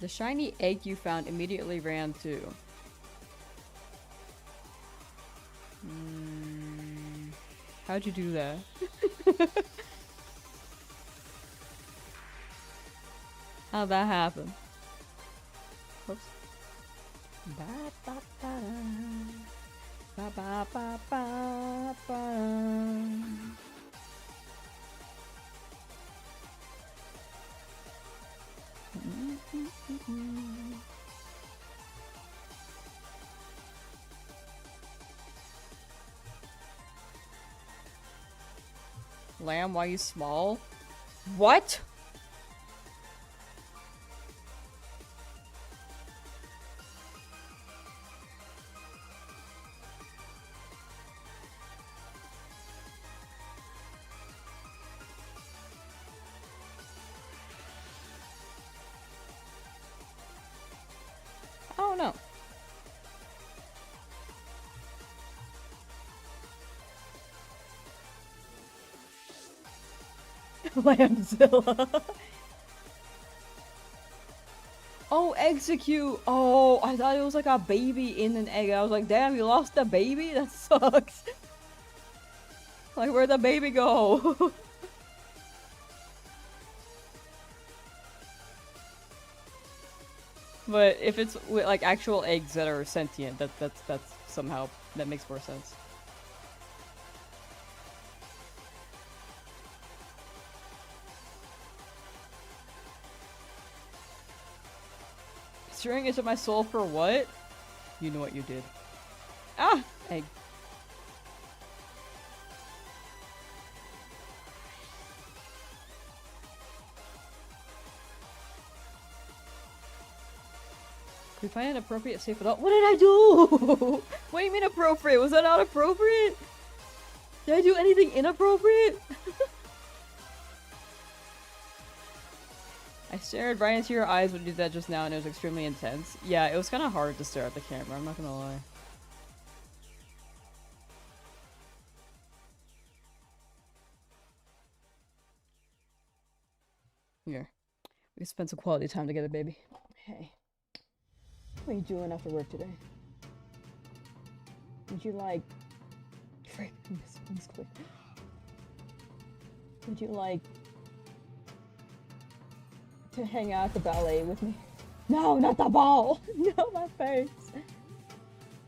[SPEAKER 1] The shiny egg you found immediately ran too. How'd you do that? How'd that happen? Oops. Ba ba ba ba ba ba ba ba. Lamb, why you small? What? I don't know. Lambzilla. Oh, execute. Oh, I thought it was like a baby in an egg. I was like, damn, you lost the baby? That sucks. Like, where'd the baby go? But if it's with, like, actual eggs that are sentient, that's somehow, that makes more sense. Steering into my soul for what? You know what you did. Ah! Egg. Could we find an appropriate safe adult? What did I do? What do you mean appropriate? Was that not appropriate? Did I do anything inappropriate? I stared right into your eyes when you did that just now and it was extremely intense. Yeah, it was kind of hard to stare at the camera, I'm not gonna lie. Here. We spent some quality time together, baby. Hey. What are you doing after work today? Would you like... Frick, misclick. Would you like... to hang out at the ballet with me? No, not the ball! No, my face!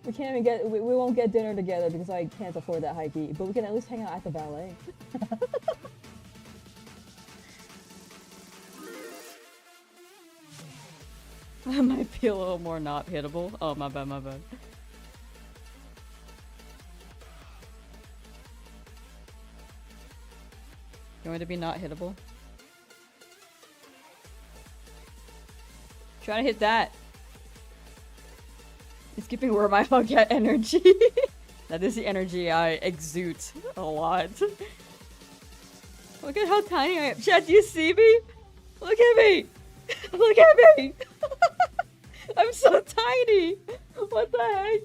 [SPEAKER 1] We can't even get- we won't get dinner together because I can't afford that high key, but we can at least hang out at the ballet. I might be a little more not hittable. Oh, my bad, my bad. You want me to be not hittable? Try to hit that. It's skipping where my hug at energy. That is the energy I exude a lot. Look at how tiny I am. Chat, do you see me? Look at me! Look at me! I'm so tiny! What the heck?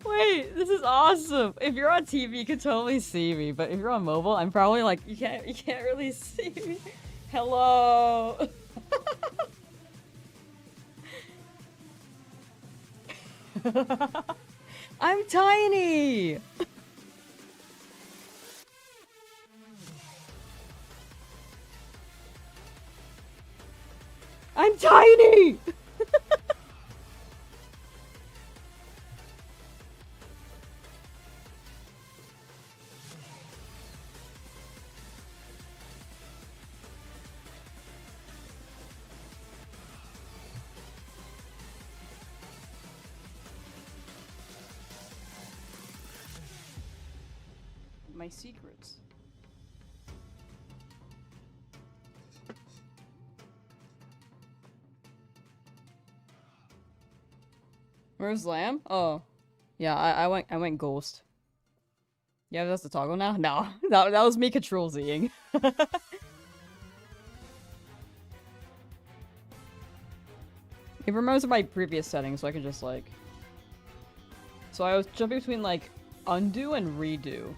[SPEAKER 1] Wait, this is awesome. If you're on TV, you can totally see me, but if you're on mobile, I'm probably like, you can't really see me. Hello! I'm tiny! I'm tiny! My secrets. Where's Lamb? Oh. Yeah, I went ghost. Yeah, that's the toggle now? No. That was me control Zing. It remembers my previous settings, so I can just like... So I was jumping between like undo and redo.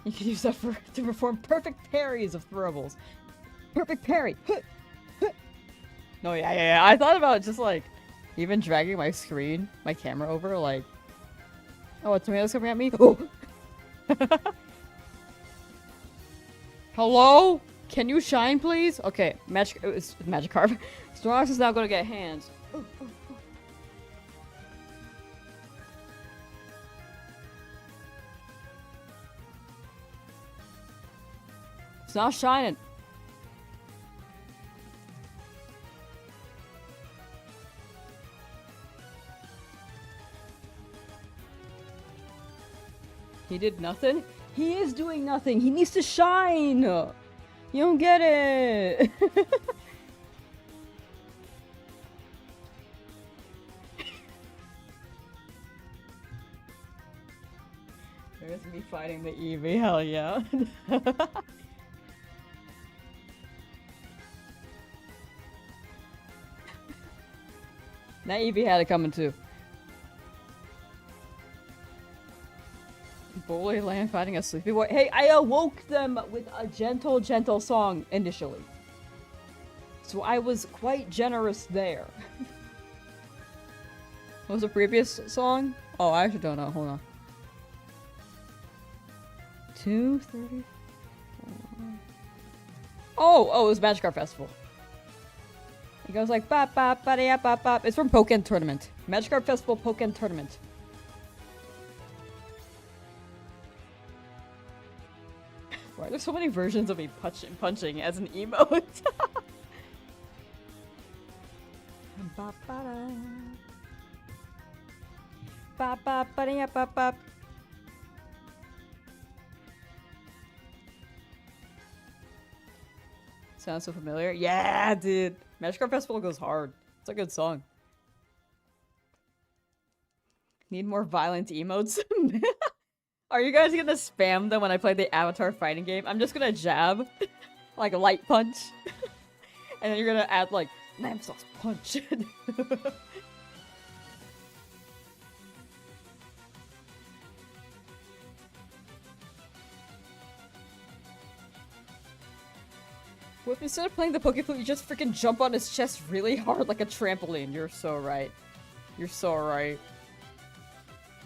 [SPEAKER 1] You can use that to perform perfect parries of throwables. Perfect parry! No, yeah. I thought about just like, even dragging my screen, my camera over, like... Oh, a tomato's coming at me? Oh! Hello? Can you shine, please? Okay, it's Magikarp. Snorlax is now gonna get hands. It's not shining. He did nothing? He is doing nothing. He needs to shine. You don't get it. There's me fighting the Eevee. Hell yeah. That Eevee had it coming too. Bully Lamb fighting a sleepy boy. Hey, I awoke them with a gentle, gentle song initially. So I was quite generous there. What was the previous song? Oh, I actually don't know. Hold on. 2:34. Oh, it was Magikarp Festival. It goes like bop bop ba bop bop. It's from Pokken Tournament. Magikarp Festival Pokken Tournament. Why are there so many versions of me punching as an emote? Bop ba bop bop ba bop bop. Sounds so familiar. Yeah, dude. Magikarp Festival goes hard. It's a good song. Need more violent emotes? Are you guys gonna spam them when I play the Avatar fighting game? I'm just gonna jab. Like a light punch. And then you're gonna add like Lamsauce punch. What if instead of playing the Pokeflute, you just freaking jump on his chest really hard like a trampoline? You're so right. You're so right.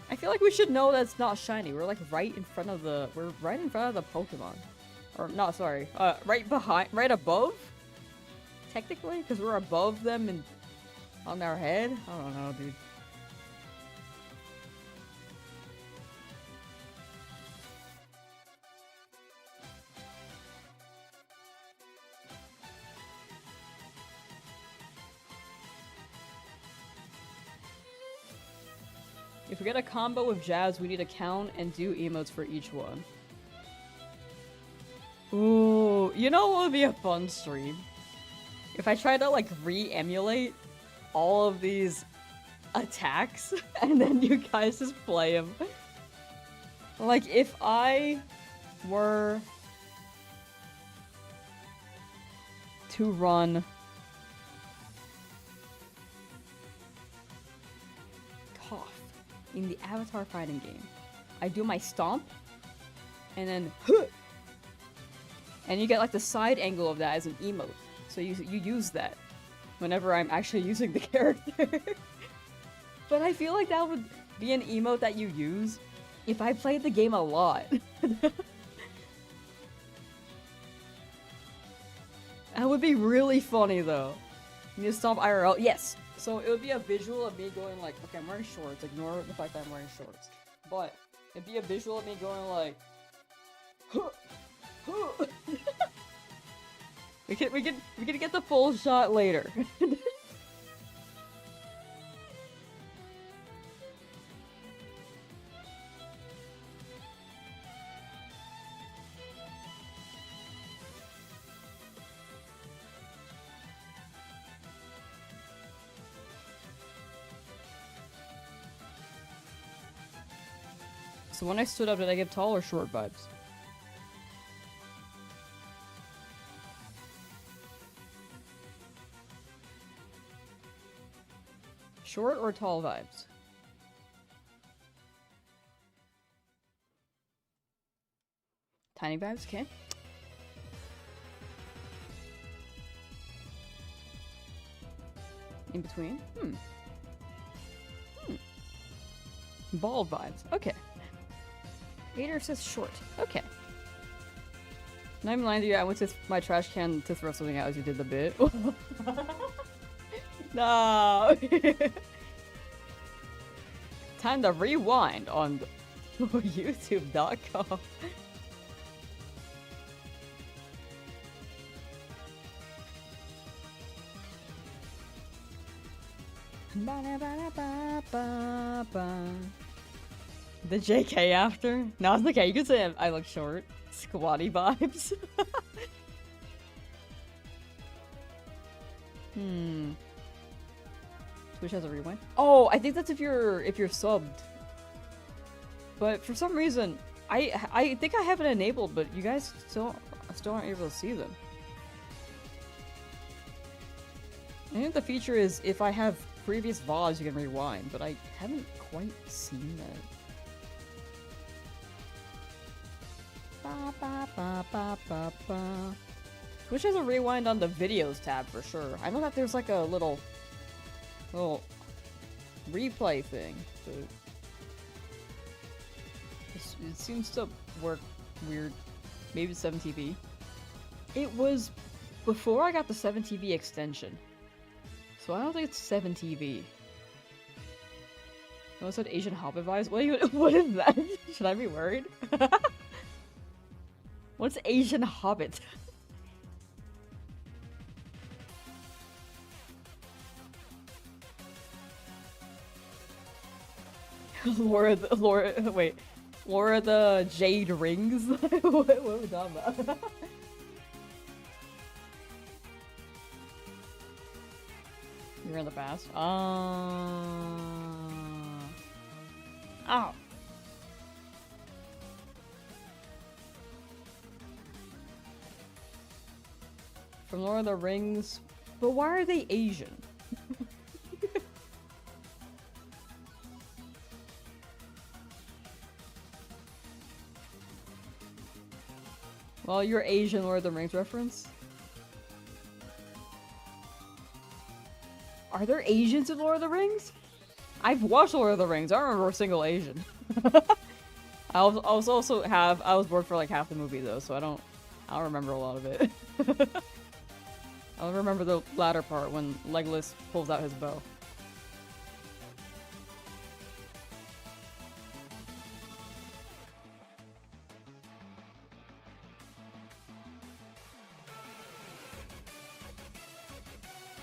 [SPEAKER 1] I feel like we should know that's not shiny. We're like right in front of the... We're right in front of the Pokemon. Or, not, sorry. Right behind... Right above? Technically? Because we're above them and... On their head? I don't know, dude. If we get a combo with Jazz, we need to count and do emotes for each one. Ooh, you know what would be a fun stream? If I try to like re-emulate all of these attacks and then you guys just play them. Like if I were to run in the Avatar fighting game, I do my stomp, and then and you get like the side angle of that as an emote. So you use that whenever I'm actually using the character. But I feel like that would be an emote that you use if I played the game a would be really funny though. You need to stop IRL. Yes. So it would be a visual of me going like, okay, I'm wearing shorts. Ignore the fact that I'm wearing shorts. But it'd be a visual of me going like, huh, huh. we can get the full shot later. So when I stood up, did I give tall or short vibes? Short or tall vibes? Tiny vibes, okay. In between? Bald vibes, okay. Vader says short. Okay. Not even lying to you, I went to my trash can to throw something out as you did the bit. No! Time to rewind on YouTube.com. The JK after? No, it's okay. You could say I look short. Squatty vibes. Twitch has a rewind. Oh, I think that's if you're subbed. But for some reason, I think I have it enabled, but you guys still aren't able to see them. I think the feature is if I have previous VODs, you can rewind, but I haven't quite seen that. Twitch has a rewind on the videos tab for sure. I know that there's like a little replay thing, but it seems to work weird. Maybe 7TV. It was before I got the 7TV extension, so I don't think it's 7TV. No one said Asian Hobbit vibes. What is that? Should I be worried? What's Asian Hobbit? Laura the Jade Rings? what are we talking about? You're in the past? Ow! From Lord of the Rings, but why are they Asian? Well, you're Asian Lord of the Rings reference. Are there Asians in Lord of the Rings? I've watched Lord of the Rings. I don't remember a single Asian. I was bored for like half the movie though, so I don't remember a lot of it. I'll remember the latter part when Legolas pulls out his bow.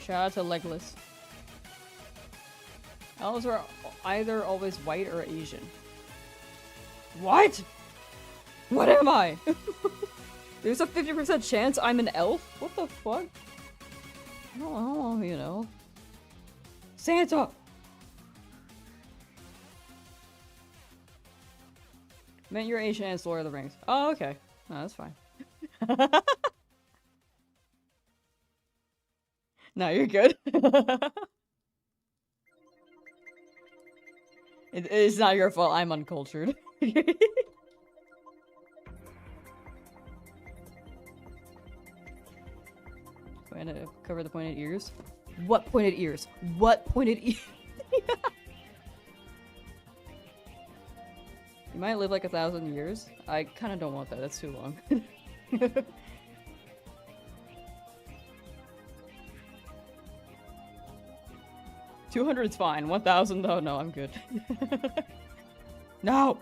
[SPEAKER 1] Shout out to Legolas. Elves are either always white or Asian. What? What am I? There's a 50% chance I'm an elf? What the fuck? I don't know, you know. Santa! Man, you're Asian and it's Lord of the Rings. Oh, okay. No, that's fine. No, you're good. It's not your fault, I'm uncultured. Trying to cover the pointed ears. What pointed ears? What pointed ears? You might live like 1,000 years. I kind of don't want that. That's too long. 200's fine. 1,000 though, no, I'm good. No!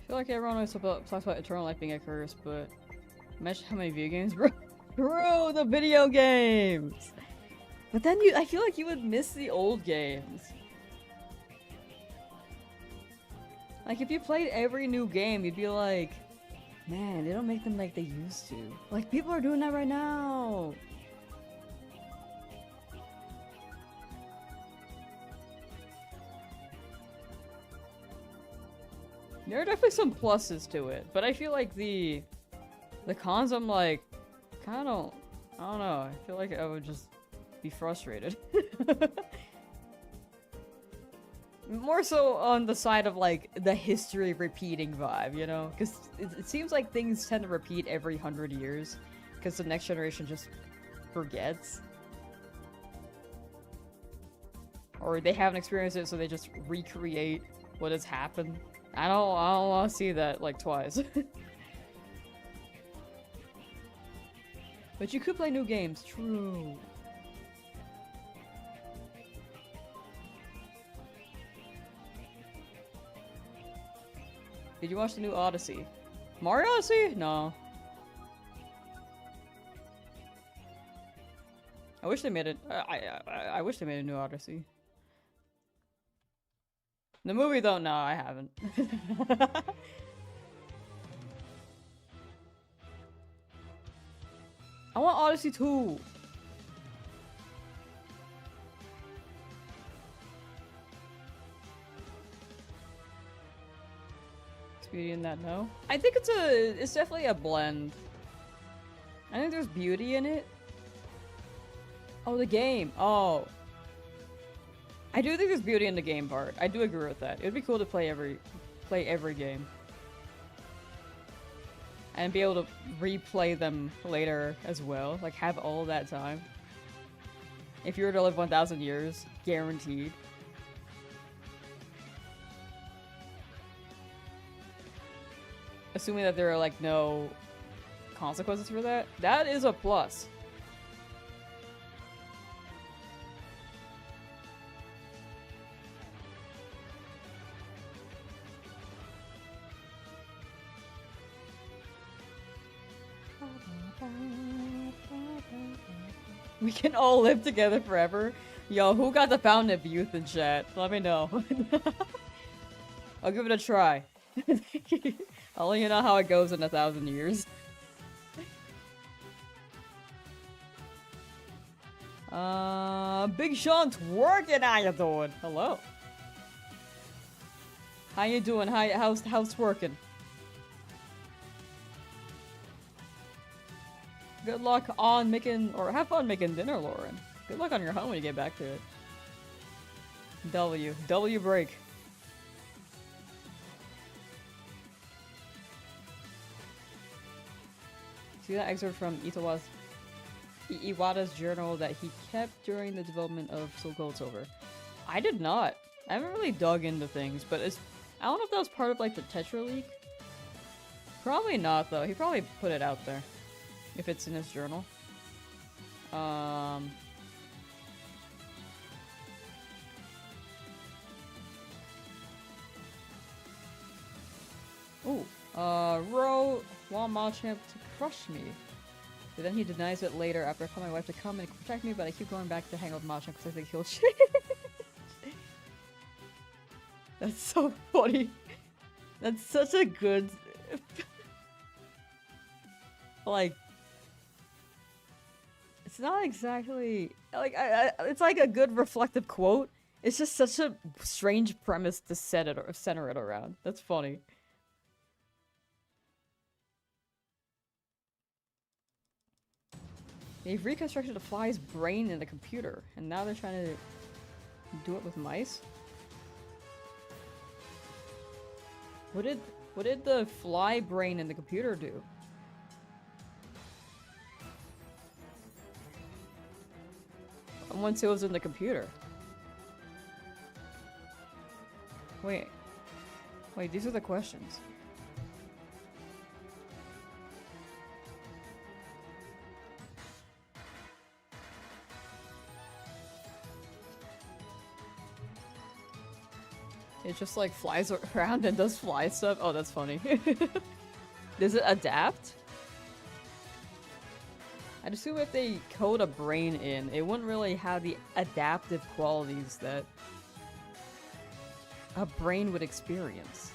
[SPEAKER 1] I feel like everyone always talks about Eternal Life being a curse, but imagine how many video games, bro. Bro, the video games! But then I feel like you would miss the old games. Like, if you played every new game, you'd be like, man, they don't make them like they used to. Like, people are doing that right now! There are definitely some pluses to it, but I feel like the cons, I'm like, I don't know, I feel like I would just be frustrated. More so on the side of like the history repeating vibe, you know? Because it seems like things tend to repeat every 100 years, because the next generation just forgets. Or they haven't experienced it, so they just recreate what has happened. I don't want to see that like twice. But you could play new games, true. Did you watch the new Odyssey? Mario Odyssey? No. I wish they made it. I wish they made a new Odyssey. The movie though, no, I haven't. I want Odyssey 2. Is beauty in that? No. I think it's definitely a blend. I think there's beauty in it. Oh, the game. Oh. I do think there's beauty in the game part. I do agree with that. It would be cool to play every game. And be able to replay them later as well. Like, have all that time. If you were to live 1,000 years, guaranteed. Assuming that there are, like, no consequences for that. That is a plus. We can all live together forever. Yo, who got the Fountain of Youth in chat? Let me know. I'll give it a try. I'll let you know how it goes in 1,000 years. Big Sean's working. How you doing? Hello. How you doing? How's working? Good luck on making, or have fun making dinner, Lauren. Good luck on your home when you get back to it. W break. See that excerpt from Iwata's journal that he kept during the development of Soul Gold Silver? I did not. I haven't really dug into things, but I don't know if that was part of like the Tetra leak. Probably not though. He probably put it out there. If it's in his journal. Ro want Machamp to crush me. But then he denies it later after I call my wife to come and protect me, but I keep going back to hang out with Machamp because I think he'll change. That's so funny. That's such a good... like... It's not exactly... like, it's like a good reflective quote. It's just such a strange premise to center it around. That's funny. They've reconstructed a fly's brain in the computer, and now they're trying to do it with mice? What did the fly brain in the computer do? Once it was in the computer. Wait, these are the questions. It just like flies around and does fly stuff. Oh, that's funny. Does it adapt? I'd assume if they code a brain in, it wouldn't really have the adaptive qualities that a brain would experience.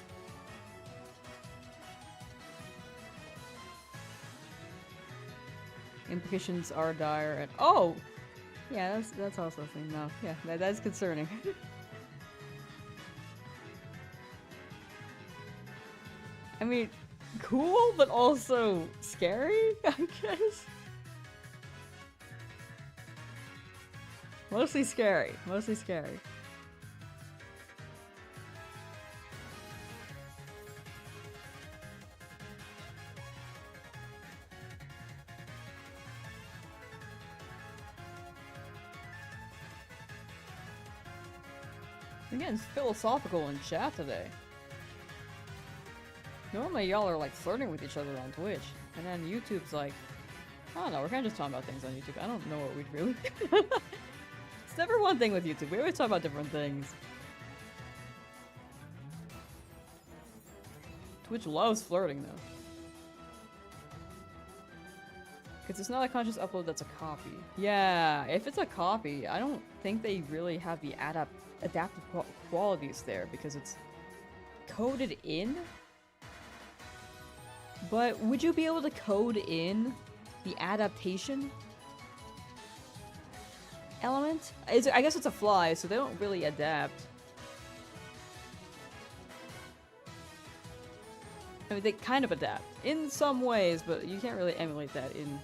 [SPEAKER 1] Implications are dire and oh! Yeah, that's also a thing. No, yeah, that is concerning. I mean, cool, but also scary, I guess? Mostly scary. Mostly scary. Again, it's philosophical in chat today. Normally y'all are like flirting with each other on Twitch, and then YouTube's like, I don't know, we're kind of just talking about things on YouTube. I don't know what we'd really... It's never one thing with YouTube, we always talk about different things. Twitch loves flirting though. Because it's not a conscious upload that's a copy. Yeah, if it's a copy, I don't think they really have the adaptive qualities there, because it's coded in. But would you be able to code in the adaptation element? I guess it's a fly, so they don't really adapt. I mean, they kind of adapt in some ways, but you can't really emulate that in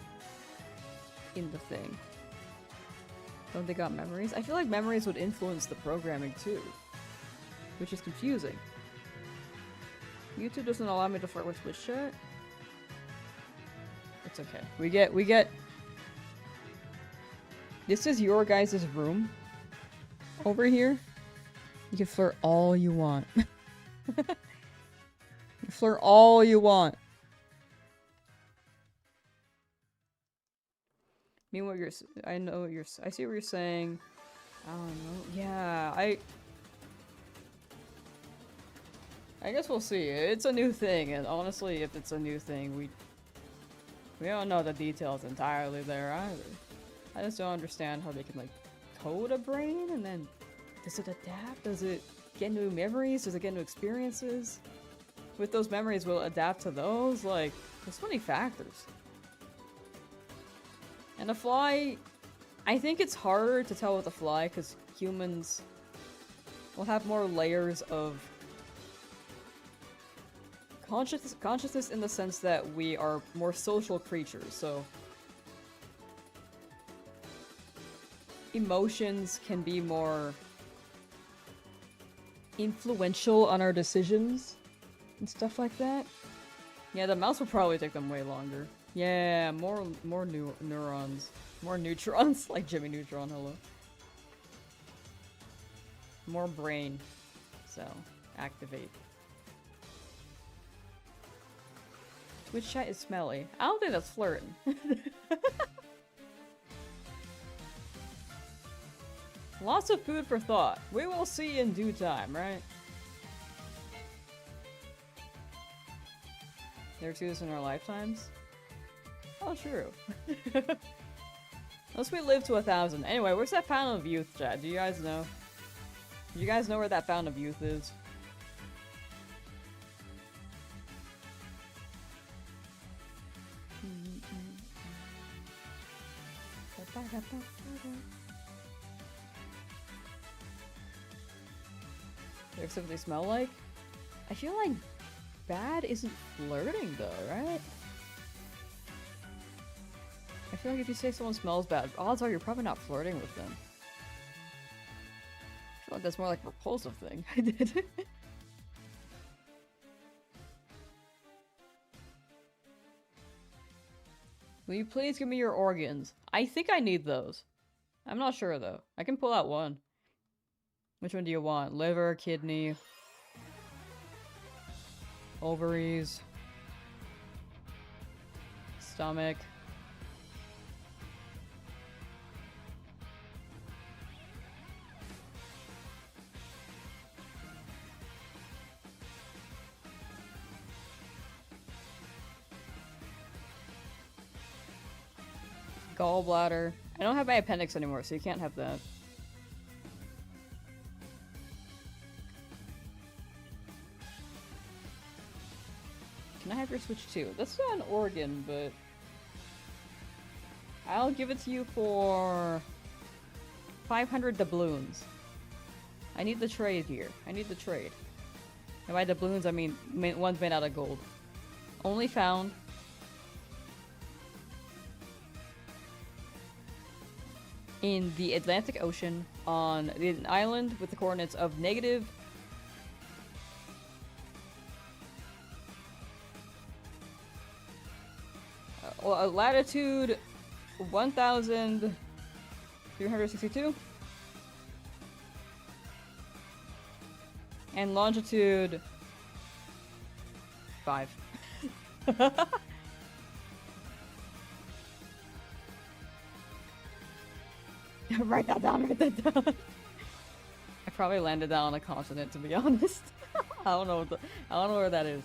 [SPEAKER 1] the thing. Don't they got memories? I feel like memories would influence the programming too, which is confusing. YouTube doesn't allow me to flirt with Twitch chat. It's okay. We get... This is your guys' room. Over here. You can flirt all you want. You flirt all you want. Meanwhile, I know what I see what you're saying. I don't know. Yeah, I guess we'll see. It's a new thing, and honestly, if it's a new thing, we don't know the details entirely there either. I just don't understand how they can, like, code a brain, and then does it adapt? Does it get new memories? Does it get new experiences? With those memories, will it adapt to those? Like, there's so many factors. And a fly, I think it's harder to tell with a fly, because humans will have more layers of consciousness in the sense that we are more social creatures, so emotions can be more influential on our decisions and stuff like that. Yeah, the mouse will probably take them way longer. Yeah, more neurons. More neutrons, like Jimmy Neutron, hello. More brain. So, activate. Twitch chat is smelly. I don't think that's flirting. Lots of food for thought. We will see in due time, right? Never do this in our lifetimes? Oh, true. Unless we live to 1,000. Anyway, where's that fountain of youth, chat? Do you guys know? Do you guys know where that fountain of youth is? Except what they smell like? I feel like bad isn't flirting though, right? I feel like if you say someone smells bad, odds are you're probably not flirting with them. I feel like that's more like a repulsive thing. I did. Will you please give me your organs? I think I need those. I'm not sure though. I can pull out one. Which one do you want? Liver, kidney, ovaries, stomach. Gallbladder. I don't have my appendix anymore, so you can't have that. Can I have your Switch too? That's not an organ, but I'll give it to you for 500 doubloons. I need the trade here. I need the trade. And by doubloons, I mean one's made out of gold. Only found in the Atlantic Ocean on an island with the coordinates of negative latitude 1,362 and longitude 5. Write that down, write that down. I probably landed that on a continent, to be honest. I don't know where that is.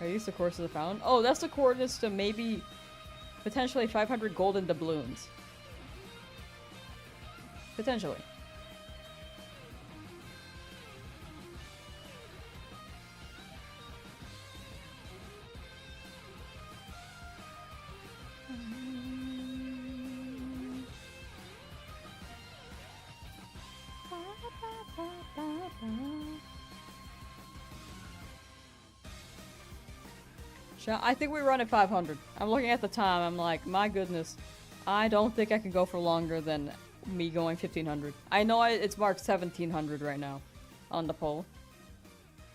[SPEAKER 1] Are these the courses of the fountain? Oh, that's the coordinates to maybe potentially 500 golden doubloons. Potentially. I think we run at 500. I'm looking at the time, I'm like, my goodness. I don't think I can go for longer than me going 1500. I know it's marked 1700 right now on the poll.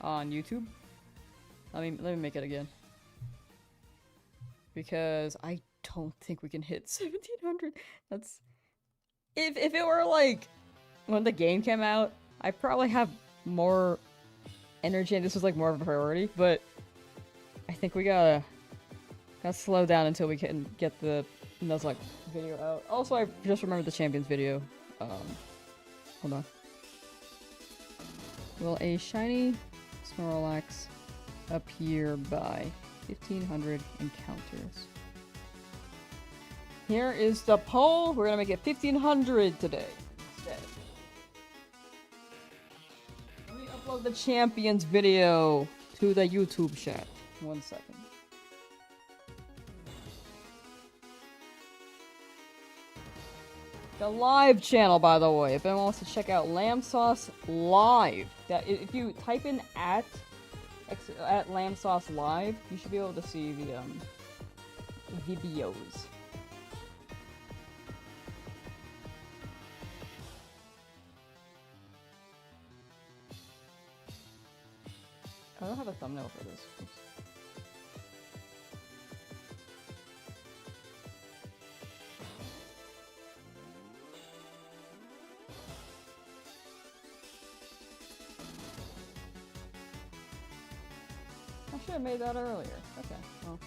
[SPEAKER 1] On YouTube. Let me make it again. Because I don't think we can hit 1700. That's... If it were like when the game came out, I probably have more energy and this was like more of a priority, but I think we gotta slow down until we can get the Nuzlocke video out. Also, I just remembered the champions video. Hold on. Will a shiny Snorlax appear by 1500 encounters? Here is the poll. We're gonna make it 1500 today instead. Let me upload the champions video to the YouTube chat. 1 second. The live channel, by the way, if anyone wants to check out Lamsauce live, that if you type in at Lamsauce live, you should be able to see the videos. I don't have a thumbnail for this. Oops. I should have made that earlier. Okay, well.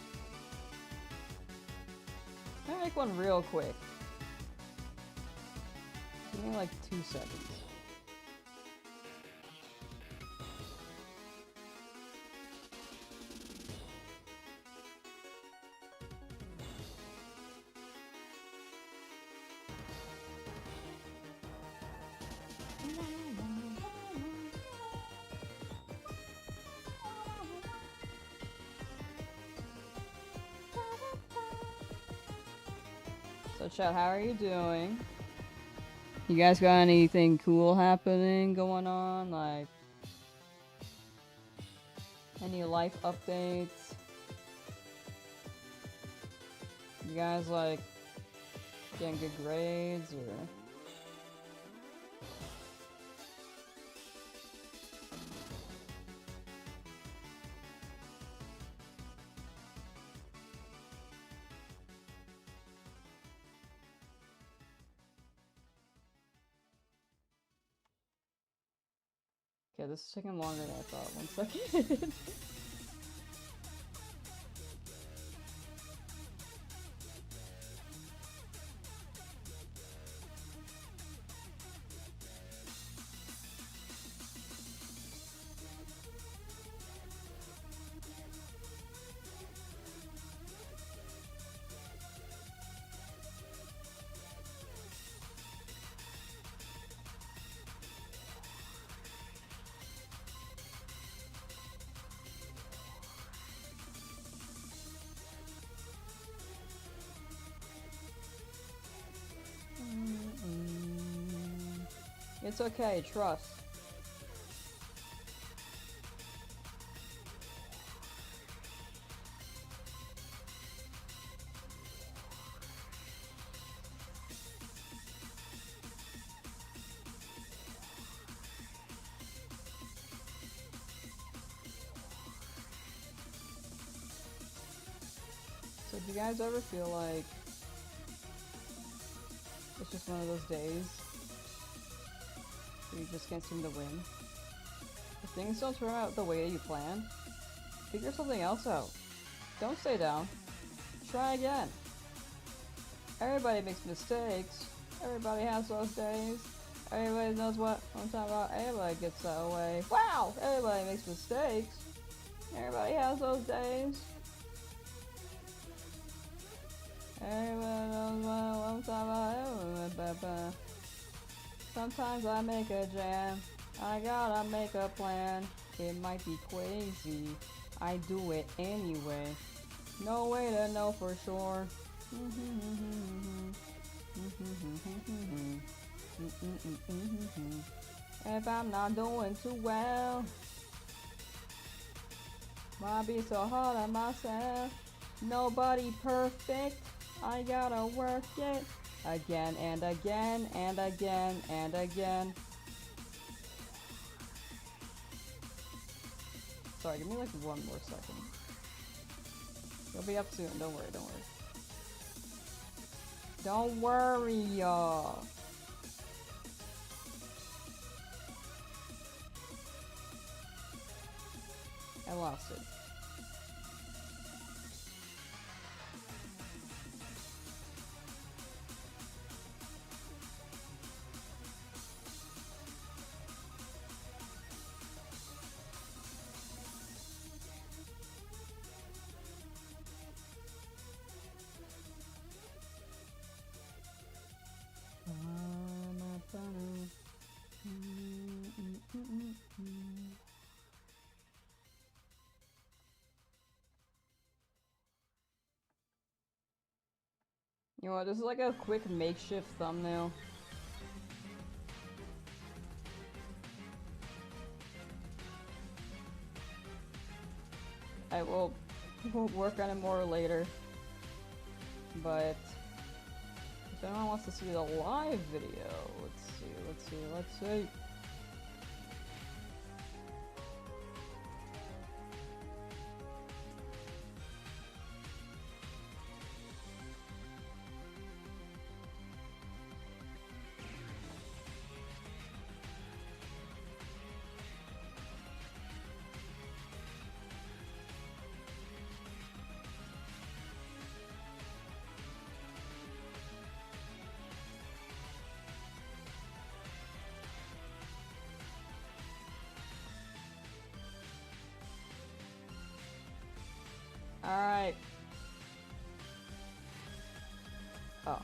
[SPEAKER 1] I'm gonna make one real quick. Give me like 2 seconds. So chat, how are you doing? You guys got anything cool happening going on? Like any life updates? You guys like getting good grades or Okay, this is taking longer than I thought. 1 second. It's okay, trust. So do you guys ever feel like it's just one of those days where you just can't seem to win? If things don't turn out the way that you plan, figure something else out. Don't stay down. Try again. Everybody makes mistakes. Everybody has those days. Everybody knows what I'm talking about. Everybody gets that way. Wow! Everybody makes mistakes. Everybody has those days. Everybody knows what I'm talking about. Sometimes I make a jam. I gotta make a plan. It might be crazy. I do it anyway. No way to know for sure. If I'm not doing too well, why be so hard on myself? Nobody perfect. I gotta work it again and again and again and again. Sorry, give me like 1 more second. You'll be up soon. Don't worry, don't worry. Don't worry, y'all. I lost it. You know what, this is like a quick makeshift thumbnail. We'll work on it more later. But if anyone wants to see the live video, let's see. Alright. Oh.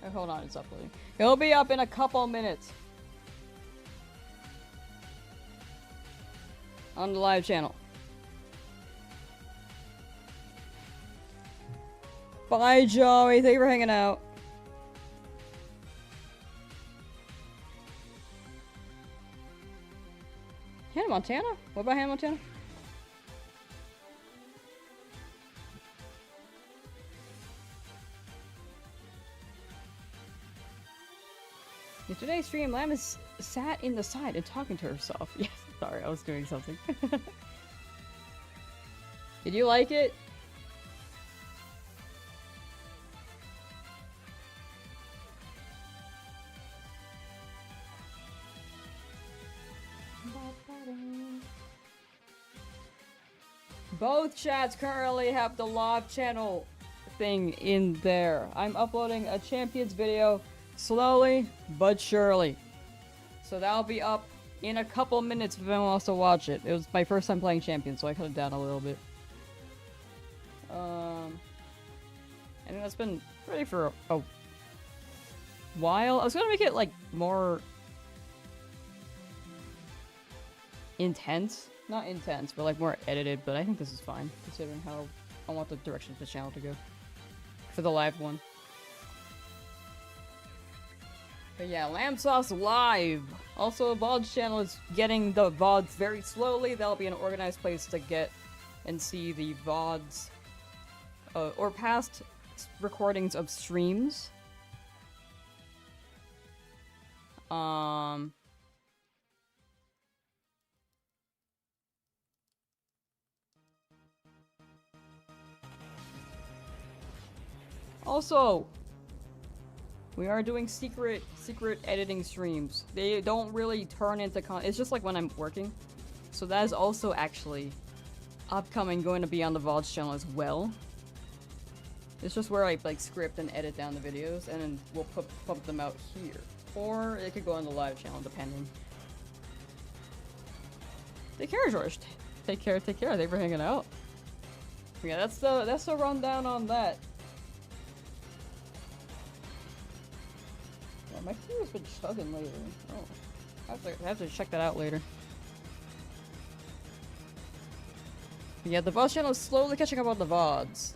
[SPEAKER 1] Oh, hold on, it's uploading. It'll be up in a couple minutes. On the live channel. Bye, Joey. Thank you for hanging out. Hannah Montana? What about Hannah Montana? In today's stream, Lamb is sat in the side and talking to herself. Yes, sorry, I was doing something. Did you like it? Both chats currently have the live channel thing in there. I'm uploading a champions video slowly but surely. So that'll be up in a couple minutes if anyone wants to watch it. It was my first time playing champions, so I cut it down a little bit. I think that's been ready for a while. I was gonna make it like more intense. Not intense, but like more edited, but I think this is fine, considering how I want the direction of the channel to go. For the live one. But yeah, Lamsauce live! Also, VOD's channel is getting the VODs very slowly. That'll be an organized place to get and see the VODs. Or past recordings of streams. Also, we are doing secret editing streams. They don't really turn into it's just like when I'm working. So that is also actually upcoming, going to be on the VOD's channel as well. It's just where I like script and edit down the videos, and then we'll pump them out here. Or it could go on the live channel, depending. Take care, George. Take care. Thanks for hanging out. Yeah, that's the rundown on that. Yeah, my computer's been chugging lately. Oh, I have to check that out later. But yeah, the VODs channel is slowly catching up on the VODs.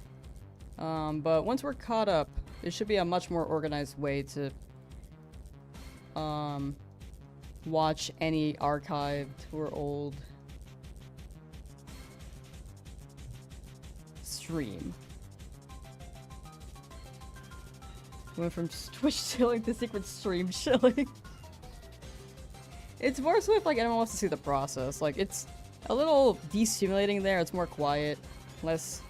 [SPEAKER 1] But once we're caught up, it should be a much more organized way to watch any archived or old stream. Went from Twitch chilling to secret stream chilling. It's more so if like anyone wants to see the process. Like it's a little destimulating there. It's more quiet, less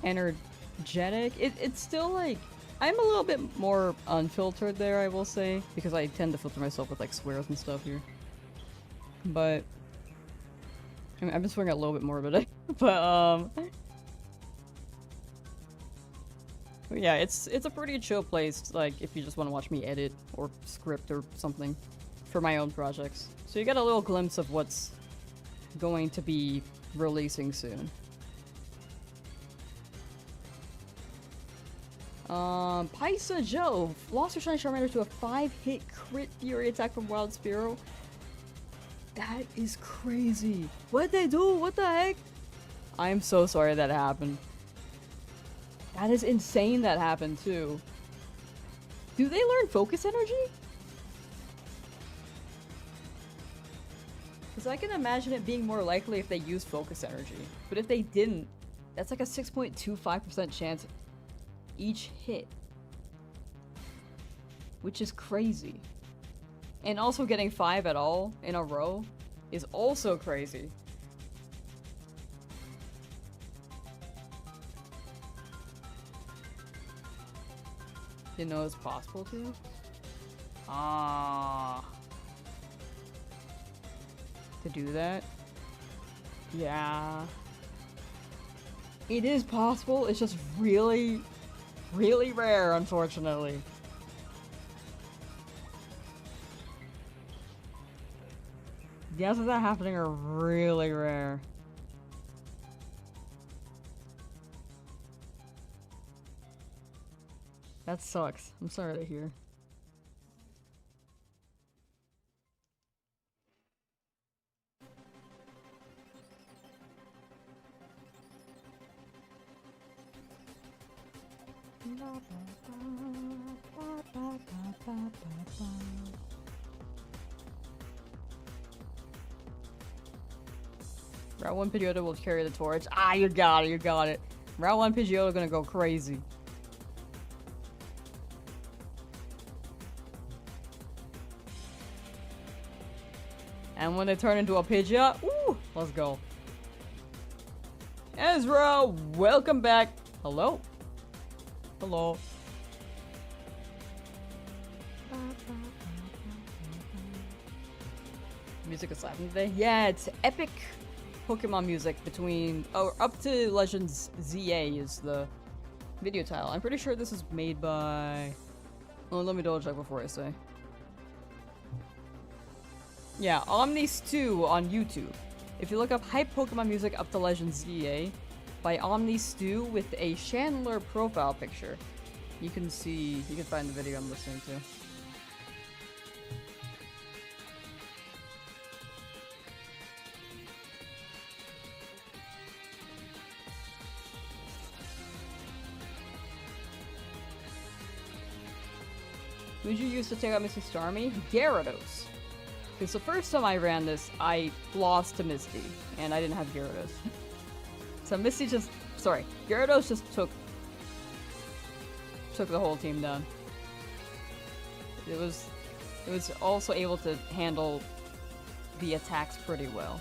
[SPEAKER 1] energetic. It's still like I'm a little bit more unfiltered there, I will say, because I tend to filter myself with like swears and stuff here. But I mean, I'm just swearing a little bit more of it. But yeah, it's a pretty chill place, like if you just want to watch me edit or script or something for my own projects. So you get a little glimpse of what's going to be releasing soon. Paisa Joe lost her Shiny Charmander to a 5-hit crit Fury attack from Wild Spearow. That is crazy. What'd they do? What the heck? I am so sorry that happened. That is insane that happened too. Do they learn Focus Energy? Because I can imagine it being more likely if they use Focus Energy. But if they didn't, that's like a 6.25% chance each hit. Which is crazy. And also getting 5 at all in a row is also crazy. Didn't know it was possible to? To do that? Yeah. It is possible, it's just really, really rare, unfortunately. The odds of that happening are really rare. That sucks. I'm sorry to hear. Route 1 Pidgeotto will carry the torch. Ah, you got it, you got it. Route 1 Pidgeotto gonna go crazy. And when they turn into a Pidgeot, ooh, let's go. Ezra, welcome back. Hello. Hello. Music is slapping today. Yeah, it's epic. Pokemon music between up to Legends ZA is the video title. I'm pretty sure this is made by. Oh, let me double check before I say. Yeah, Omni2 on YouTube. If you look up Hype Pokemon Music Up to Legends ZA by Omni2 with a Chandler profile picture, you can find the video I'm listening to. Who'd you use to take out Misty Starmie? Gyarados. Because the first time I ran this, I lost to Misty, and I didn't have Gyarados. So Gyarados just took the whole team down. It was also able to handle the attacks pretty well.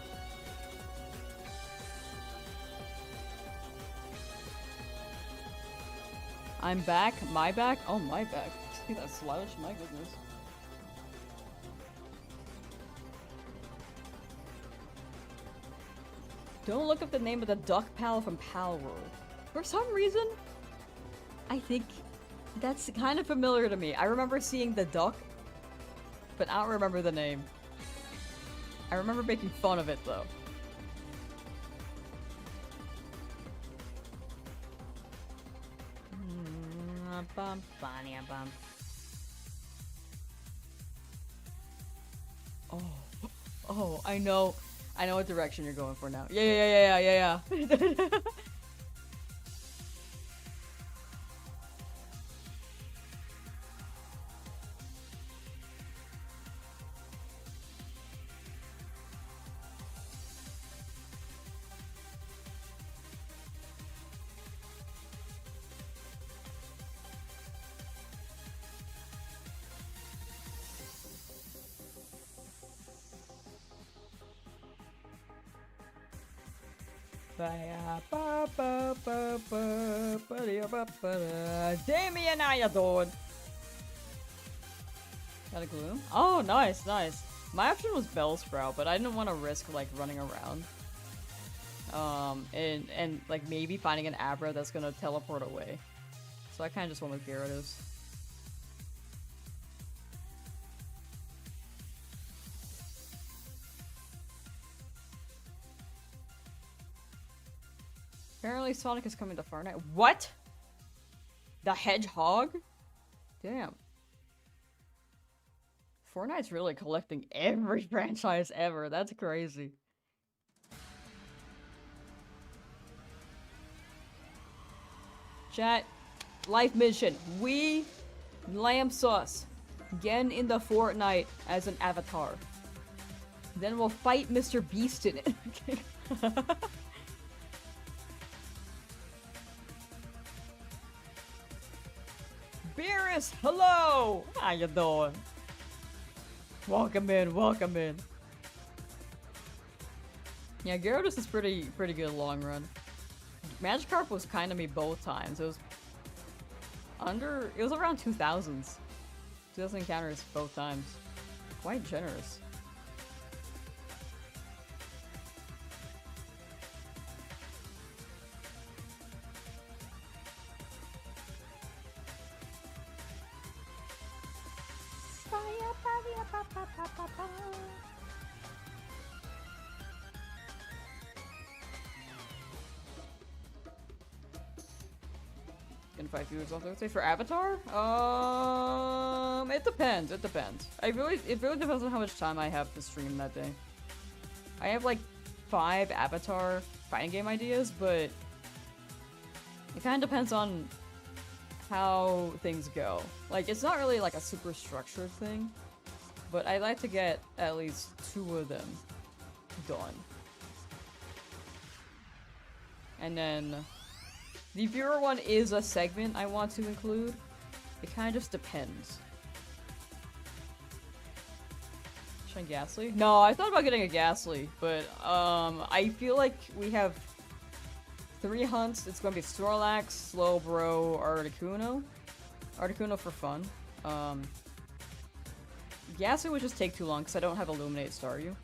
[SPEAKER 1] I'm back. My back? Oh, my back. See that slouch? My goodness. Don't look up the name of the duck pal from Pal World. For some reason, I think that's kind of familiar to me. I remember seeing the duck, but I don't remember the name. I remember making fun of it though. Oh, I know what direction you're going for now. Yeah. Damien, how you doing? Got a Gloom? Oh, nice. My option was Bellsprout, but I didn't want to risk like running around. And like maybe finding an Abra that's gonna teleport away. So I kind of just went with Gyarados. Apparently Sonic is coming to Fortnite. What? The Hedgehog? Damn. Fortnite's really collecting every franchise ever. That's crazy. Chat. Life mission. We Lamsauce get in the Fortnite as an avatar. Then we'll fight Mr. Beast in it. Beerus, hello! How you doing? Welcome in. Yeah, Gyarados is pretty good long run. Magikarp was kind of me both times. It was around 2000s. 2000 encounters both times. Quite generous. Gonna fight viewers off Thursday for Avatar? It depends. It really depends on how much time I have to stream that day. I have like 5 Avatar fighting game ideas, but it kind of depends on how things go. Like, it's not really like a super structured thing, but I like to get at least 2 of them done. And then the viewer one is a segment I want to include. It kind of just depends. Should I Ghastly? No, I thought about getting a Ghastly, but I feel like we have 3 hunts. It's gonna be Snorlax, Slowbro, Articuno. Articuno for fun. Ghastly would just take too long because I don't have Illuminate Staryu.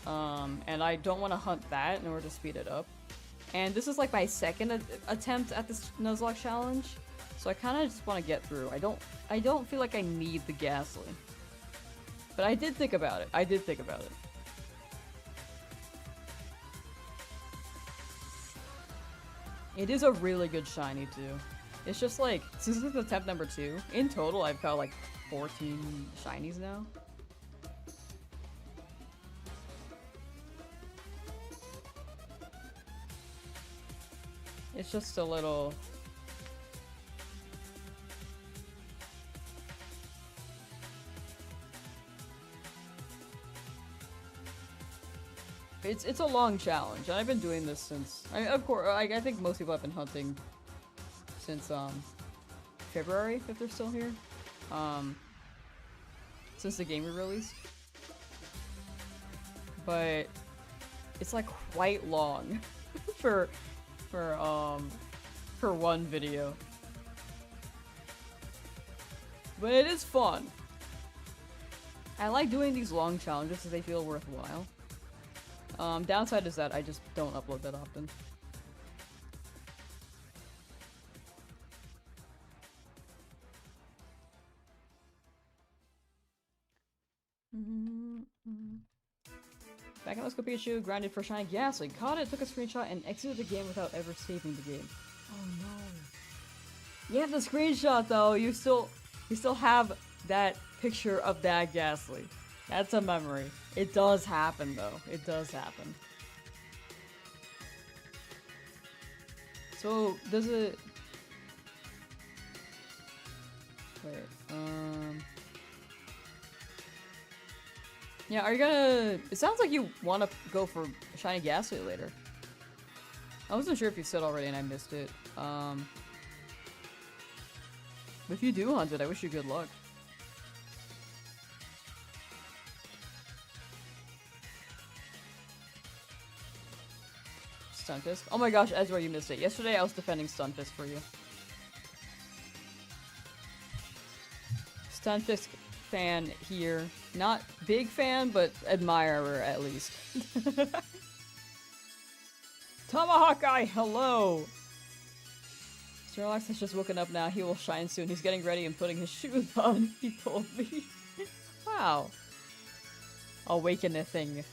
[SPEAKER 1] And I don't want to hunt that in order to speed it up. And this is like my second attempt at this Nuzlocke challenge, so I kind of just want to get through. I don't feel like I need the Ghastly, but I did think about it. It is a really good shiny too. It's just like, since this is attempt number 2, in total I've got like 14 shinies now. It's just a little... It's a long challenge, and I've been doing this since... of course, I think most people have been hunting since, February, if they're still here. Since the game re-released. But it's like quite long for one video. But it is fun. I like doing these long challenges because they feel worthwhile. Downside is that I just don't upload that often. Back in Let's Go Pikachu, grounded for Shiny Ghastly, caught it, took a screenshot, and exited the game without ever saving the game. Oh no. You have the screenshot though, you still have that picture of that Ghastly. That's a memory. It does happen though. It does happen. So, does it... Wait, yeah, are you gonna... It sounds like you want to go for Shiny Ghastly later. I wasn't sure if you said already and I missed it. If you do hunt it, I wish you good luck. Stunfisk. Oh my gosh, Ezra, you missed it. Yesterday I was defending Stunfisk for you. Stunfisk fan here. Not big fan, but admirer at least. Tomahawk Guy, hello! Snorlax has just woken up now. He will shine soon. He's getting ready and putting his shoes on, he told me. Wow. Awaken a thing.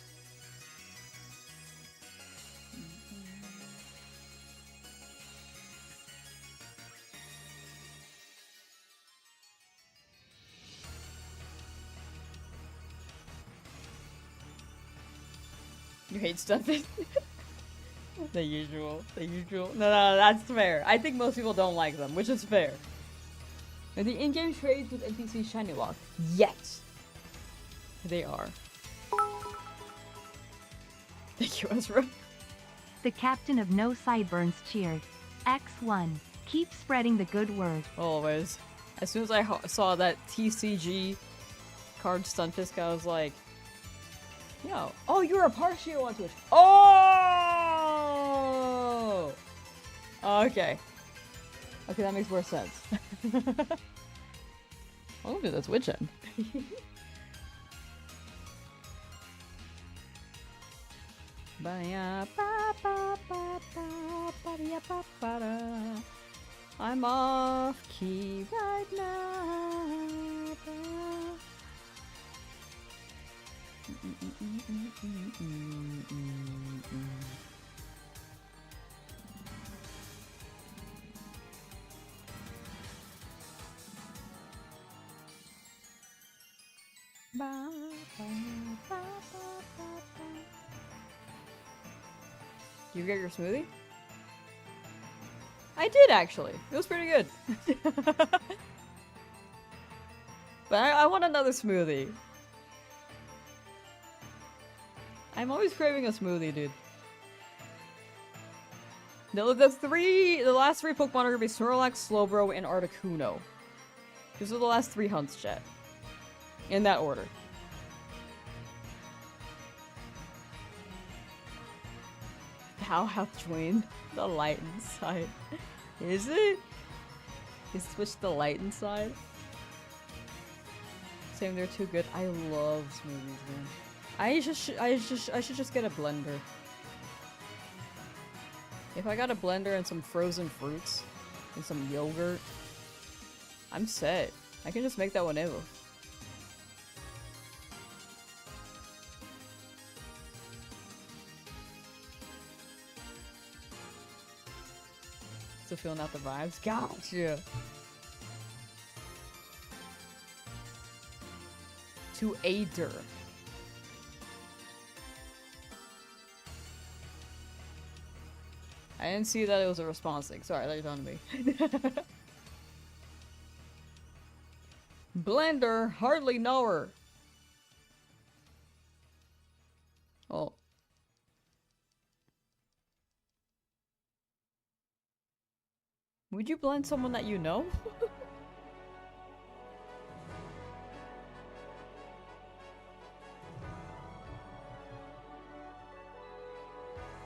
[SPEAKER 1] You hate Stunfisk? The usual. No, that's fair. I think most people don't like them, which is fair. Are the in-game trades with NPC Shiny Lock? Yes! They are. Thank you, Ezra.
[SPEAKER 2] The captain of No Sideburns cheered. X1. Keep spreading the good word.
[SPEAKER 1] Always. As soon as I saw that TCG card Stunfisk, I was like, yo. Oh, you're a Partial on Twitch. Oh! Okay. Okay, that makes more sense. I'll do that Twitch end. I'm off key right now. You get your smoothie? I did actually. It was pretty good. But I want another smoothie. I'm always craving a smoothie, dude. The last three Pokemon are gonna be Snorlax, Slowbro, and Articuno. These are the last 3 hunts, chat. In that order. How have joined the light inside. Is it? You switched the light inside? Same, they're too good. I love smoothies, man. I should just get a blender. If I got a blender and some frozen fruits and some yogurt, I'm set. I can just make that whenever. Still feeling out the vibes? Gotcha! To Ader. I didn't see that it was a response thing. Sorry, that was on me. Blender, hardly know her. Oh. Would you blend someone that you know?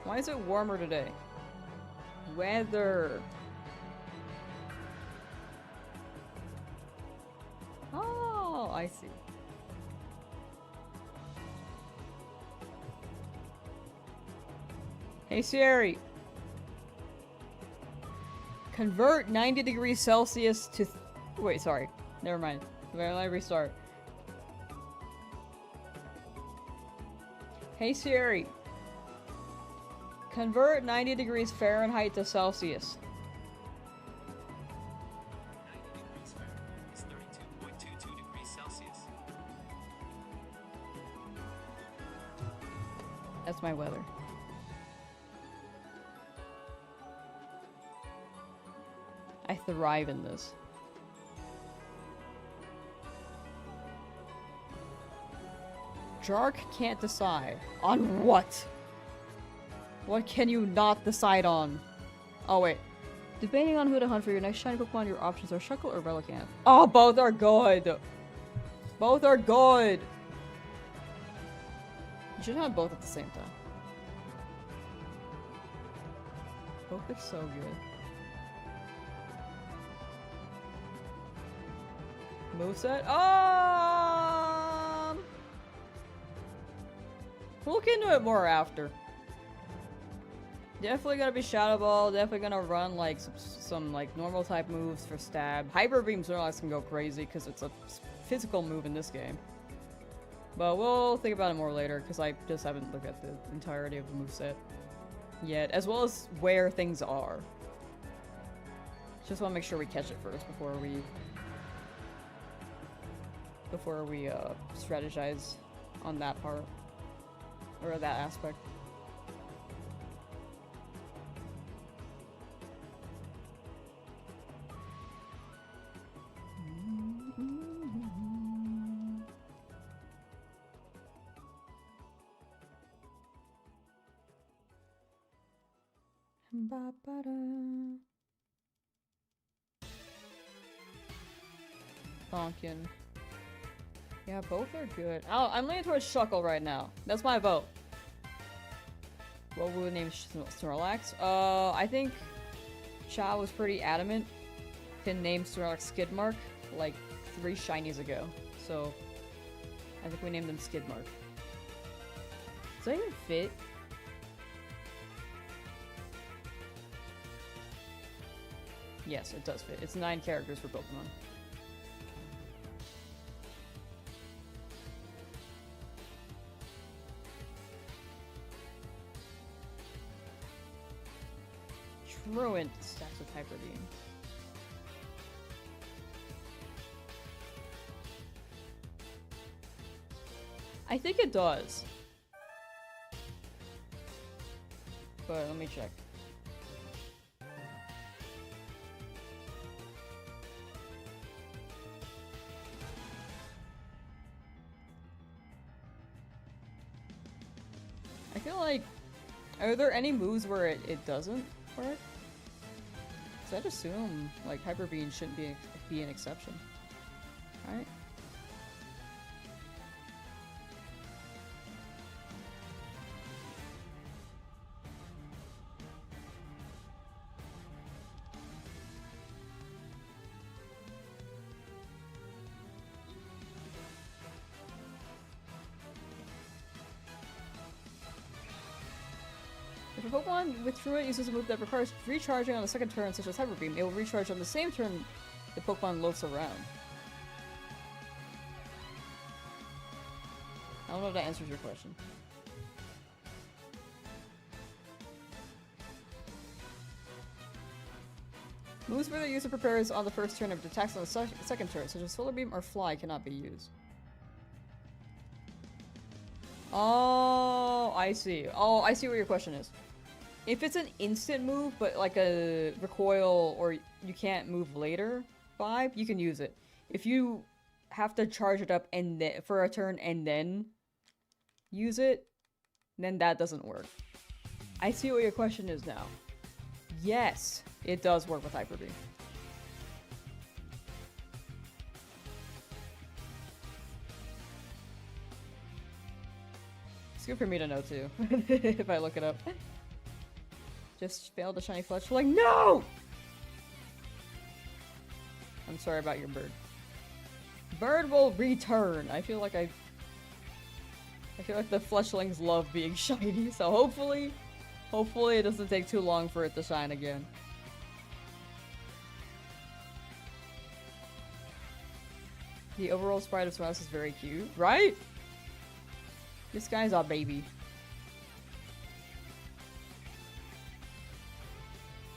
[SPEAKER 1] Why is it warmer today? Weather. Oh, I see. Hey Siri. Convert 90 degrees Celsius to... Wait, sorry. Never mind. Let me restart. Hey Siri. Convert 90 degrees Fahrenheit to Celsius.
[SPEAKER 5] 90 degrees Fahrenheit is 32.22 degrees Celsius.
[SPEAKER 1] That's my weather. I thrive in this. Jark can't decide. On what? What can you not decide on? Oh wait. Depending on who to hunt for your next shiny Pokemon, your options are Shuckle or Relicanth. Oh, both are good! Both are good! You should have both at the same time. Both are so good. Moveset? We'll look into it more after. Definitely gonna be Shadow Ball, definitely gonna run like some like normal type moves for stab. Hyper Beam Snorlax can go crazy because it's a physical move in this game. But we'll think about it more later because I just haven't looked at the entirety of the moveset yet, as well as where things are. Just want to make sure we catch it first before we strategize on that part or that aspect. Bonkin. Yeah, both are good. Oh, I'm leaning towards Shuckle right now. That's my vote. What would we name Snorlax? I think Cha was pretty adamant to name Snorlax Skidmark like 3 shinies ago. So I think we named them Skidmark. Does that even fit? Yes, it does fit. It's 9 characters for Pokemon. Truant stacks with Hyper Beam. I think it does. But let me check. I feel like... Are there any moves where it doesn't work? Because I'd assume, like, Hyper Beam shouldn't be an exception. Right? If a Pokemon withdrew it uses a move that requires recharging on the second turn, such as Hyper Beam, it will recharge on the same turn the Pokemon looks around. I don't know if that answers your question. Moves where the user prepares on the first turn of attacks on the second turn, such as Solar Beam or Fly, cannot be used. Oh, I see. Oh, I see what your question is. If it's an instant move, but like a recoil or you can't move later vibe, you can use it. If you have to charge it up and then for a turn and then use it, then that doesn't work. I see what your question is now. Yes, it does work with Hyper Beam. It's good for me to know too, if I look it up. Just failed the shiny fletch. Like, no! I'm sorry about your bird. Bird will return. I feel like the fletchlings love being shiny, so hopefully it doesn't take too long for it to shine again. The overall sprite of Snorlax is very cute, right? This guy's a baby.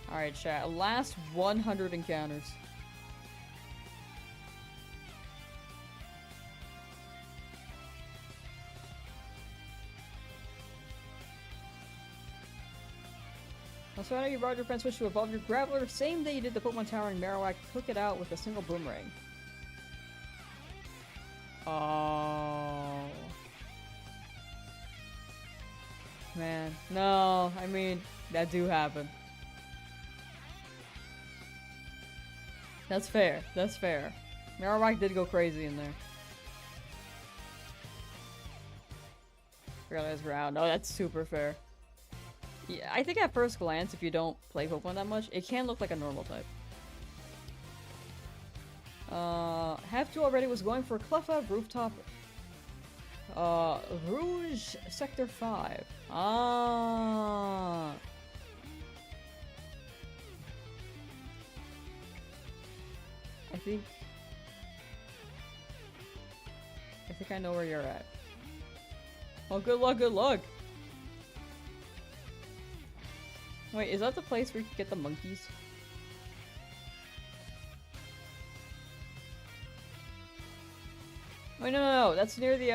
[SPEAKER 1] Alright, chat. Last 100 encounters. Also, I know you brought your friend Switch to evolve your Graveler same day you did the Pokemon Tower and Marowak took it out with a single boomerang. Oh. Man. No, I mean, that do happen. That's fair. That's fair. Marowak did go crazy in there. Forgot I was around. Oh, that's super fair. Yeah, I think at first glance, if you don't play Pokemon that much, it can look like a normal type. Have to already was going for Cleffa Rooftop. Rouge Sector 5. Ah. I think I know where you're at. Oh, good luck, good luck! Wait, is that the place where you can get the monkeys? Wait, no, that's near the,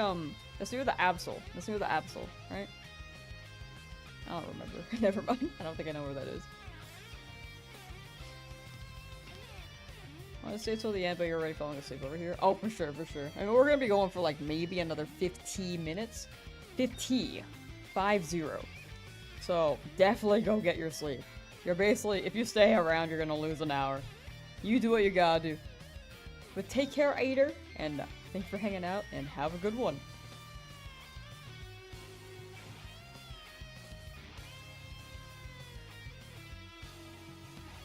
[SPEAKER 1] that's near the Absol. That's near the Absol, right? I don't remember. Never mind. I don't think I know where that is. I want to stay till the end, but you're already falling asleep over here. Oh, for sure, for sure. I mean, we're gonna be going for like maybe another 15 minutes. 50. 5-0. So, definitely go get your sleep. You're basically, if you stay around, you're gonna lose an hour. You do what you gotta do. But take care, Ader, and thanks for hanging out, and have a good one.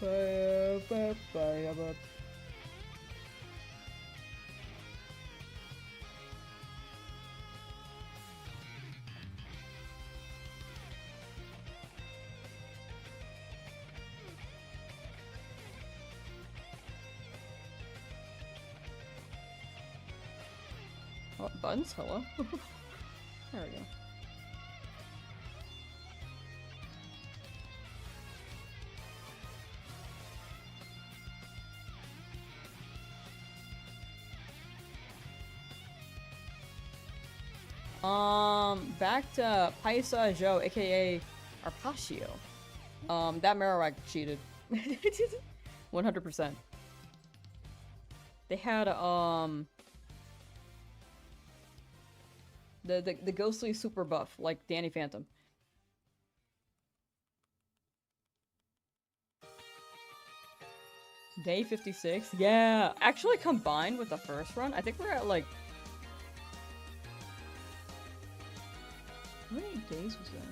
[SPEAKER 1] Bye, bye, bye, bye. What, buttons? Hello? There we go. Back to Paisa Joe, aka Arpaccio. That Marowak cheated. 100%. They had, the ghostly super buff, like Danny Phantom. Day 56? Yeah! Actually, combined with the first run, I think we're at, like... How many days was that?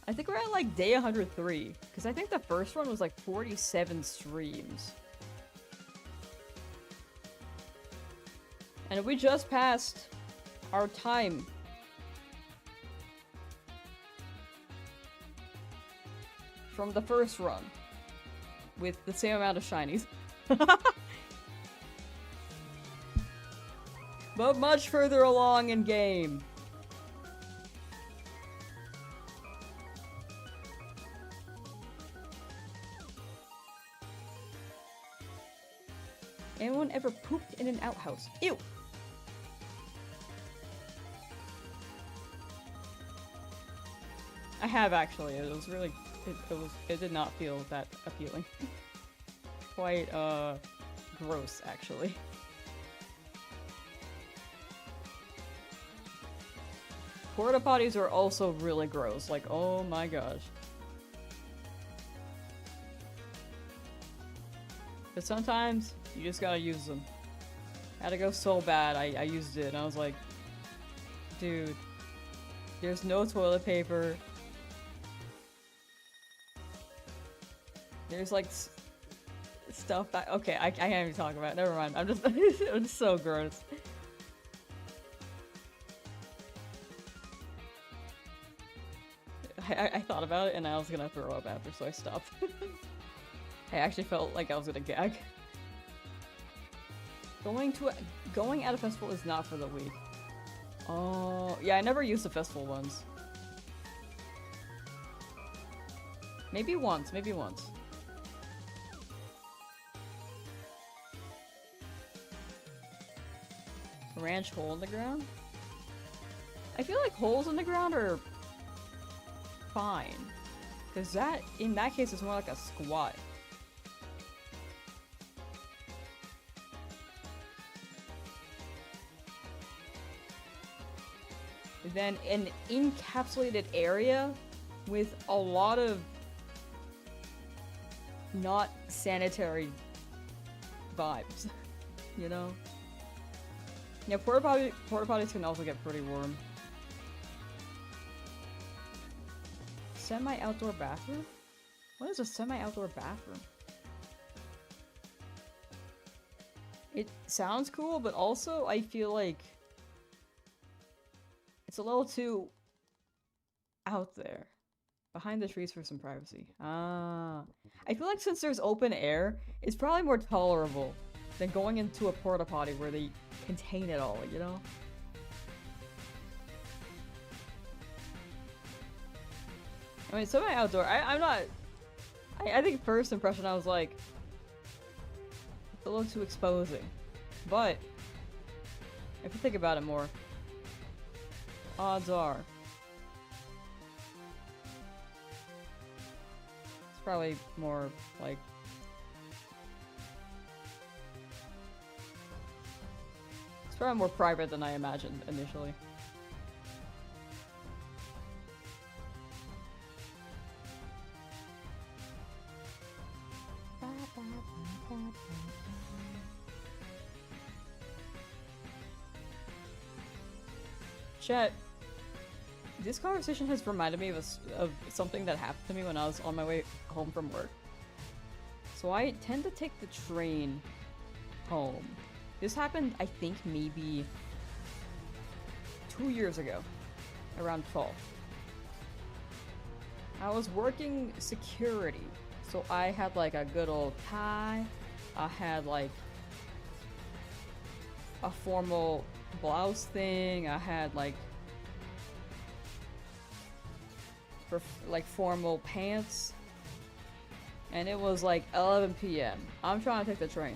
[SPEAKER 1] I think we're at, like, day 103. Because I think the first one was, like, 47 streams. And we just passed our time. from the first run with the same amount of shinies. But much further along in game. Anyone ever pooped in an outhouse? Ew! I have actually. It was really, it did not feel that appealing. Quite, gross, actually. Porta potties are also really gross. Like, oh my gosh. But sometimes, you just gotta use them. I had to go so bad, I used it, and I was like, dude, there's no toilet paper. There's like stuff that— okay, I can't even talk about it. Never mind. I'm just it's so gross. I thought about it and I was gonna throw up after, so I stopped. I actually felt like I was gonna gag. Going at a festival is not for the weak. Oh, yeah, I never used the festival ones. Maybe once, maybe once. Ranch hole in the ground? I feel like holes in the ground are fine. Cause that, in that case, it's more like a squat. Then an encapsulated area with a lot of not sanitary vibes, you know? Yeah, porta potties can also get pretty warm. Semi-outdoor bathroom? What is a semi-outdoor bathroom? It sounds cool, but also I feel like it's a little too out there. Behind the trees for some privacy. Ah. I feel like since there's open air, it's probably more tolerable than going into a porta potty where they contain it all, you know? I mean, semi-outdoor, I'm not— I think first impression I was like, it's a little too exposing. But, if you think about it more, odds are it's probably more like— it's probably more private than I imagined initially. Chat, this conversation has reminded me of something that happened to me when I was on my way home from work. So I tend to take the train home. This happened, I think, maybe 2 years ago, around fall. I was working security, so I had like a good old tie. I had like a formal blouse thing. I had like formal pants, and it was like 11 p.m. I'm trying to take the train.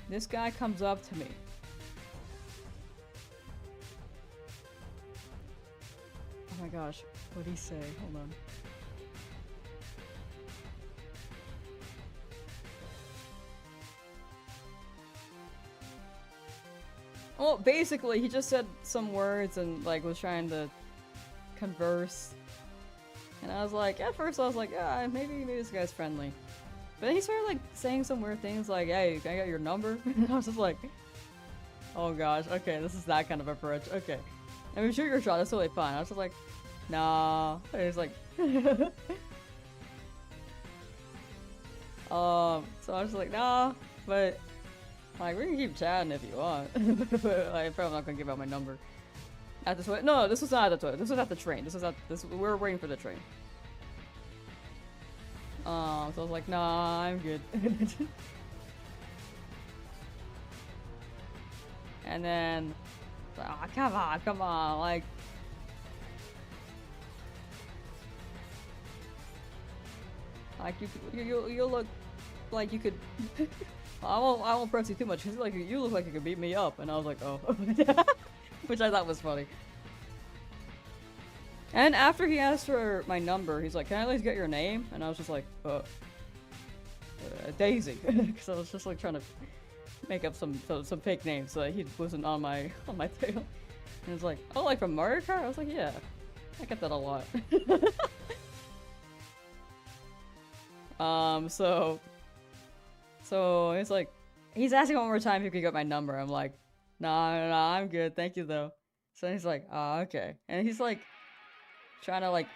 [SPEAKER 1] This guy comes up to me. Oh my gosh, what did he say? Hold on. Well, basically, he just said some words and, like, was trying to converse. And I was like, at first I was like, ah, maybe this guy's friendly. But then he started, like, saying some weird things like, hey, can I get your number? And I was just like, oh gosh, okay, this is that kind of approach, okay. I mean, shoot your shot, that's totally fine. I was just like, nah. And he was like, so I was just like, nah, but like, we can keep chatting if you want. Like, I'm probably not gonna give out my number. At the toilet? No, this was not at the toilet. This was at the train. This was at this. We were waiting for the train. So I was like, nah, I'm good. And then, oh, come on, like. Like you look like you could. I won't press you too much. Cause like you look like you could beat me up, and I was like, oh, which I thought was funny. And after he asked for my number, he's like, "Can I at least get your name?" And I was just like, Daisy, because I was just like trying to make up some fake names so that he wasn't on my tail. And he's like, "Oh, like from Mario Kart?" I was like, "Yeah, I get that a lot." So it's like, he's asking one more time if he could get my number. I'm like, nah, I'm good, thank you though. So he's like, oh, okay. And he's like, trying to like,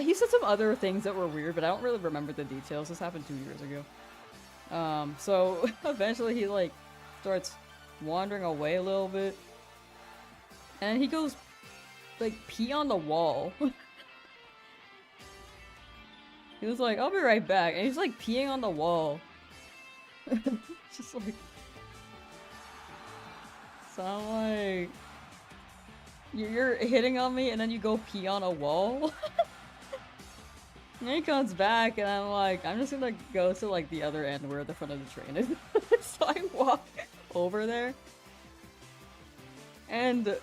[SPEAKER 1] he said some other things that were weird, but I don't really remember the details. This happened 2 years ago. So eventually he like, starts wandering away a little bit. And he goes, like, pee on the wall. He was like, I'll be right back. And he's like peeing on the wall. Just like. So I'm like. You're hitting on me and then you go pee on a wall? And he comes back and I'm like, I'm just gonna go to like the other end where the front of the train is. So I walk over there. And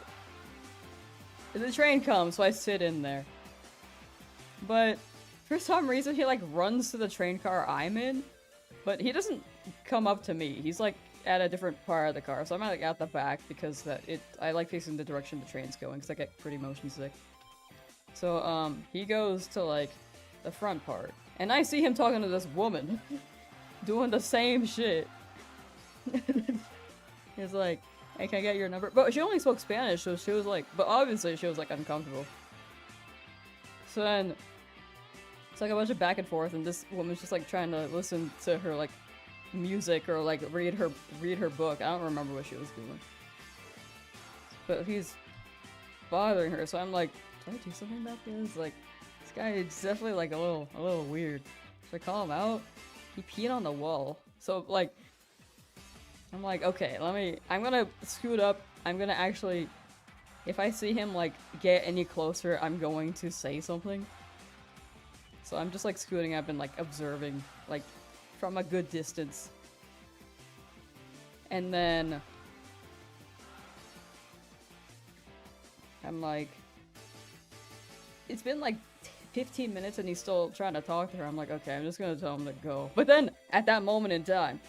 [SPEAKER 1] the train comes, so I sit in there. But for some reason, he like runs to the train car I'm in, but he doesn't come up to me. He's like at a different part of the car, so I'm like at the back because I like facing the direction the train's going because I get pretty motion sick. So he goes to like the front part, and I see him talking to this woman, doing the same shit. He's like, "Hey, can I get your number?" But she only spoke Spanish, so she was like, but obviously she was like uncomfortable. So then. It's like a bunch of back and forth, and this woman's just like trying to listen to her like music or like read her book. I don't remember what she was doing, but he's bothering her. So I'm like, do I do something about this? Like, this guy is definitely like a little weird. Should I call him out? He peed on the wall. So like, I'm like, okay, I'm gonna scoot up. I'm gonna actually, if I see him like get any closer, I'm going to say something. So I'm just like scooting up and like observing, like from a good distance. And then I'm like, it's been like 15 minutes and he's still trying to talk to her. I'm like, okay, I'm just gonna tell him to go. But then at that moment in time,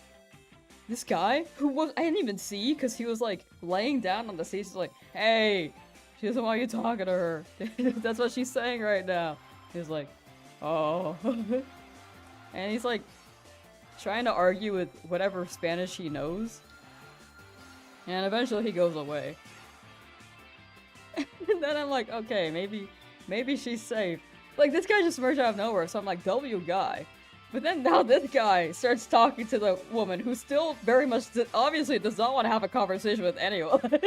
[SPEAKER 1] this guy I didn't even see because he was like laying down on the seat. He's like, hey, she doesn't want you talking to her. That's what she's saying right now. He's like, oh. And he's like trying to argue with whatever Spanish he knows. And eventually he goes away. And then I'm like, okay, maybe she's safe. Like, this guy just emerged out of nowhere, so I'm like, W guy. But then now this guy starts talking to the woman who still very much obviously does not want to have a conversation with anyone.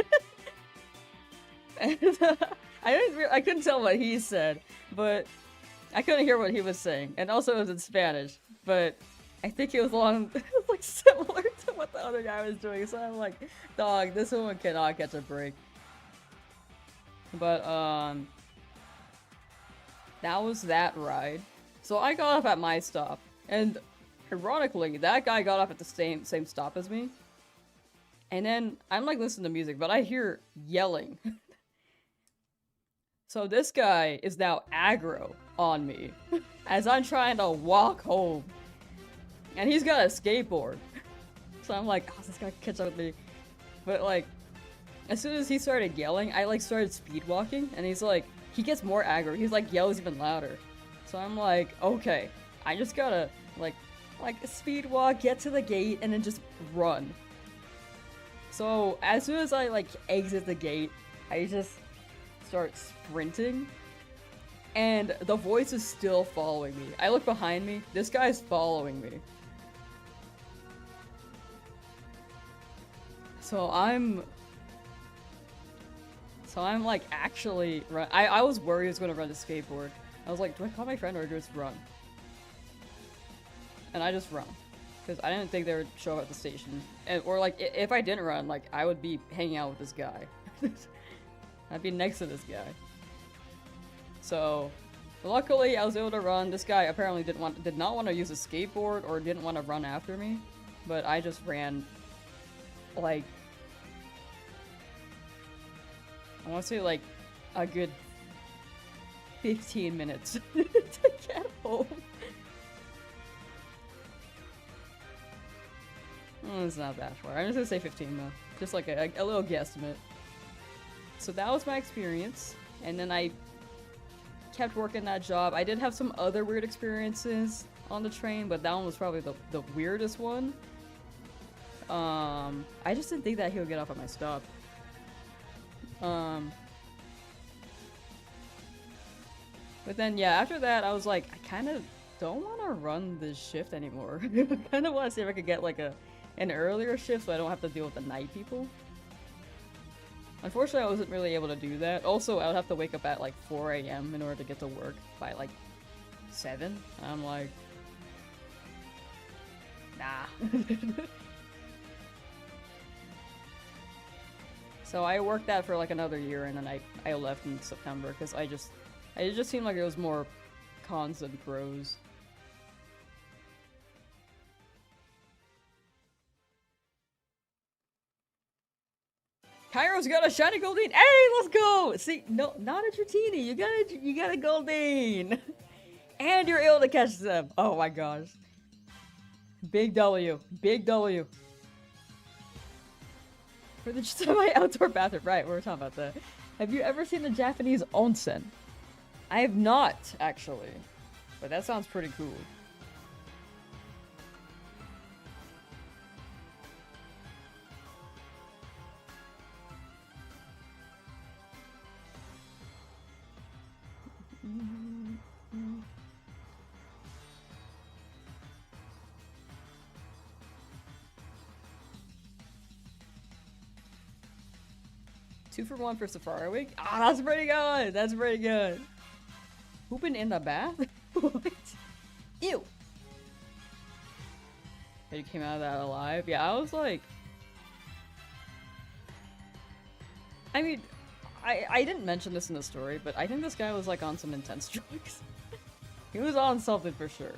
[SPEAKER 1] And I couldn't tell what he said, but I couldn't hear what he was saying, and also it was in Spanish, but I think it was like similar to what the other guy was doing, so I'm like, dog, this woman cannot catch a break. But, that was that ride. So I got off at my stop, and ironically, that guy got off at the same stop as me. And then, I'm like listening to music, but I hear yelling. So this guy is now aggro on me as I'm trying to walk home. And he's got a skateboard. So I'm like, oh, this guy catch up with me. But like, as soon as he started yelling, I like started speed walking, and he's like, he gets more aggro. He's like yells even louder. So I'm like, okay, I just gotta like speed walk, get to the gate, and then just run. So as soon as I like exit the gate, I just start sprinting, and the voice is still following me. I look behind me, this guy's following me. So So I'm like actually run. I was worried I was gonna run the skateboard. I was like, do I call my friend or just run? And I just run. Because I didn't think they would show up at the station. Or like, if I didn't run, like, I would be hanging out with this guy. I'd be next to this guy. So, luckily I was able to run. This guy apparently did not want to use a skateboard or didn't want to run after me. But I just ran, like, I want to say like a good 15 minutes to get home. It's not that far. I'm just gonna say 15 though. Just like a little guesstimate. So that was my experience. And then I kept working that job. I did have some other weird experiences on the train, but that one was probably the weirdest one. I just didn't think that he would get off at my stop. But then, yeah, after that, I was like, I kind of don't want to run this shift anymore. I kind of want to see if I could get like an earlier shift so I don't have to deal with the night people. Unfortunately, I wasn't really able to do that. Also, I would have to wake up at like 4 AM in order to get to work by like 7. And I'm like, nah. So I worked that for like another year, and then I left in September because it just seemed like it was more cons than pros. Kairo's got a shiny Goldeen. Hey, let's go! See, no, not a Dratini. You got a Goldeen, and you're able to catch them. Oh my gosh! Big W, big W. For the semi-outdoor bathroom, right? We were talking about that. Have you ever seen the Japanese onsen? I have not, actually, but that sounds pretty cool. Two for one for Safari Week? Ah, that's pretty good! That's pretty good! Pooping in the bath? What? Ew! And you came out of that alive? Yeah, I was like... I mean, I didn't mention this in the story, but I think this guy was like on some intense drugs. He was on something for sure.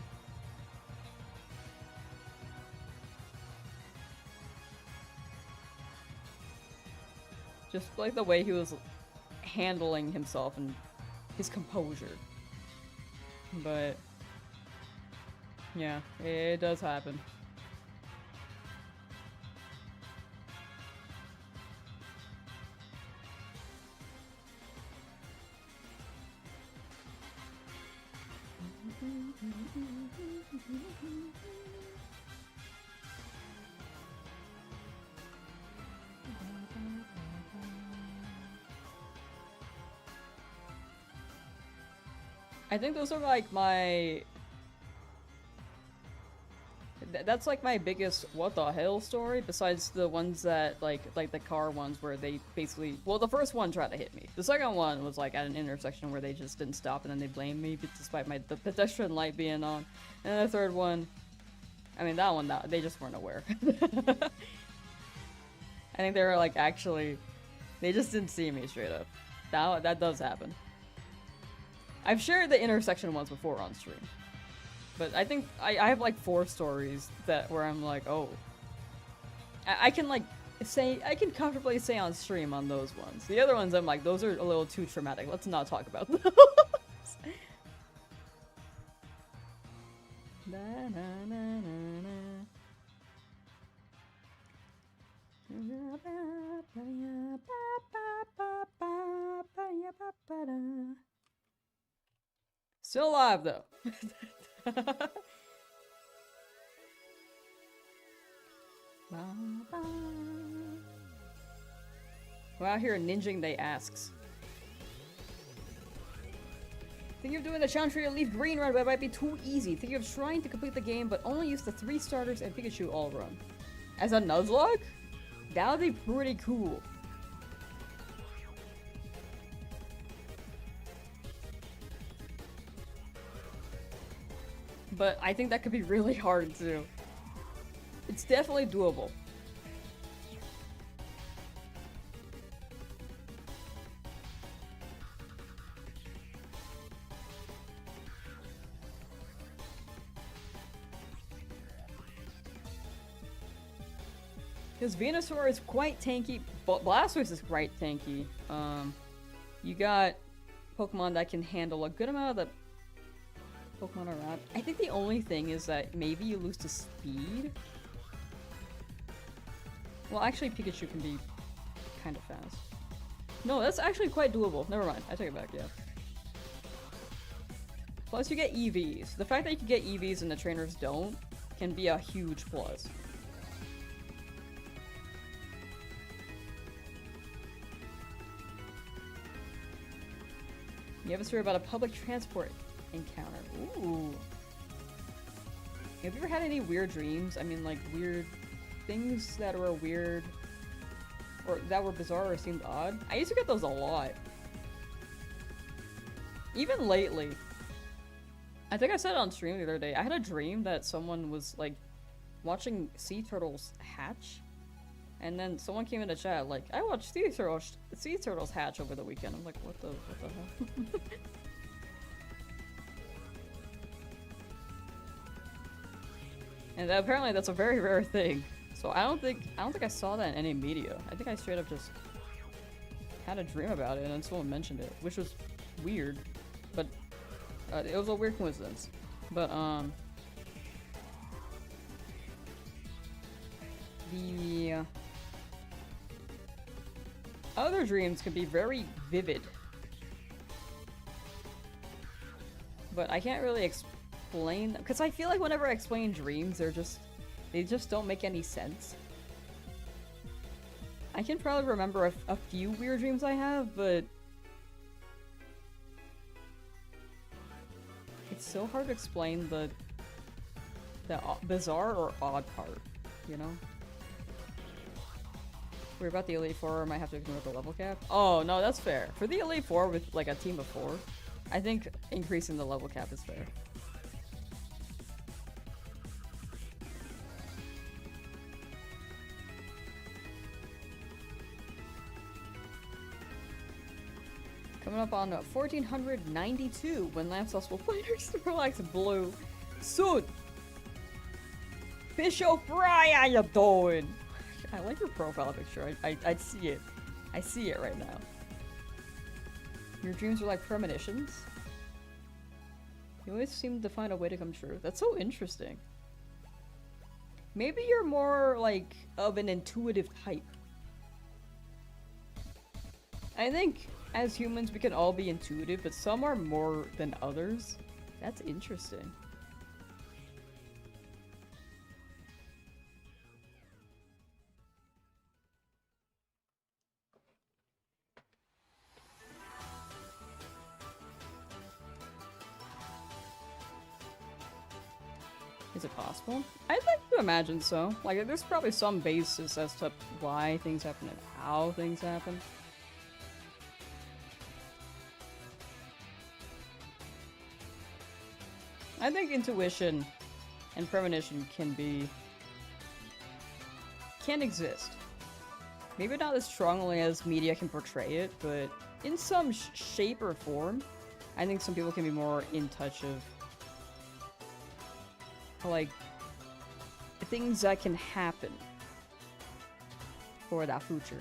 [SPEAKER 1] Just like the way he was handling himself and his composure. But yeah, it does happen. I think those are like my... That's like my biggest what the hell story, besides the ones that like the car ones where they basically... Well, the first one tried to hit me. The second one was like at an intersection where they just didn't stop and then they blamed me despite the pedestrian light being on. And then the third one... I mean, that one, they just weren't aware. I think they were like actually... They just didn't see me straight up. That does happen. I've shared the intersection ones before on stream. But I think I have like 4 stories where I'm like, oh. I can like say, I can comfortably say on stream on those ones. The other ones I'm like, those are a little too traumatic. Let's not talk about those. Still alive though. We're out here ninjing, they asks. Think of doing the challenge for your LeafGreen run, but it might be too easy. Think of trying to complete the game, but only use the 3 starters and Pikachu all run. As a Nuzlocke? That would be pretty cool. But I think that could be really hard too. It's definitely doable. Because Venusaur is quite tanky, but Blastoise is quite tanky. You got Pokemon that can handle a good amount of the Pokemon around. I think the only thing is that maybe you lose to speed. Well, actually, Pikachu can be kind of fast. No, that's actually quite doable. Never mind. I take it back, yeah. Plus, you get EVs. The fact that you can get EVs and the trainers don't can be a huge plus. You have a story about a public transport encounter. Ooh. Have you ever had any weird dreams? I mean, like, weird things that were weird, or that were bizarre or seemed odd? I used to get those a lot. Even lately. I think I said it on stream the other day. I had a dream that someone was, like, watching sea turtles hatch. And then someone came in the chat like, I watched sea turtles hatch over the weekend. I'm like, what the hell? And apparently that's a very rare thing. So I don't think I saw that in any media. I think I straight up just had a dream about it and then someone mentioned it, which was weird. But it was a weird coincidence. But the other dreams can be very vivid. But I can't really explain them, because I feel like whenever I explain dreams, they just don't make any sense. I can probably remember a few weird dreams I have, but it's so hard to explain the bizarre or odd part, you know? We're about the Elite Four, I might have to ignore the level cap. Oh, no, that's fair. For the Elite Four with, like, a team of 4, I think increasing the level cap is fair. Coming up on 1492 when Lamsauce will play her Snorlax Blue. Soon! Bishop Fry, how you doing? I like your profile picture. I see it. I see it right now. Your dreams are like premonitions. You always seem to find a way to come true. That's so interesting. Maybe you're more like of an intuitive type. I think as humans we can all be intuitive, but some are more than others. That's interesting. Is it possible? I'd like to imagine so. Like, there's probably some basis as to why things happen and how things happen. I think intuition and premonition can exist. Maybe not as strongly as media can portray it, but in some shape or form, I think some people can be more in touch of like things that can happen for that future.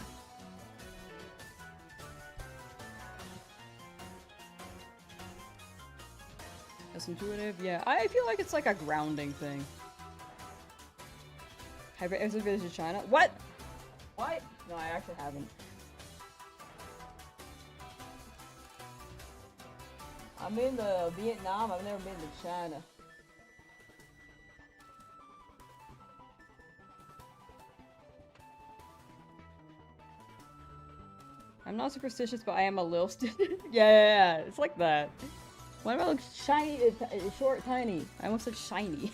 [SPEAKER 1] That's intuitive, yeah. I feel like it's like a grounding thing. Have you ever visited China? What? What? No, I actually haven't. I've been to Vietnam, I've never been to China. I'm not superstitious, but I am a little yeah, it's like that. Why do I look shiny, short, tiny? I almost said shiny.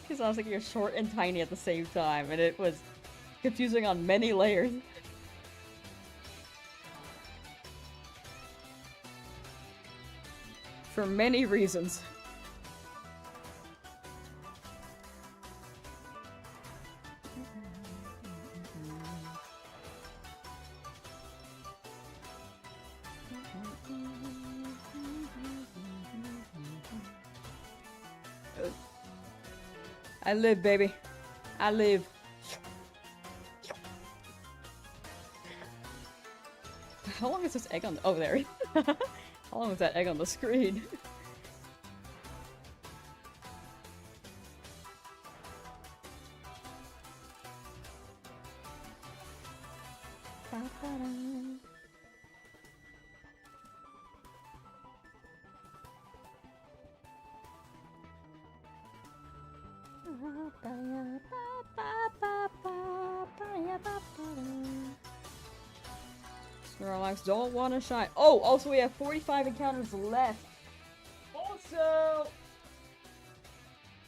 [SPEAKER 1] Because I was like, you're short and tiny at the same time, and it was confusing on many layers. For many reasons. I live, baby. I live. How long is this egg on the- oh, there. How long is that egg on the screen? Snorlax don't want to shine. Oh, also we have 45 encounters left. Also,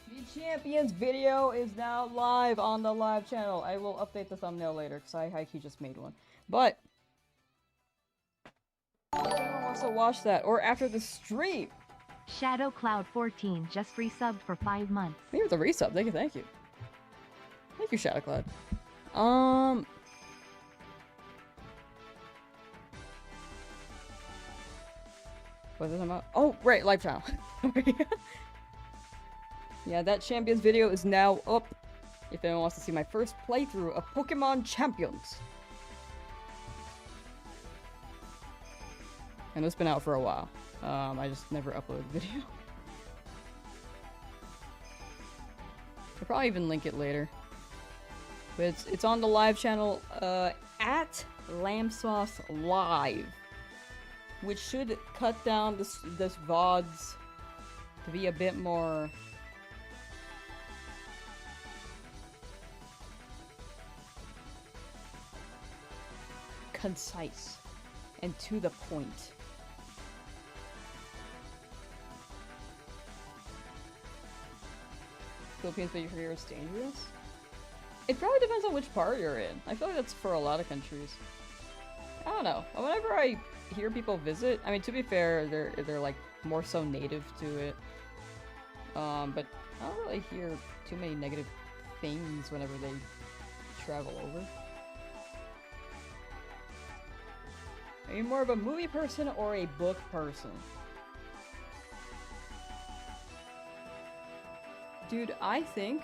[SPEAKER 1] the champions video is now live on the live channel. I will update the thumbnail later because I high-key just made one. But if anyone wants to watch that or after the stream.
[SPEAKER 2] Shadow Cloud 14 just resubbed for 5 months.
[SPEAKER 1] Maybe with a resub. Thank you, thank you. Thank you, Shadow Cloud. What is it about? Oh, right, live channel. Yeah, that champions video is now up. If anyone wants to see my first playthrough of Pokemon Champions. And it's been out for a while. I just never uploaded the video. I'll probably even link it later. But it's on the live channel at Lamsauce Live. Which should cut down this VODs to be a bit more concise and to the point. Philippines, but your career is dangerous? It probably depends on which part you're in. I feel like that's for a lot of countries. I don't know. Whenever I hear people visit, I mean, to be fair, they're like more so native to it. But I don't really hear too many negative things whenever they travel over. Are you more of a movie person or a book person? Dude, I think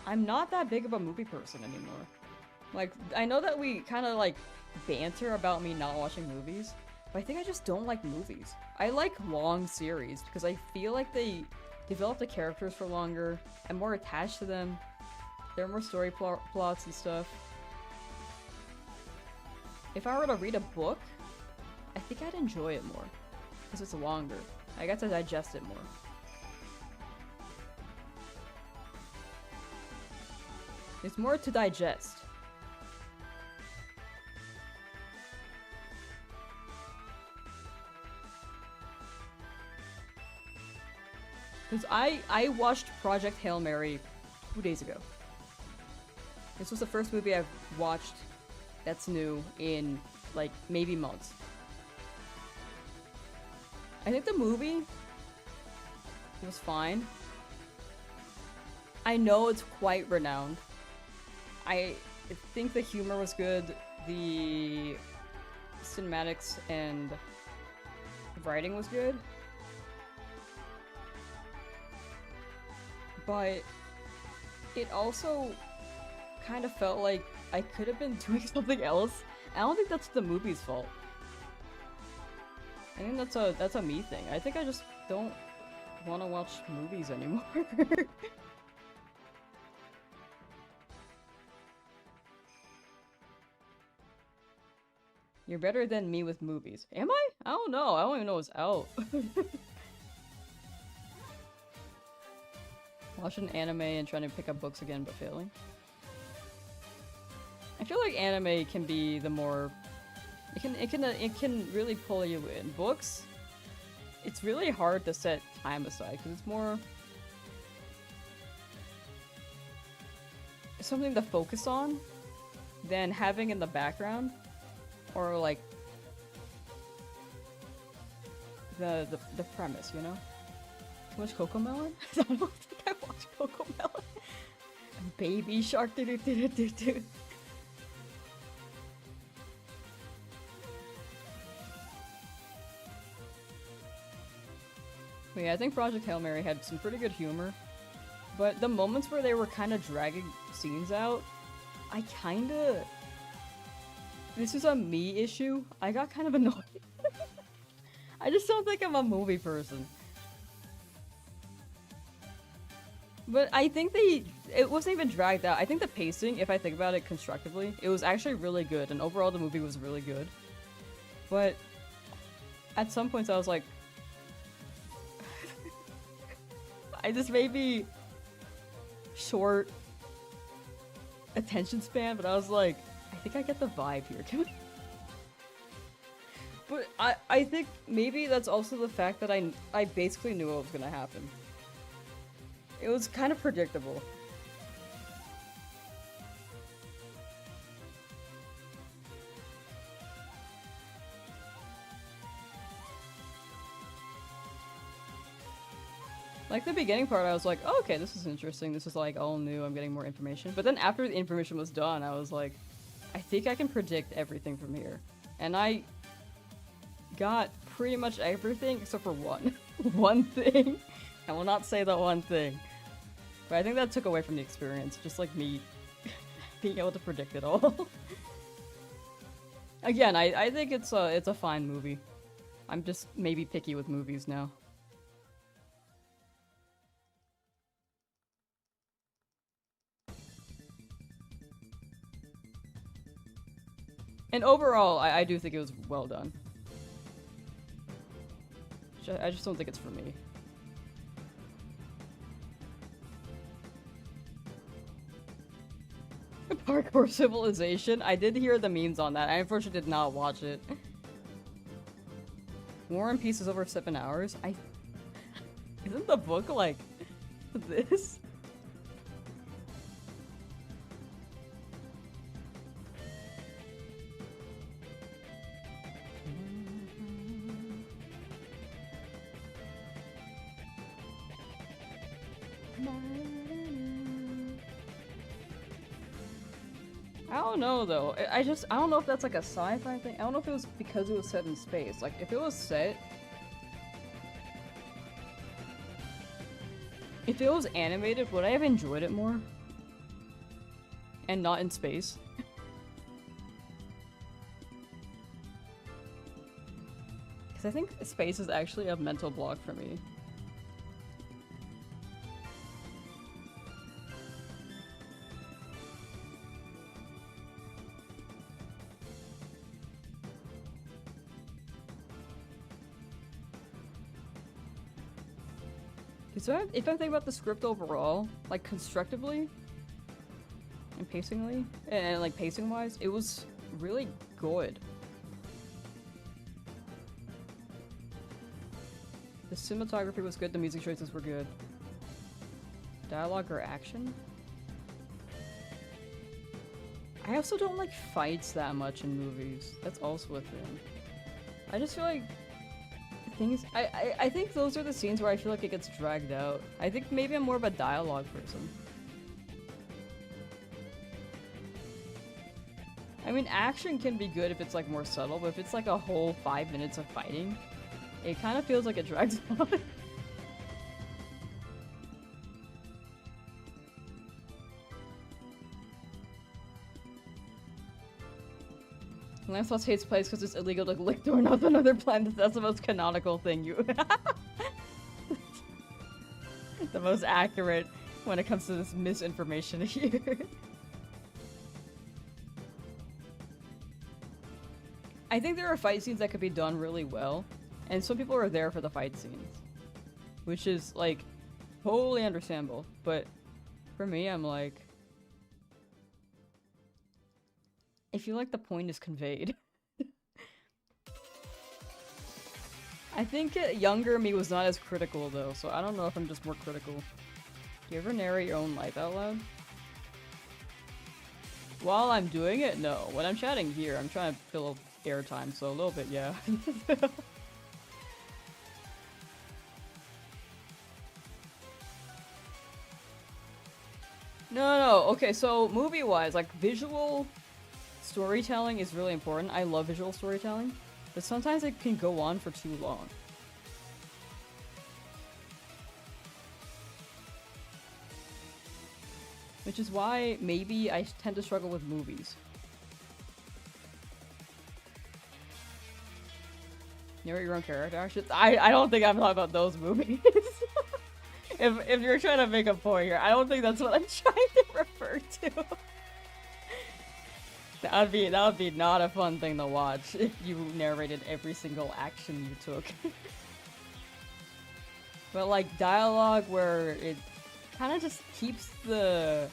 [SPEAKER 1] I'm not that big of a movie person anymore. Like, I know that we kind of like banter about me not watching movies, but I think I just don't like movies. I like long series because I feel like they develop the characters for longer. I'm more attached to them. There are more story plots and stuff. If I were to read a book, I think I'd enjoy it more because it's longer. I get to digest it more. It's more to digest. Because I watched Project Hail Mary 2 days ago. This was the first movie I've watched that's new in, like, maybe months. I think the movie was fine. I know it's quite renowned. I think the humor was good. The cinematics and writing was good. But it also kind of felt like I could have been doing something else. I don't think that's the movie's fault. I think that's a me thing. I think I just don't want to watch movies anymore. You're better than me with movies. Am I? I don't know. I don't even know it's out. Watching anime and trying to pick up books again but failing. I feel like anime can be the more... It can really pull you in. Books, it's really hard to set time aside because it's more something to focus on than having in the background or like the premise, you know? Too much Coco Melon? I don't think I watched Coco Melon. Baby Shark do do do do do. But yeah, I think Project Hail Mary had some pretty good humor. But the moments where they were kind of dragging scenes out, I kinda... This is a me issue. I got kind of annoyed. I just don't think I'm a movie person. But I think it wasn't even dragged out. I think the pacing, if I think about it constructively, it was actually really good, and overall the movie was really good. But at some points I was like, I just maybe short attention span, but I was like, I think I get the vibe here. Can we? But I think maybe that's also the fact that I basically knew what was gonna happen. It was kind of predictable. Like the beginning part, I was like, oh, okay, this is interesting. This is like all new. I'm getting more information. But then after the information was done, I was like, I think I can predict everything from here. And I got pretty much everything except for one. One thing. I will not say that one thing. But I think that took away from the experience. Just like me being able to predict it all. Again, I think it's a fine movie. I'm just maybe picky with movies now. And overall, I do think it was well done. I just don't think it's for me. Parkour Civilization? I did hear the memes on that. I unfortunately did not watch it. War and Peace is over 7 hours? Isn't the book like this? I don't know though. I don't know if that's like a sci-fi thing. I don't know if it was because it was set in space. Like if it was animated, would I have enjoyed it more? And not in space? Because I think space is actually a mental block for me. So if I think about the script overall, like constructively and pacingly, and like pacing-wise, it was really good. The cinematography was good, the music choices were good. Dialogue or action? I also don't like fights that much in movies. That's also a thing. I just feel like I think those are the scenes where I feel like it gets dragged out. I think maybe I'm more of a dialogue person. I mean, action can be good if it's like more subtle, but if it's like a whole 5 minutes of fighting, it kind of feels like it drags out. Lamsauce hates plays because it's illegal to lick doorknobs on other planets. That's the most canonical thing you... The most accurate when it comes to this misinformation here. I think there are fight scenes that could be done really well, and some people are there for the fight scenes. Which is, like, totally understandable, but for me, I'm like... I feel like the point is conveyed. I think younger me was not as critical though, so I don't know if I'm just more critical. Do you ever narrate your own life out loud? While I'm doing it, no. When I'm chatting here, I'm trying to fill airtime, so a little bit, yeah. No. Okay, so movie-wise, like visual storytelling is really important. I love visual storytelling, but sometimes it can go on for too long. Which is why maybe I tend to struggle with movies. You're your own character, actually. I don't think I'm talking about those movies. if you're trying to make a point here, I don't think that's what I'm trying to refer to. That would be not a fun thing to watch if you narrated every single action you took. But like dialogue where it kind of just keeps the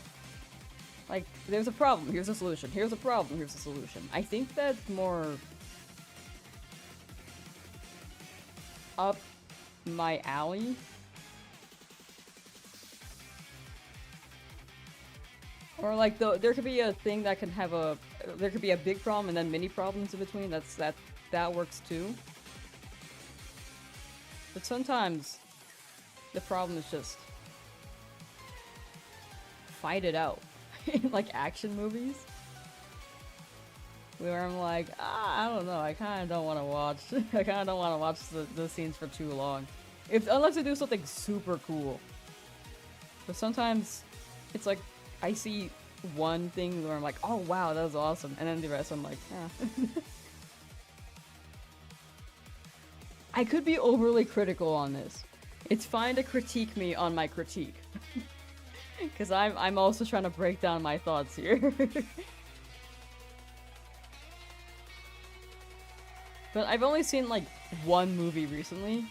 [SPEAKER 1] like, there's a problem, here's a solution, here's a problem, here's a solution. I think that's more up my alley. Or like there could be a thing that can have there could be a big problem and then mini problems in between. That works too. But sometimes the problem is just fight it out. In like action movies. Where I'm like, I don't know, I kinda don't wanna watch I kinda don't wanna watch the scenes for too long. Unless they do something super cool. But sometimes it's like I see one thing where I'm like, oh wow, that was awesome, and then the rest I'm like, eh. I could be overly critical on this. It's fine to critique me on my critique. Because I'm also trying to break down my thoughts here. But I've only seen like one movie recently,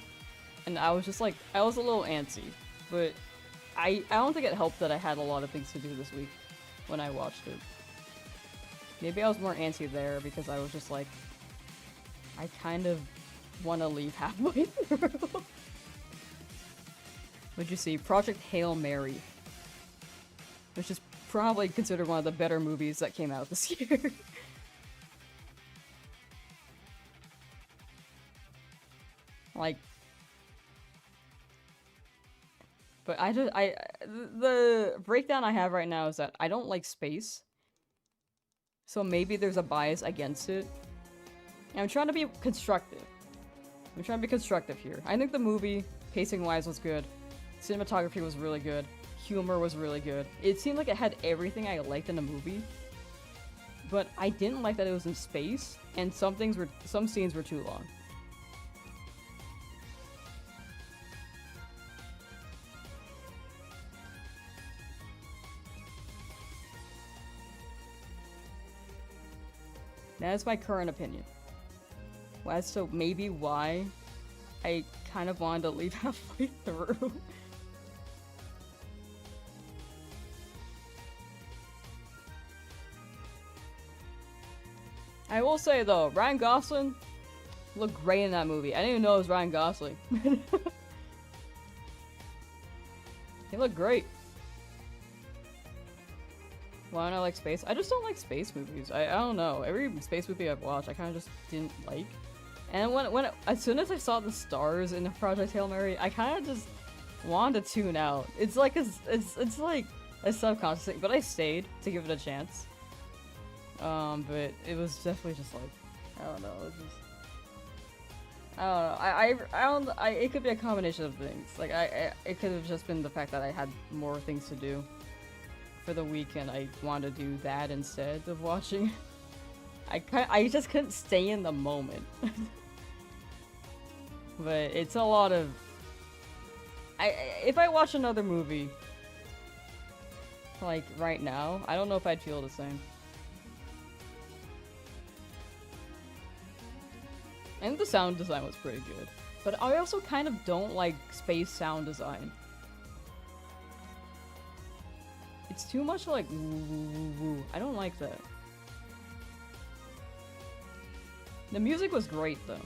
[SPEAKER 1] and I was just like, I was a little antsy. But I don't think it helped that I had a lot of things to do this week when I watched it. Maybe I was more antsy there because I was just like, I kind of want to leave halfway through. What'd you see? Project Hail Mary. Which is probably considered one of the better movies that came out this year. Like, but the breakdown I have right now is that I don't like space. So maybe there's a bias against it. And I'm trying to be constructive. I'm trying to be constructive here. I think the movie, pacing-wise, was good. Cinematography was really good. Humor was really good. It seemed like it had everything I liked in a movie. But I didn't like that it was in space, and some scenes were too long. That is my current opinion. As to maybe why I kind of wanted to leave halfway through. I will say though, Ryan Gosling looked great in that movie. I didn't even know it was Ryan Gosling. He looked great. Why don't I like space? I just don't like space movies. I don't know. Every space movie I've watched, I kind of just didn't like. And as soon as I saw the stars in Project Hail Mary, I kind of just wanted to tune out. It's like it's like a subconscious thing, but I stayed to give it a chance. But it was definitely just like, I don't know. It just, I don't know. It could be a combination of things. Like it could have just been the fact that I had more things to do for the week, and I wanted to do that instead of watching. I just couldn't stay in the moment. But it's a lot of. If I watch another movie, like right now, I don't know if I'd feel the same. And the sound design was pretty good. But I also kind of don't like space sound design. It's too much like woo woo woo woo. I don't like that. The music was great though.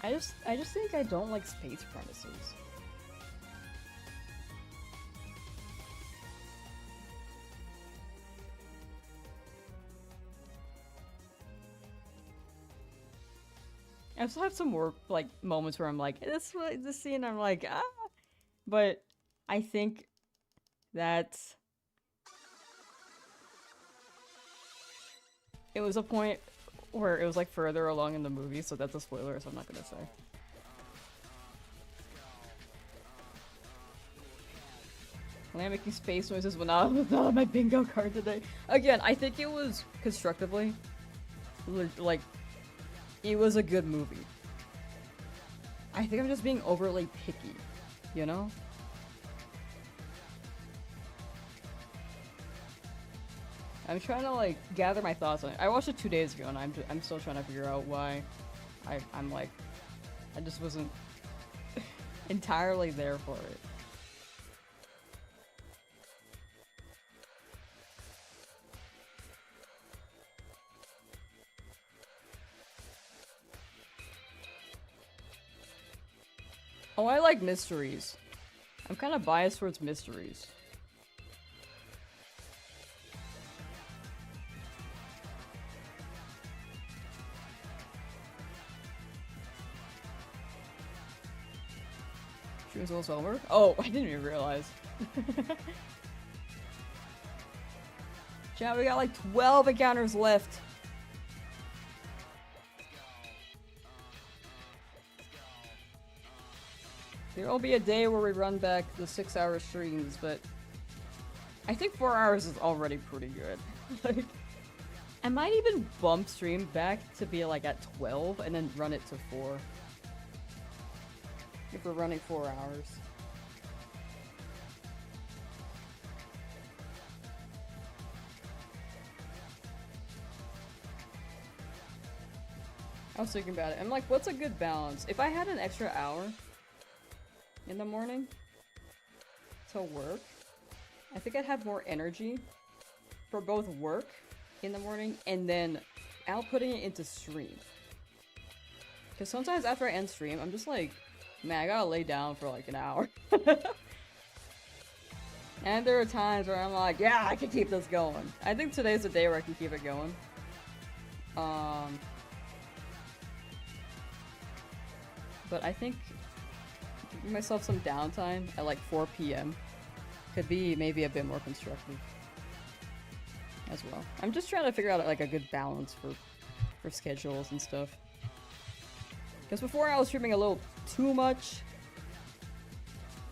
[SPEAKER 1] I just think I don't like space premises. I still have some more like moments where I'm like, this scene, I'm like, ah. But I think that it was a point where it was like further along in the movie, so that's a spoiler, so I'm not gonna say. I'm making space noises when I was not on my bingo card today. Again, I think it was constructively, like, it was a good movie. I think I'm just being overly picky, you know? I'm trying to like gather my thoughts on it. I watched it 2 days ago, and I'm still trying to figure out why I'm like, I just wasn't entirely there for it. Oh, I like mysteries. I'm kind of biased towards mysteries. She was almost over? Oh, I didn't even realize. Chat, we got like 12 encounters left. There will be a day where we run back the 6-hour streams, but I think 4 hours is already pretty good. Like, I might even bump stream back to be like at 12 and then run it to 4. If we're running 4 hours. I was thinking about it. I'm like, what's a good balance? If I had an extra hour in the morning to work, I think I'd have more energy for both work in the morning and then outputting it into stream. Because sometimes after I end stream, I'm just like, man, I gotta lay down for like an hour. And there are times where I'm like, yeah, I can keep this going. I think today's the day where I can keep it going. But I think giving myself some downtime at like 4 p.m. could be maybe a bit more constructive as well. I'm just trying to figure out like a good balance for schedules and stuff. Because before I was streaming a little too much.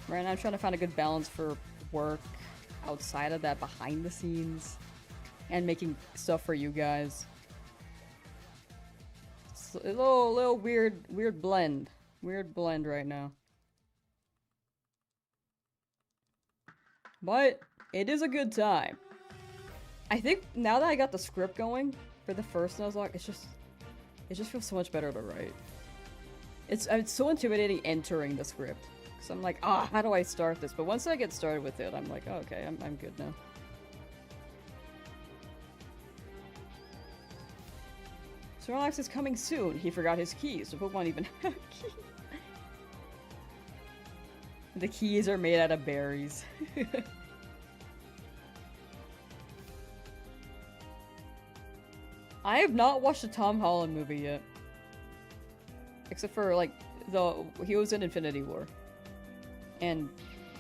[SPEAKER 1] Right now I'm trying to find a good balance for work outside of that, behind the scenes, and making stuff for you guys. It's a little weird blend. Weird blend right now. But it is a good time. I think now that I got the script going for the first Nuzlocke, it just feels so much better to write. It's so intimidating entering the script. So I'm like, how do I start this? But once I get started with it, I'm like, oh, okay, I'm good now. Snorlax is coming soon. He forgot his keys. The Pokemon even have keys. The keys are made out of berries. I have not watched the Tom Holland movie yet. Except for, like, he was in Infinity War. And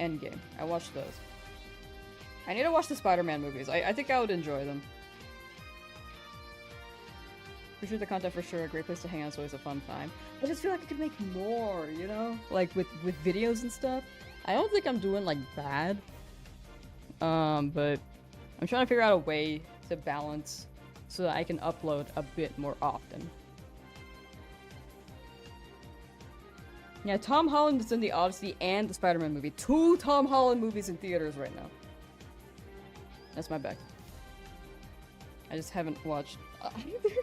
[SPEAKER 1] Endgame. I watched those. I need to watch the Spider-Man movies. I think I would enjoy them. Appreciate the content for sure. A great place to hang out. It's always a fun time. I just feel like I could make more, you know? Like, with videos and stuff. I don't think I'm doing, like, bad. But I'm trying to figure out a way to balance so that I can upload a bit more often. Yeah, Tom Holland is in the Odyssey and the Spider-Man movie. 2 Tom Holland movies in theaters right now. That's my bad. I just haven't watched either.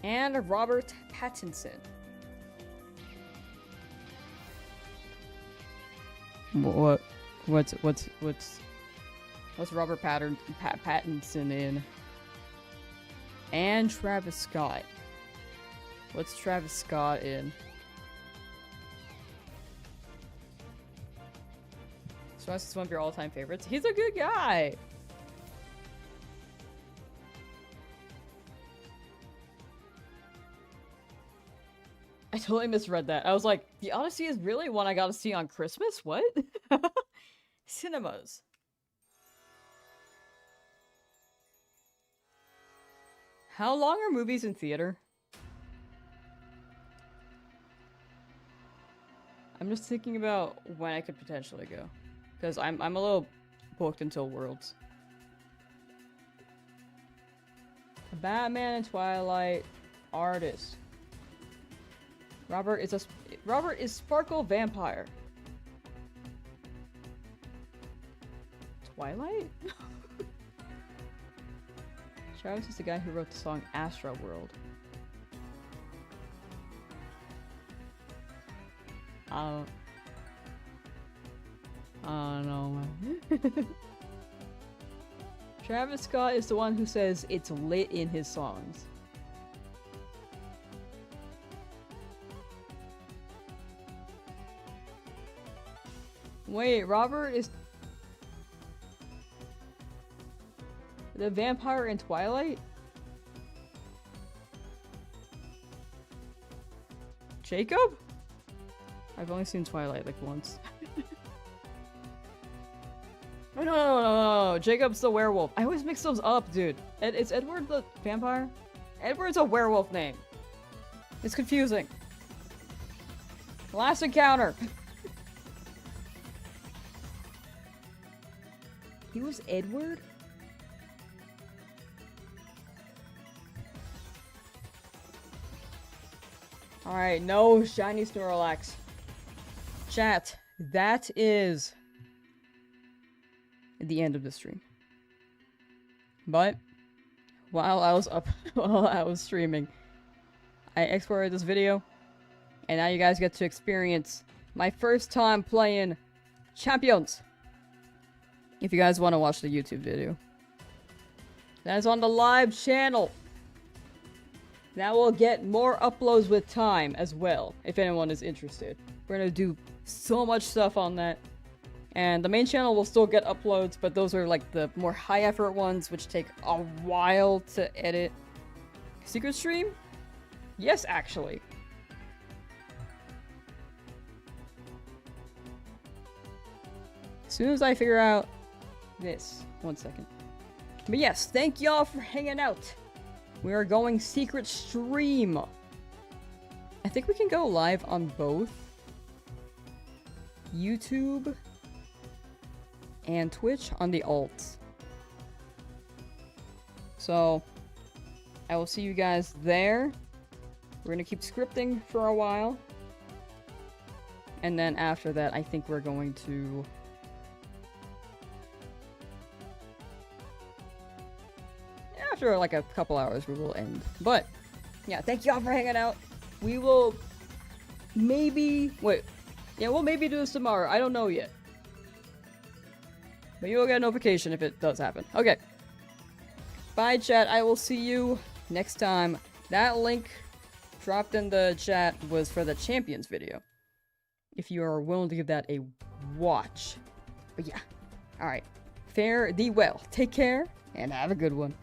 [SPEAKER 1] And Robert Pattinson. What's Robert Pattinson in? And Travis Scott. What's Travis Scott in? Snorlax is one of your all-time favorites. He's a good guy! I totally misread that. I was like, the Odyssey is really one I gotta see on Christmas? What? Cinemas. How long are movies in theater? I'm just thinking about when I could potentially go. Because I'm a little booked until Worlds. Batman and Twilight artist. Robert is Sparkle Vampire. Twilight? Travis is the guy who wrote the song Astro World. I don't know, man. Travis Scott is the one who says it's lit in his songs. Wait, Robert is the vampire in Twilight? Jacob? I've only seen Twilight like once. Oh, no. Jacob's the werewolf. I always mix those up, dude. Is Edward the vampire? Edward's a werewolf name. It's confusing. Last encounter. He was Edward? Alright, no shiny Snorlax. Chat, that is the end of the stream. But while I was streaming, I exported this video, and now you guys get to experience my first time playing Champions. If you guys want to watch the YouTube video, that is on the live channel. That will get more uploads with time as well, if anyone is interested. We're gonna do so much stuff on that. And the main channel will still get uploads, but those are like the more high effort ones, which take a while to edit. Secret stream? Yes, actually. As soon as I figure out this. 1 second. But yes, thank y'all for hanging out. We are going secret stream. I think we can go live on both YouTube and Twitch on the alts. So, I will see you guys there. We're gonna keep scripting for a while. And then after that, I think we're going to... After like a couple hours, we will end. But, yeah, thank y'all for hanging out. We will maybe... Wait. Yeah, we'll maybe do this tomorrow. I don't know yet. But you'll get a notification if it does happen. Okay. Bye, chat. I will see you next time. That link dropped in the chat was for the Champions video. If you are willing to give that a watch. But yeah. Alright. Fare thee well. Take care, and have a good one.